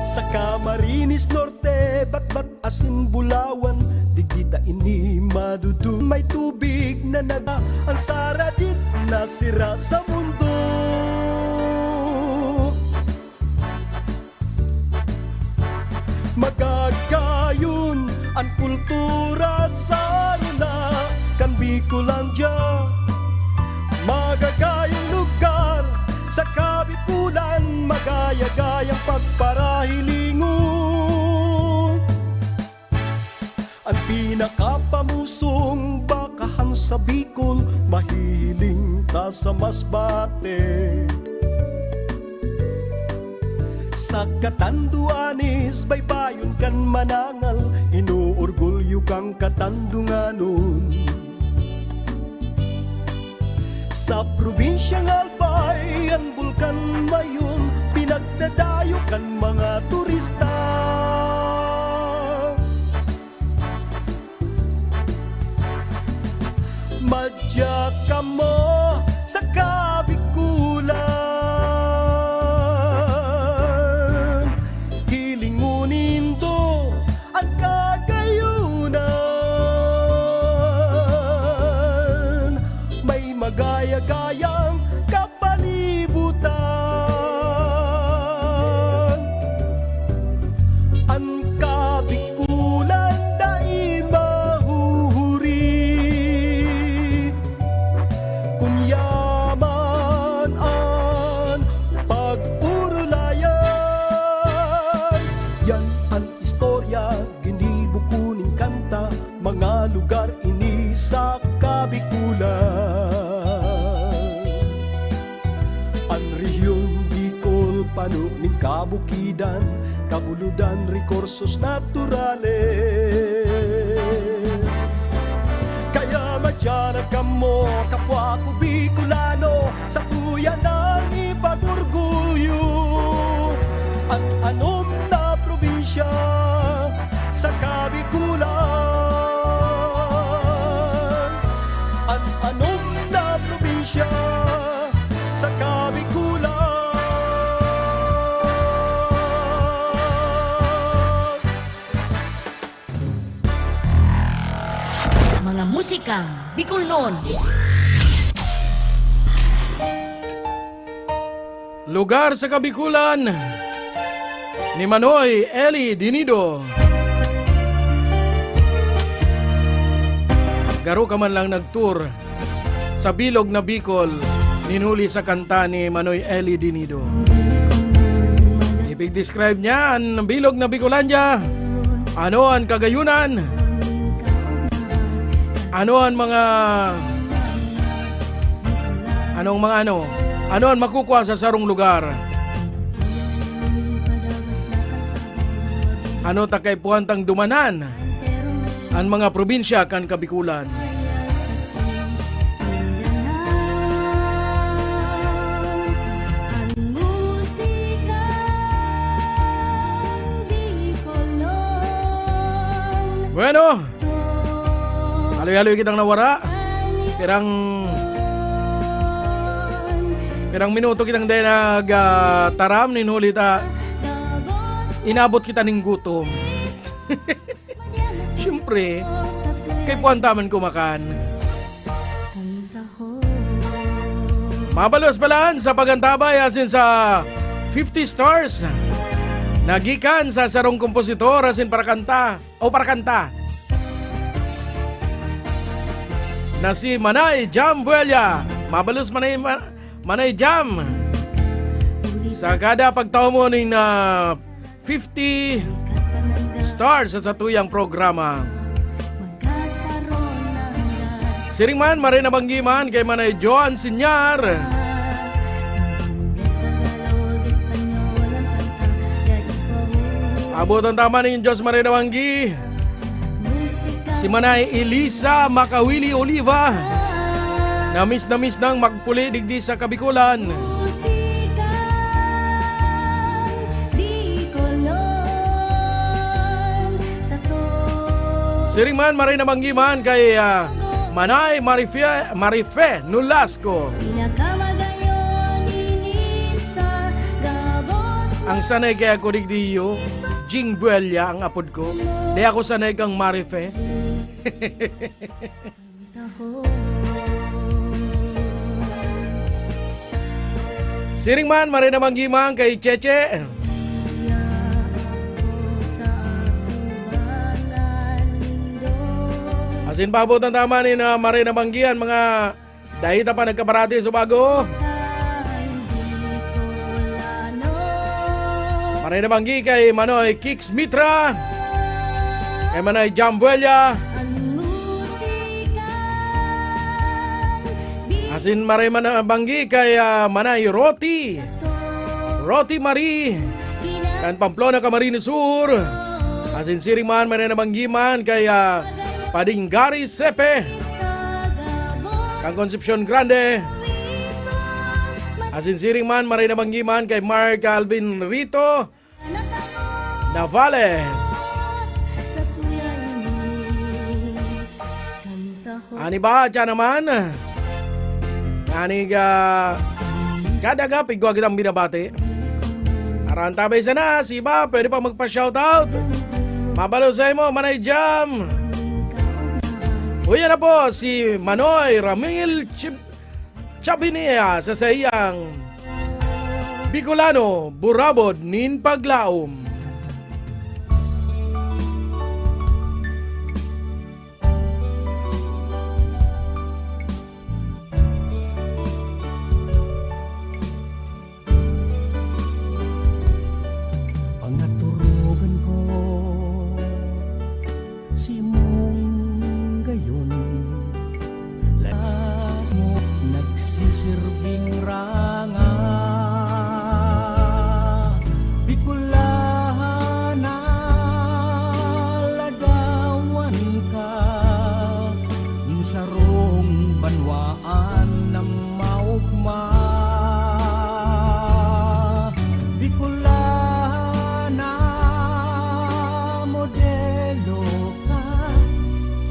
Sa Camarines Norte, Batbat, Asin, Bulawan, digita ini madudu. May tubig na naga, ang saradit na sira sa mundo. Magagayon ang kultura sa nila, kan Bicolandia. Magagayang lugar sa Kabikulan, magaya-gayang pagparahilingon. Ang pinakapamusong bakahan sa Bicol, mahihiling ta sa Masbate. Sa Katanduanes, baybayon kan manangal, inuorgulyo kang Katandunganon. Sa probinsyang Albay, ang bulkan mayon, pinagdadayo kan mga turista. Madya ka mo sa Kabikulan, hilingunin do ang kagayunan. May magaya-gayang kapalibutan. Ang Kabikulan dai mahuhuri, kunyaman ang pagpurulayan. Yan ang istorya, ginibo kuning kanta, mga lugar ini sa Kabikulan. Ang rehiyon Bicol, pano ning kabukidan, kabuludan, rekursos naturales. Kaya madyan ka mo, kapwa ko Bicolano, sa tuya ng ipag-urgulyo at anom na probinsya sa Kabikulan. At anom na probinsya sa Kabikulan. Mga musikang Bicolnon. Lugar sa Kabikulan ni Manoy Eli Dinido. Garo ka man lang nagtour sa bilog na Bicol, ninuli sa kanta ni Manoy Eli Dinido. Ibig describe niya ang bilog na Bicolandia. Ano ang kagayunan? Ano ang mga ano ang makukuha sa sarong lugar? Ano takay puwantang dumanan ang mga probinsya kan Kabikulan? Bueno, haloy-haloy kitang nawara. Pirang minuto kitang day nagtaram, ninhuli ta. Inabot kita ning gutom. Siyempre, kay puwantaman kumakan. Mabalos palaan sa pagantabay asin sa 50 stars. Nagikan sa sarong kompositor asin para kanta. Na si Manay Jam Buelya. Mabalos Manay Jam. Sa kada pagtao mo ng 50 stars sa tuyang programa. Siringman, Marina Banggiman, kay Manay Joan Sinyar. Abot ang tama ni Diyos Marina Banggi. Si Manay Elisa Makawili Oliva. Namis nang magpuli digdi sa Kabikulan. Siringman, Marina Banggiman, kay Manay Marife Nulasco. Ang sanay kaya ko digdiyo, Jing Buelia ang apod ko. Di ako sanay kang Marife. Siringman, Marina Banggiman, kay Cheche. Asin pabot ang tama ni na Marina Banggian, mga dahita pa nagkaparati sa bago. Marina Banggi kay Manoy Kix Mitra, kay Manoy Jambuelia. Asin Marina Banggi kay Manay Roti Marie, kan Pamplona Camarines Sur. Asin Siringman, Marina Banggiman kay Pading Gary Sepe, kang Concepcion Grande. Asin Siringman, Marina Banggiman kay Mark Alvin Rito Navale. Ani ba dyan naman? Ani kadaga pigwa kitang binabati. Arantabay sana, si ba pwede pa magpa-shoutout. Mabalo sa mo, Manay Jam. Uy, na po si Manoy Ramil Chabinia sa sayang Bicolano, Burabod, nin Paglaom. Pangaturugan ko si mong gayon, lakas mo nagsisirving ranga. Bicolana, ladawan ka sa rong banwaan ng maugma. Bicolana, modelo ka,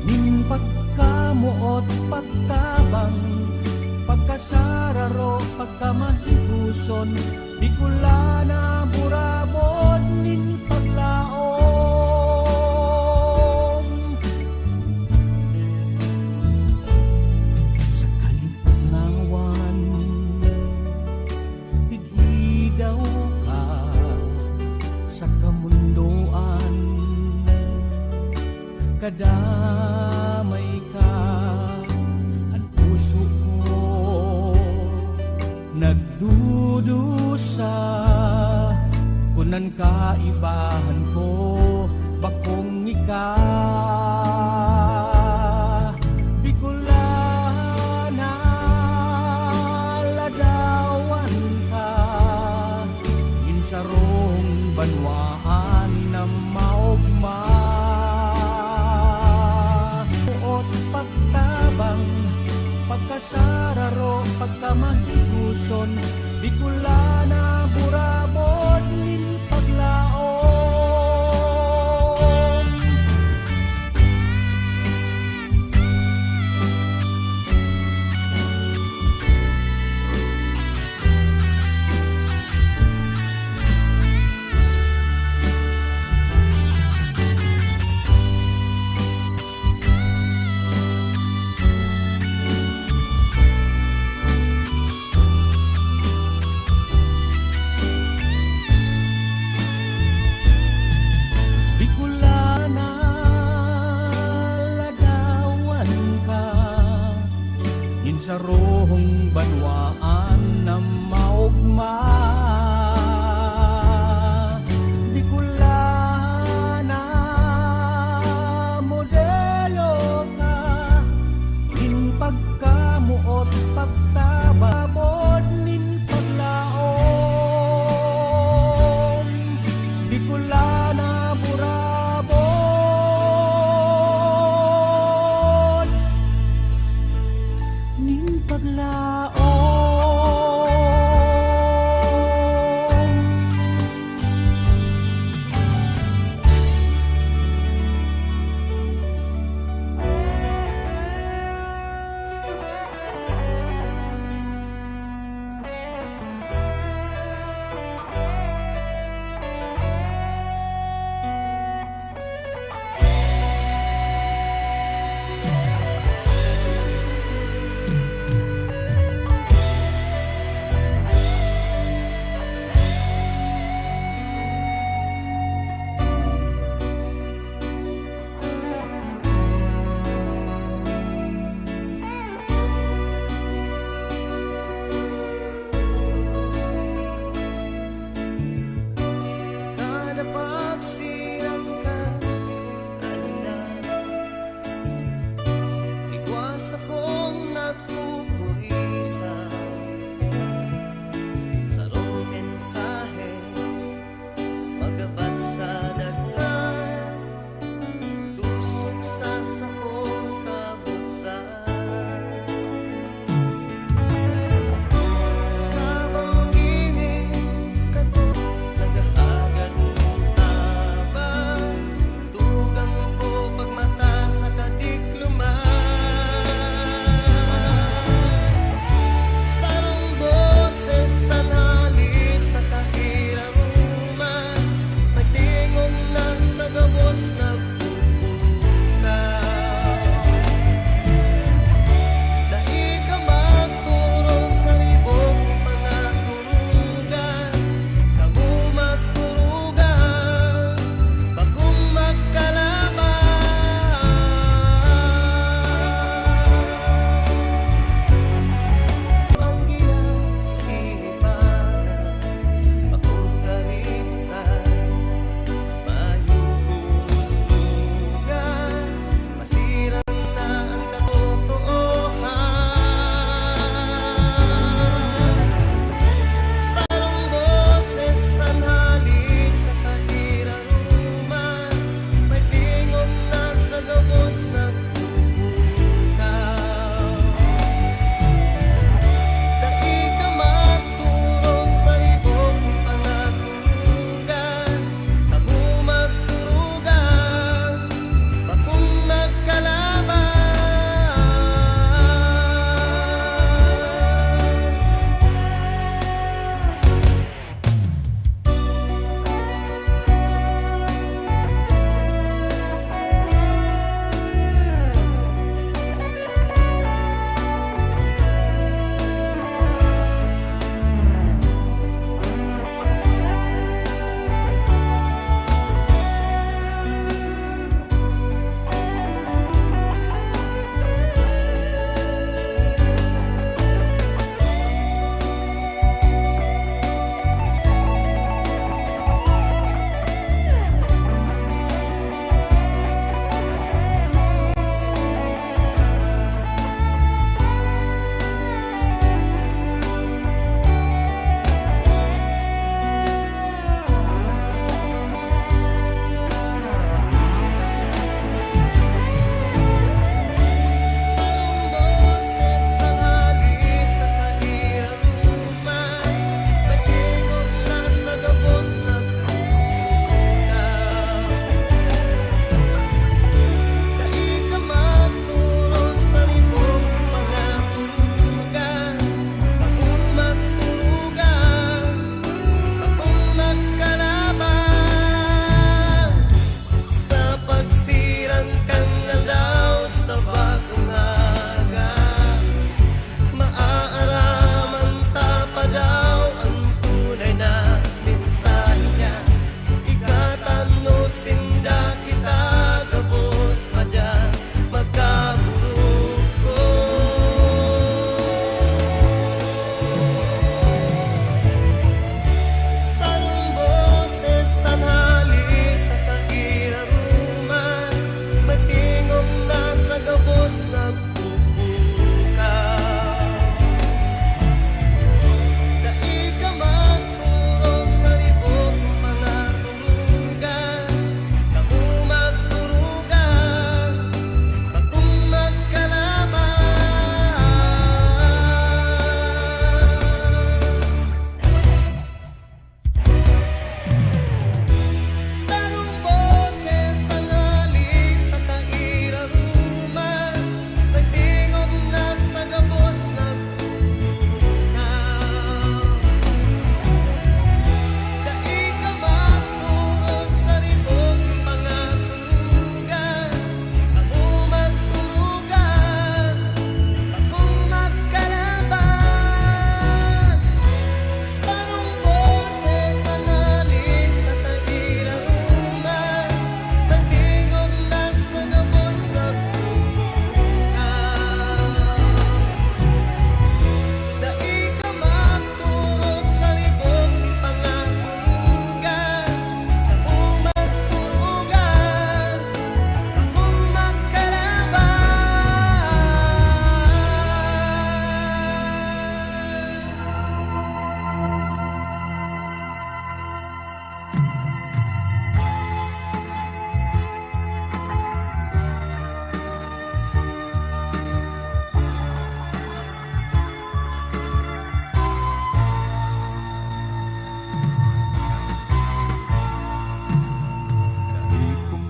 nin pagkamuot pagkabang, pagkasararo pagkamahiguson. Bicolana, burabod nin paglaom. Sa kalipungawan bighidaw ka, sa kamundoan kadamay ka. Ang puso ko nagdudusa, kunan kaibahan ko bakong ika. Bicolana, ladawan ka, minsarong banwaan na maugma. Uot pagtabang, pagkasararo pagkamahiguson. Bicolana, burabod nin paglaom. Bicolana, Burabon ning paglaom.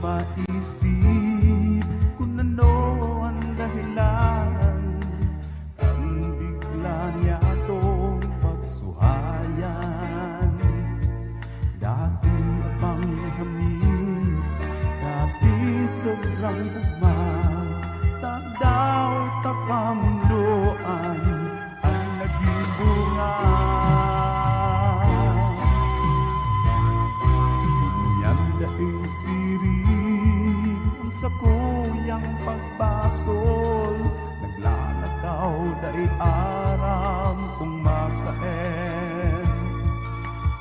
mapaisip kung ano ang dahilan ang bigla niya itong pagsuhayan. Dati abang hamis, dati sobrang ugma, tagdaw tapamundoan ang naging bunga. Kunyan dahil siring sa kuyang pagbasol, naglalagaw dahil aram kung masaen.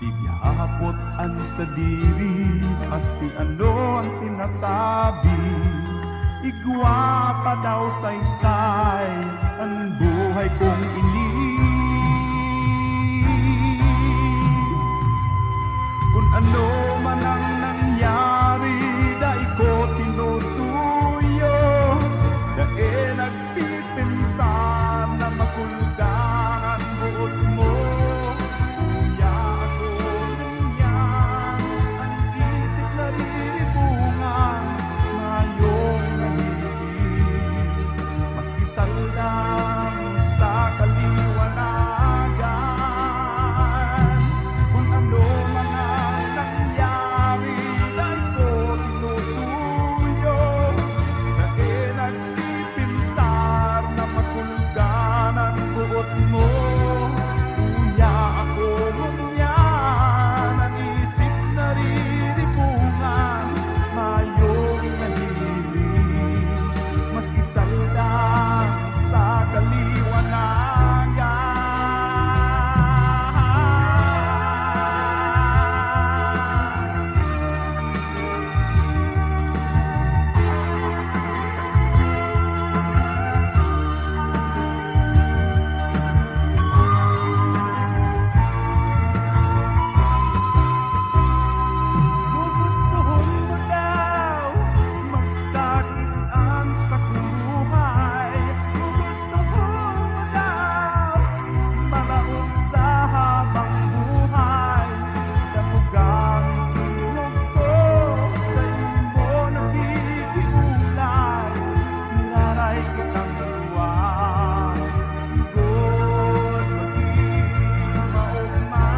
Igihapot ang sa diri, pasti ano ang sinasabi. Igwa pa daw saysay ang buhay kong ini. Kung ano man ang nangyari, dahil ko tinutuyo, dahil nagpipinsan na makuldan ang buot mo. Kuya ako yan, ang isip na riribungan, ngayong nahihigit, maski saldang sa kaliwanagan. Kung ano man ang nangyari, dahil ko tinutuyo, dahil nagpipinsar na matulgan ang buot mo. Kuya ako ngunyan, ang isip na riribungan, mayong nahilig, maski saldang sa kaliwanagan. Gugustuhin mo daw magsakit ang sa buhay. Gugustuhin mo daw malaon sa habang buhay. Damugang ilog ko sa imo nakikiulay. Niraray kitang luwag, igod maging maugma.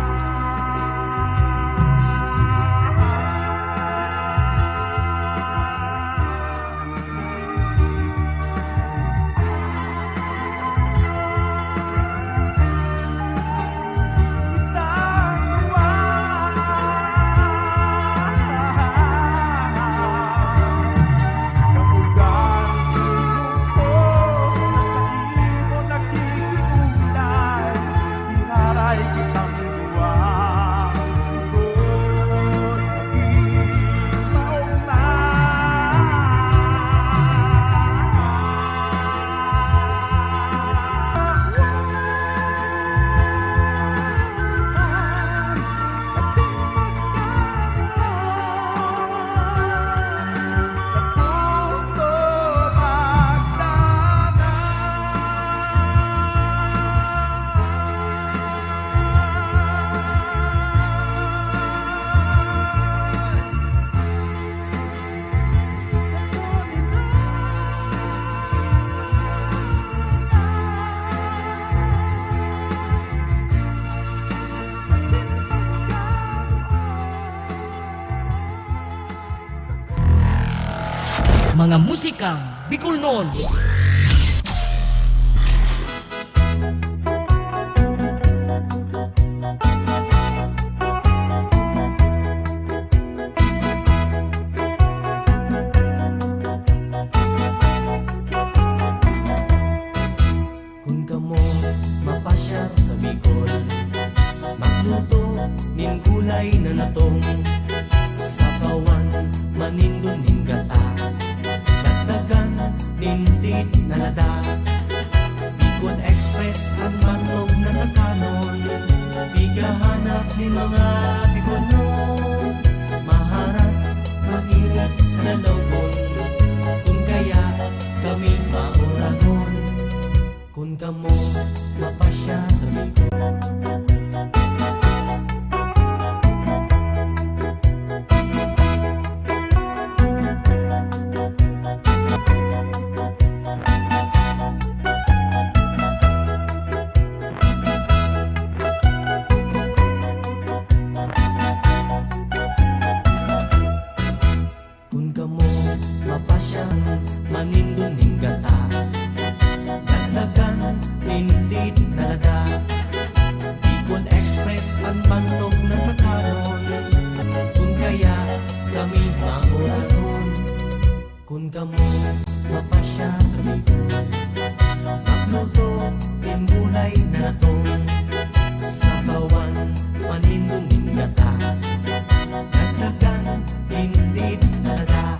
Mga musikang Bicol noon. Kung kamo mapasyar sa Bicol, magluto nin gulay na natong, sabawan manindong nin gata, dagdagan nin tit na lada. Bicol Express ang manlog na kakanon, bigahanap ni mga Bicolnon, maharap magirit sa lalawon, kung kaya kami mauragon. Kung kamo mapasya sa Bicol, kami maulanon kun kamo mapasya sa bihon. Magluto timbulay na natong sa bawan manindong ningata. Nagdagan hindi nalada.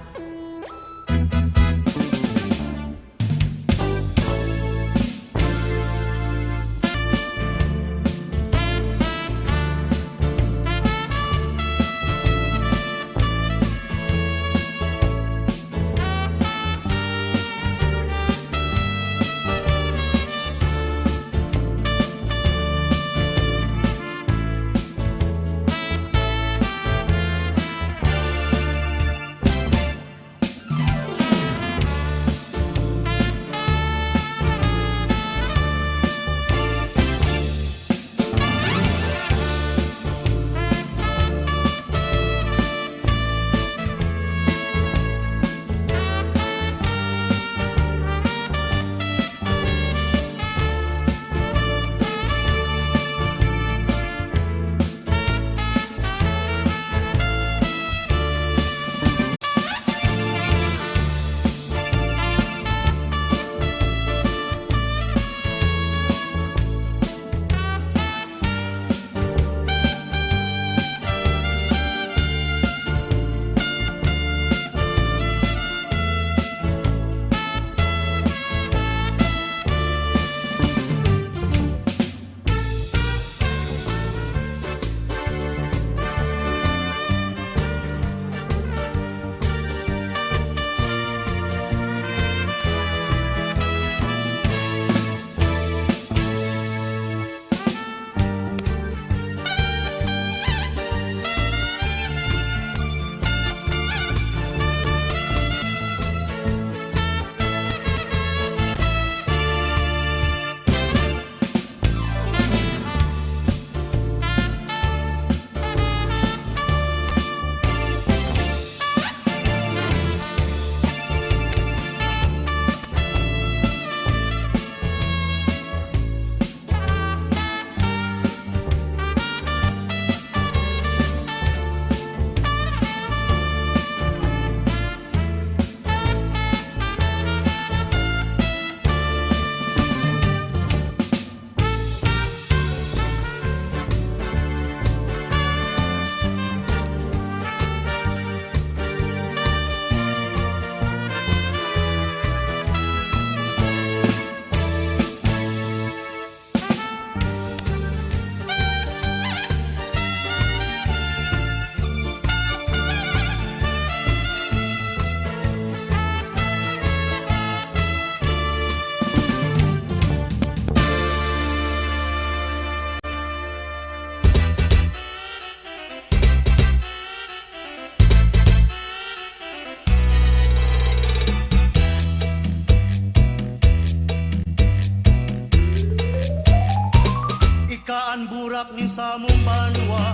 Ikaan burak ning samong banwa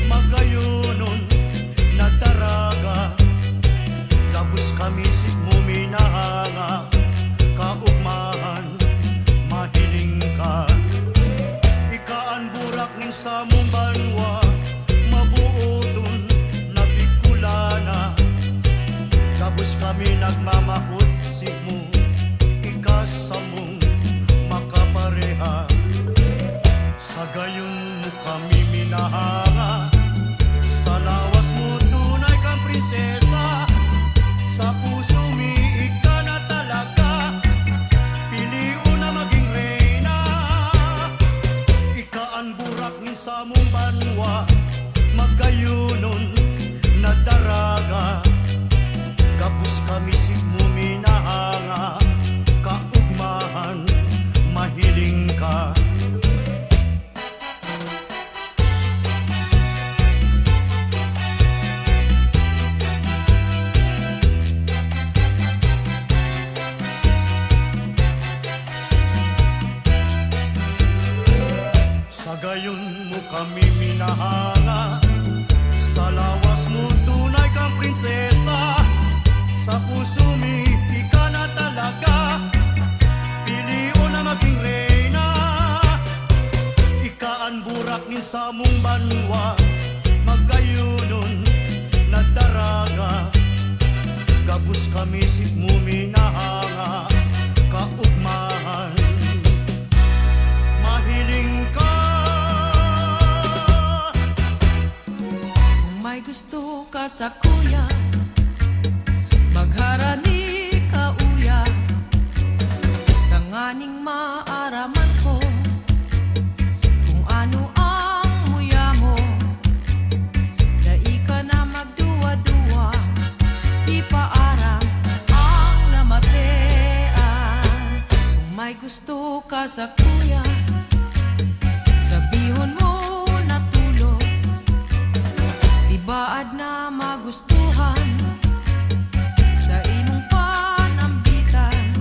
magayunon nagtaraga gabus kami sit mo minahanga kaugmahan mahiling ka. Ikaan burak ning samong banwa mabuoton nabikulana gabus kami nagmamahot sit mo ikasamong makapareha. Sa gayon mo kami minahanga, sa lawas mo tunay kang prinsesa, sa puso mi ika na talaga, piliu na maging reyna. Ika ang burak ni sa mong banwa, magayunon na daraga, kapus kami sig mo minahanga, kaugmahan mahiling ka. Sa gayon mo kami minahanga, sa lawas mo tunay kang prinsesa, sa puso mi ika na talaga, piliu na maging reyna. Ika ang burak ni sa mong banwa, magayunon nagdara sa kuya, magharani ka uya, tanganing maaraman ko kung ano ang muya mo. Dai ka na magduwa-duwa, di paarang ang namatean. Kung may gusto ka sa kuya, sabihon mo na tulos, di baad na magustuhan sa imong panambitan.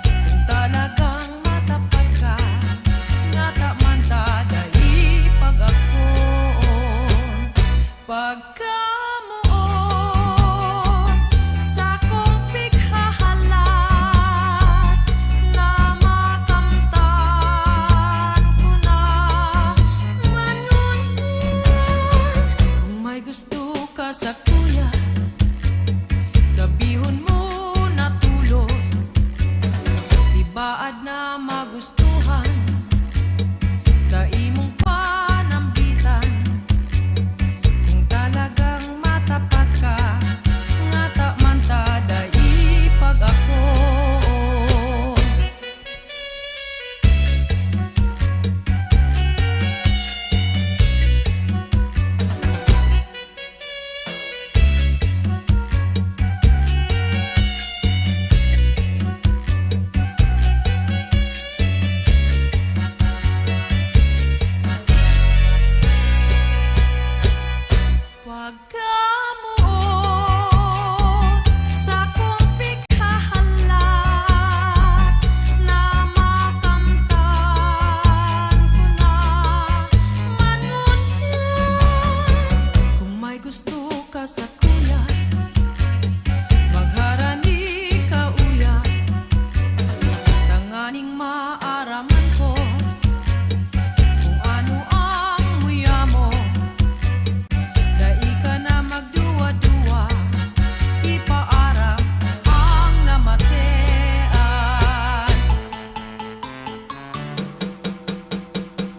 Kung talagang matapat ka, nataman ta dahil pag-akon. Pagkamuon sa kong pikhahalat, na makamtan ko na manunod. Kung may gusto ka sa kuya, sabihon mo na tulos, di baad na magustuhan sa imong panambitan. Kung talagang matapat ka, ngata man ta dai pag-akon. Pagkamuon sa kong pikhahalat, na makamtan ko na manunod. Kung may gusto ka sa kuya, magharani ka uya, tanganing maaraman ko kung ano ang muya mo. Dai ka na magduwa-duwa, di paarang ang namatean.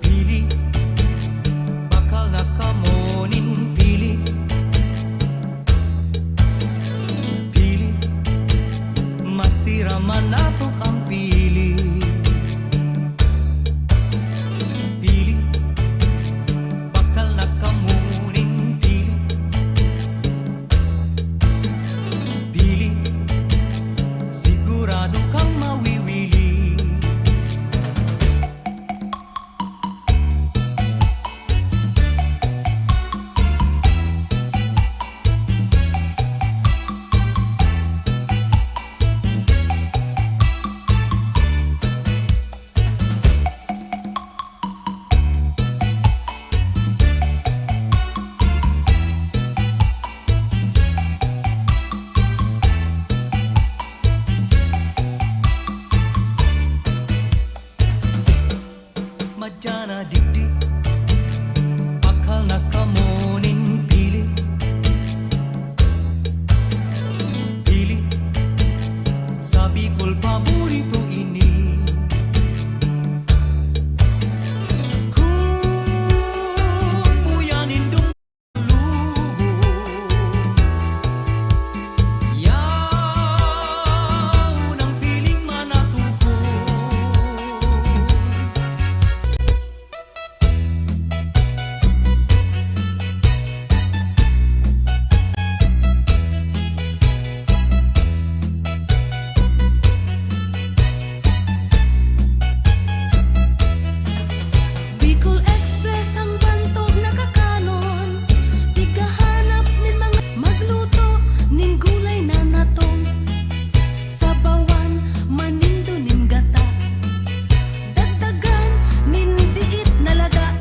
Pili, bakal na kamonin pili. Pili, masira man natok ang pili. Pili, bakal na kamuning pili. Pili, sigurado kang mawiwili. Madyana digdi, bakal na kamoning pili. Pili, sabi ko'y paborito ini. Kung buyanin dumulubo, yaw ng piling manatuko. Bicol Express ang bantog nakakanon, tigahanap nin mga magluto nin gulay na natong. Sabawan manindo nin gata, dagdagan nin diit na laga.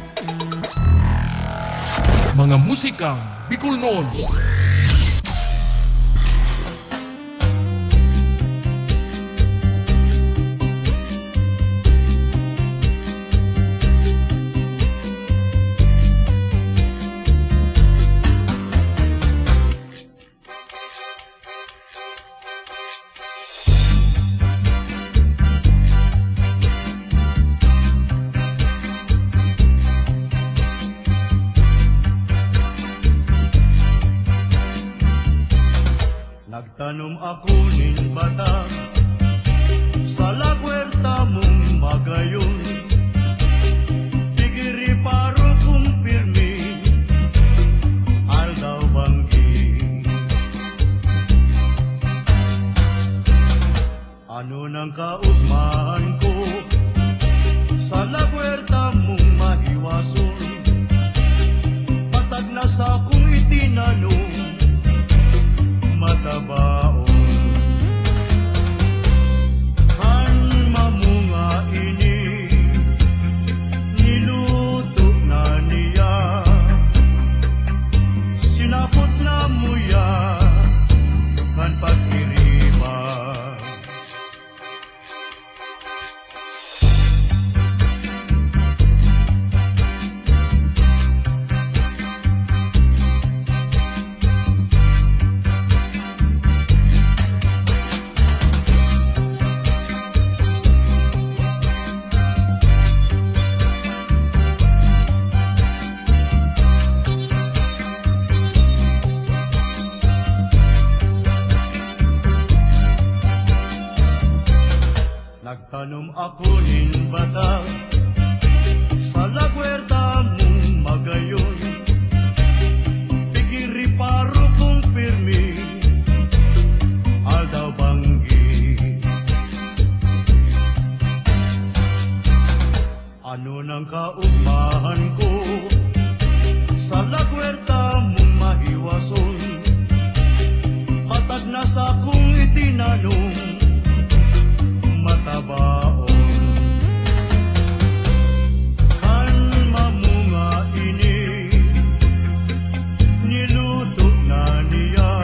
Mga musikang Bicol noon. Nagtanom ako ning bata sa lagwerta mong magayon. Tigiri paro kung pirmi, aldaw banggi. Ano nang kaugmahan ko sa lagwerta mong mahiwason? Patag na sa kong itinanong matabaon. Han mamunga ini niluto na niya, sinapot na muya kan pagkirima. Nagtanom ako ning bata sa lagwerta mong magayon. Tigiri paro kung pirmi, aldaw banggi. Ano nang kaugmahan ko sa lagwerta mong mahiwason? Patag na sa kong itinanong matabaon. Kan mamunga ini niluto na niya,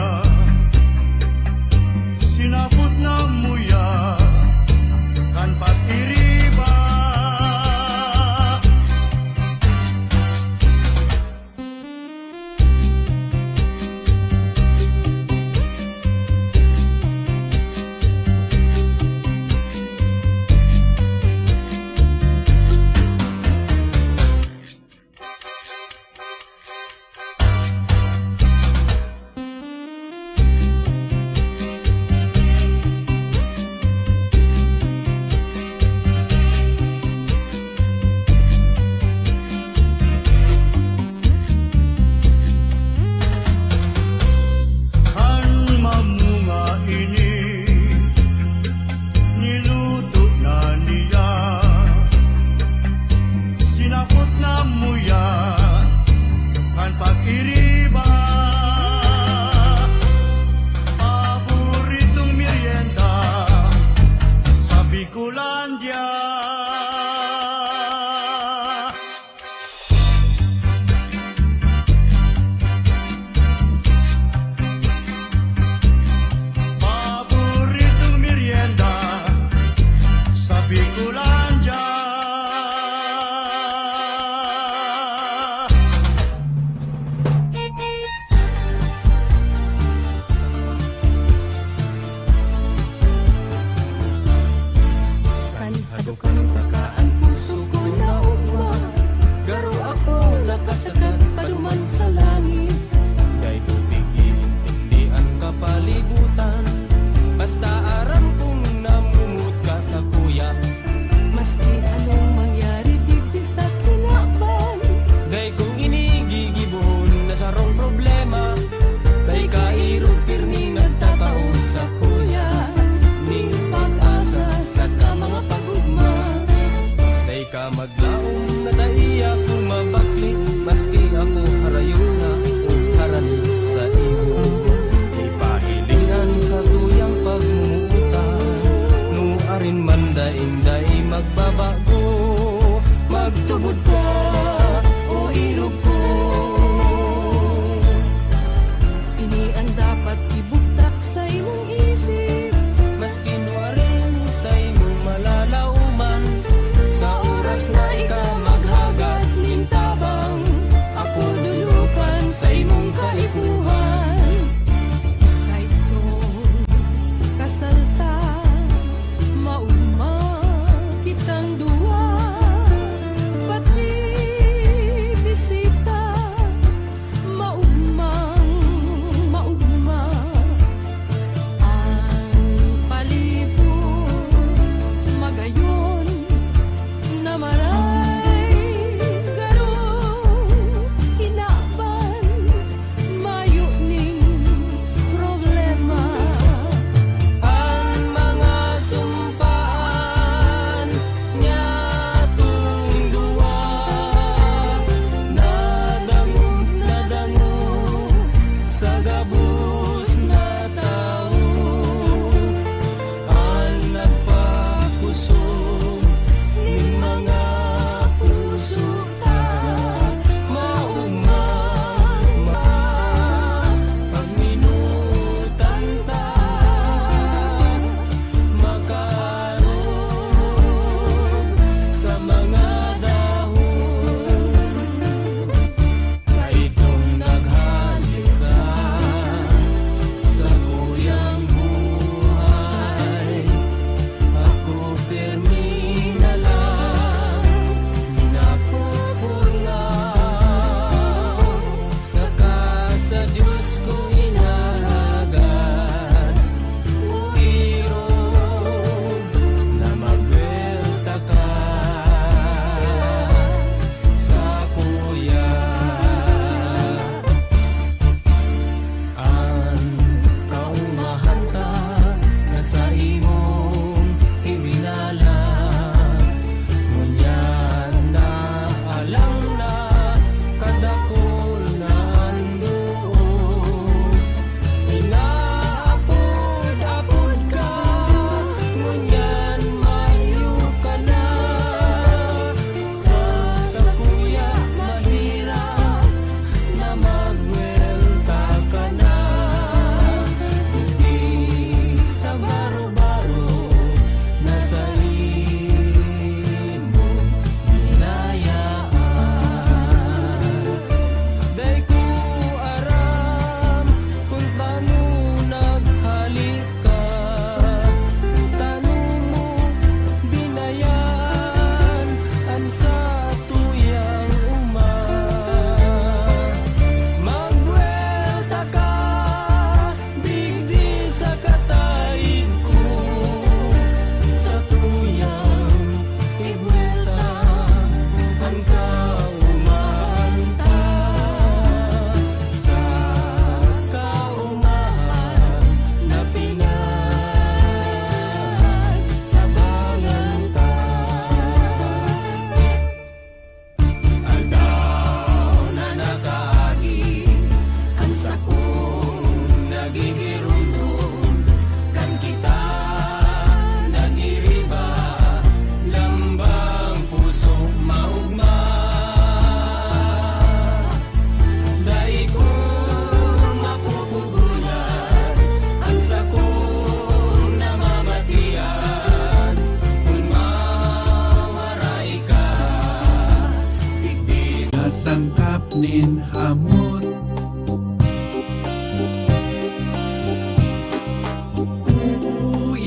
sinapot na muya kan patiriba.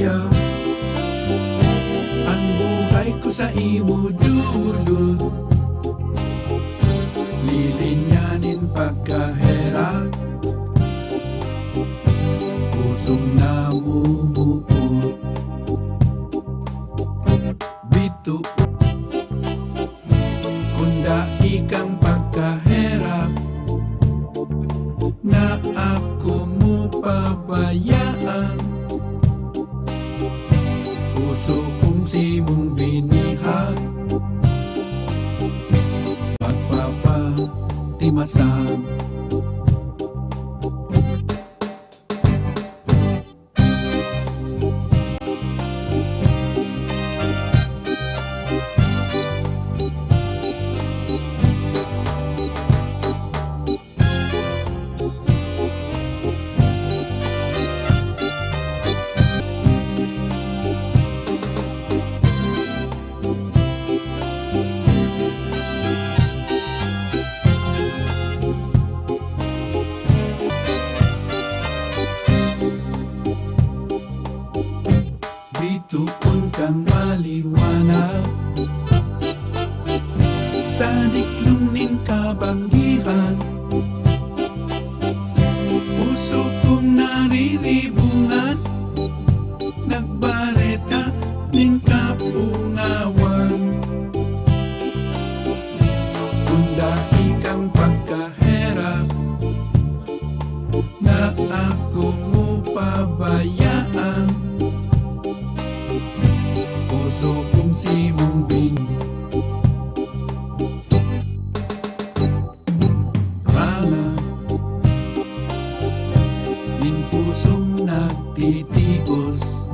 Kuya, ang buhay ko sa imo dulot, lilinyanin pagkahirap, pusong namumuot. Bito, kunda ikang pagkahirap, na ako mo pabayaan. Puso kong simong binihag, pagpapatimasang. Bituon kang maliwanag, sa diklunin kabanggihan, puso kong nariribungan, nagbareta ning kapungawan. Kunda ikang pagkahirap, na ako mo pabayaan. Puso kong simong bin, rana, ning pusong nagtitios.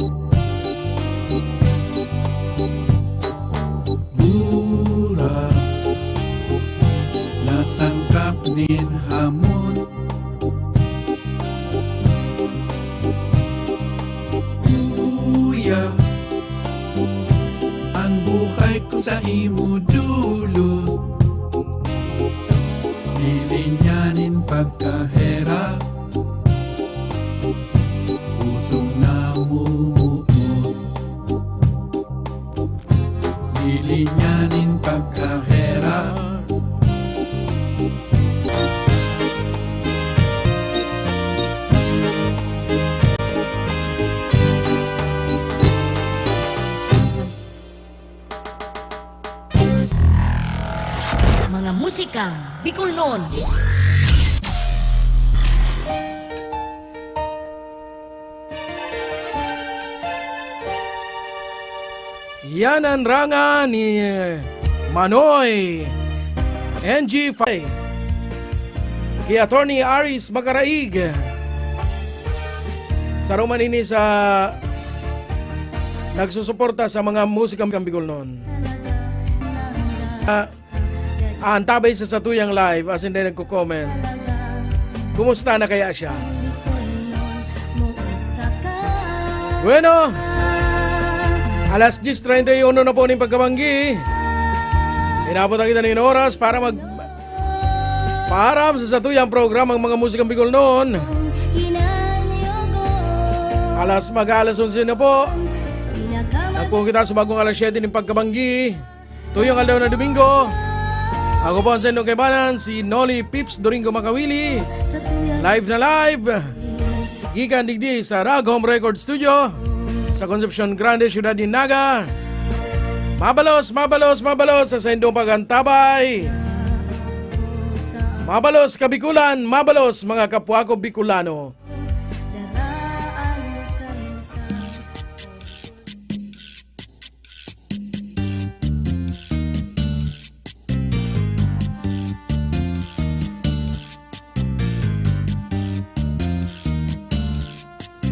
Bura, nasangkap nin hamot. Kuya, ang buhay ko sa imo dulot, lilinyanin pagkahirap, pusong namumuot. Lilinyanin pagkahirap, Mga musika Bicolnon. Yan ang ranga ni Manoy NG5 kay Attorney Aris Magaraig sa Romanini sa nagsusuporta sa mga musikang Bicolnon. Antabay sa Satuyang Live as hindi nagko-comment. Kumusta na kaya siya? Bueno, alas 10:31 na po ng pagkabanggi. Inabot ang kita ng oras para param sa Satuyang program ang mga musikang Bicolnon. Alas 11 na po. Nagpo kita sa bagong alas 7 ng pagkabanggi. Tuyong aldaw na Domingo. Ako po ang sendong kaibanan, si Noli Pips Doringo Makawili. Live na live. Gikan digdi sa Rag Home Record Studio sa Concepcion Grande, Ciudad de Naga. Mabalos sa sendong pagantabay. Mabalos kabikulan, mabalos mga kapwa ko Bicolano.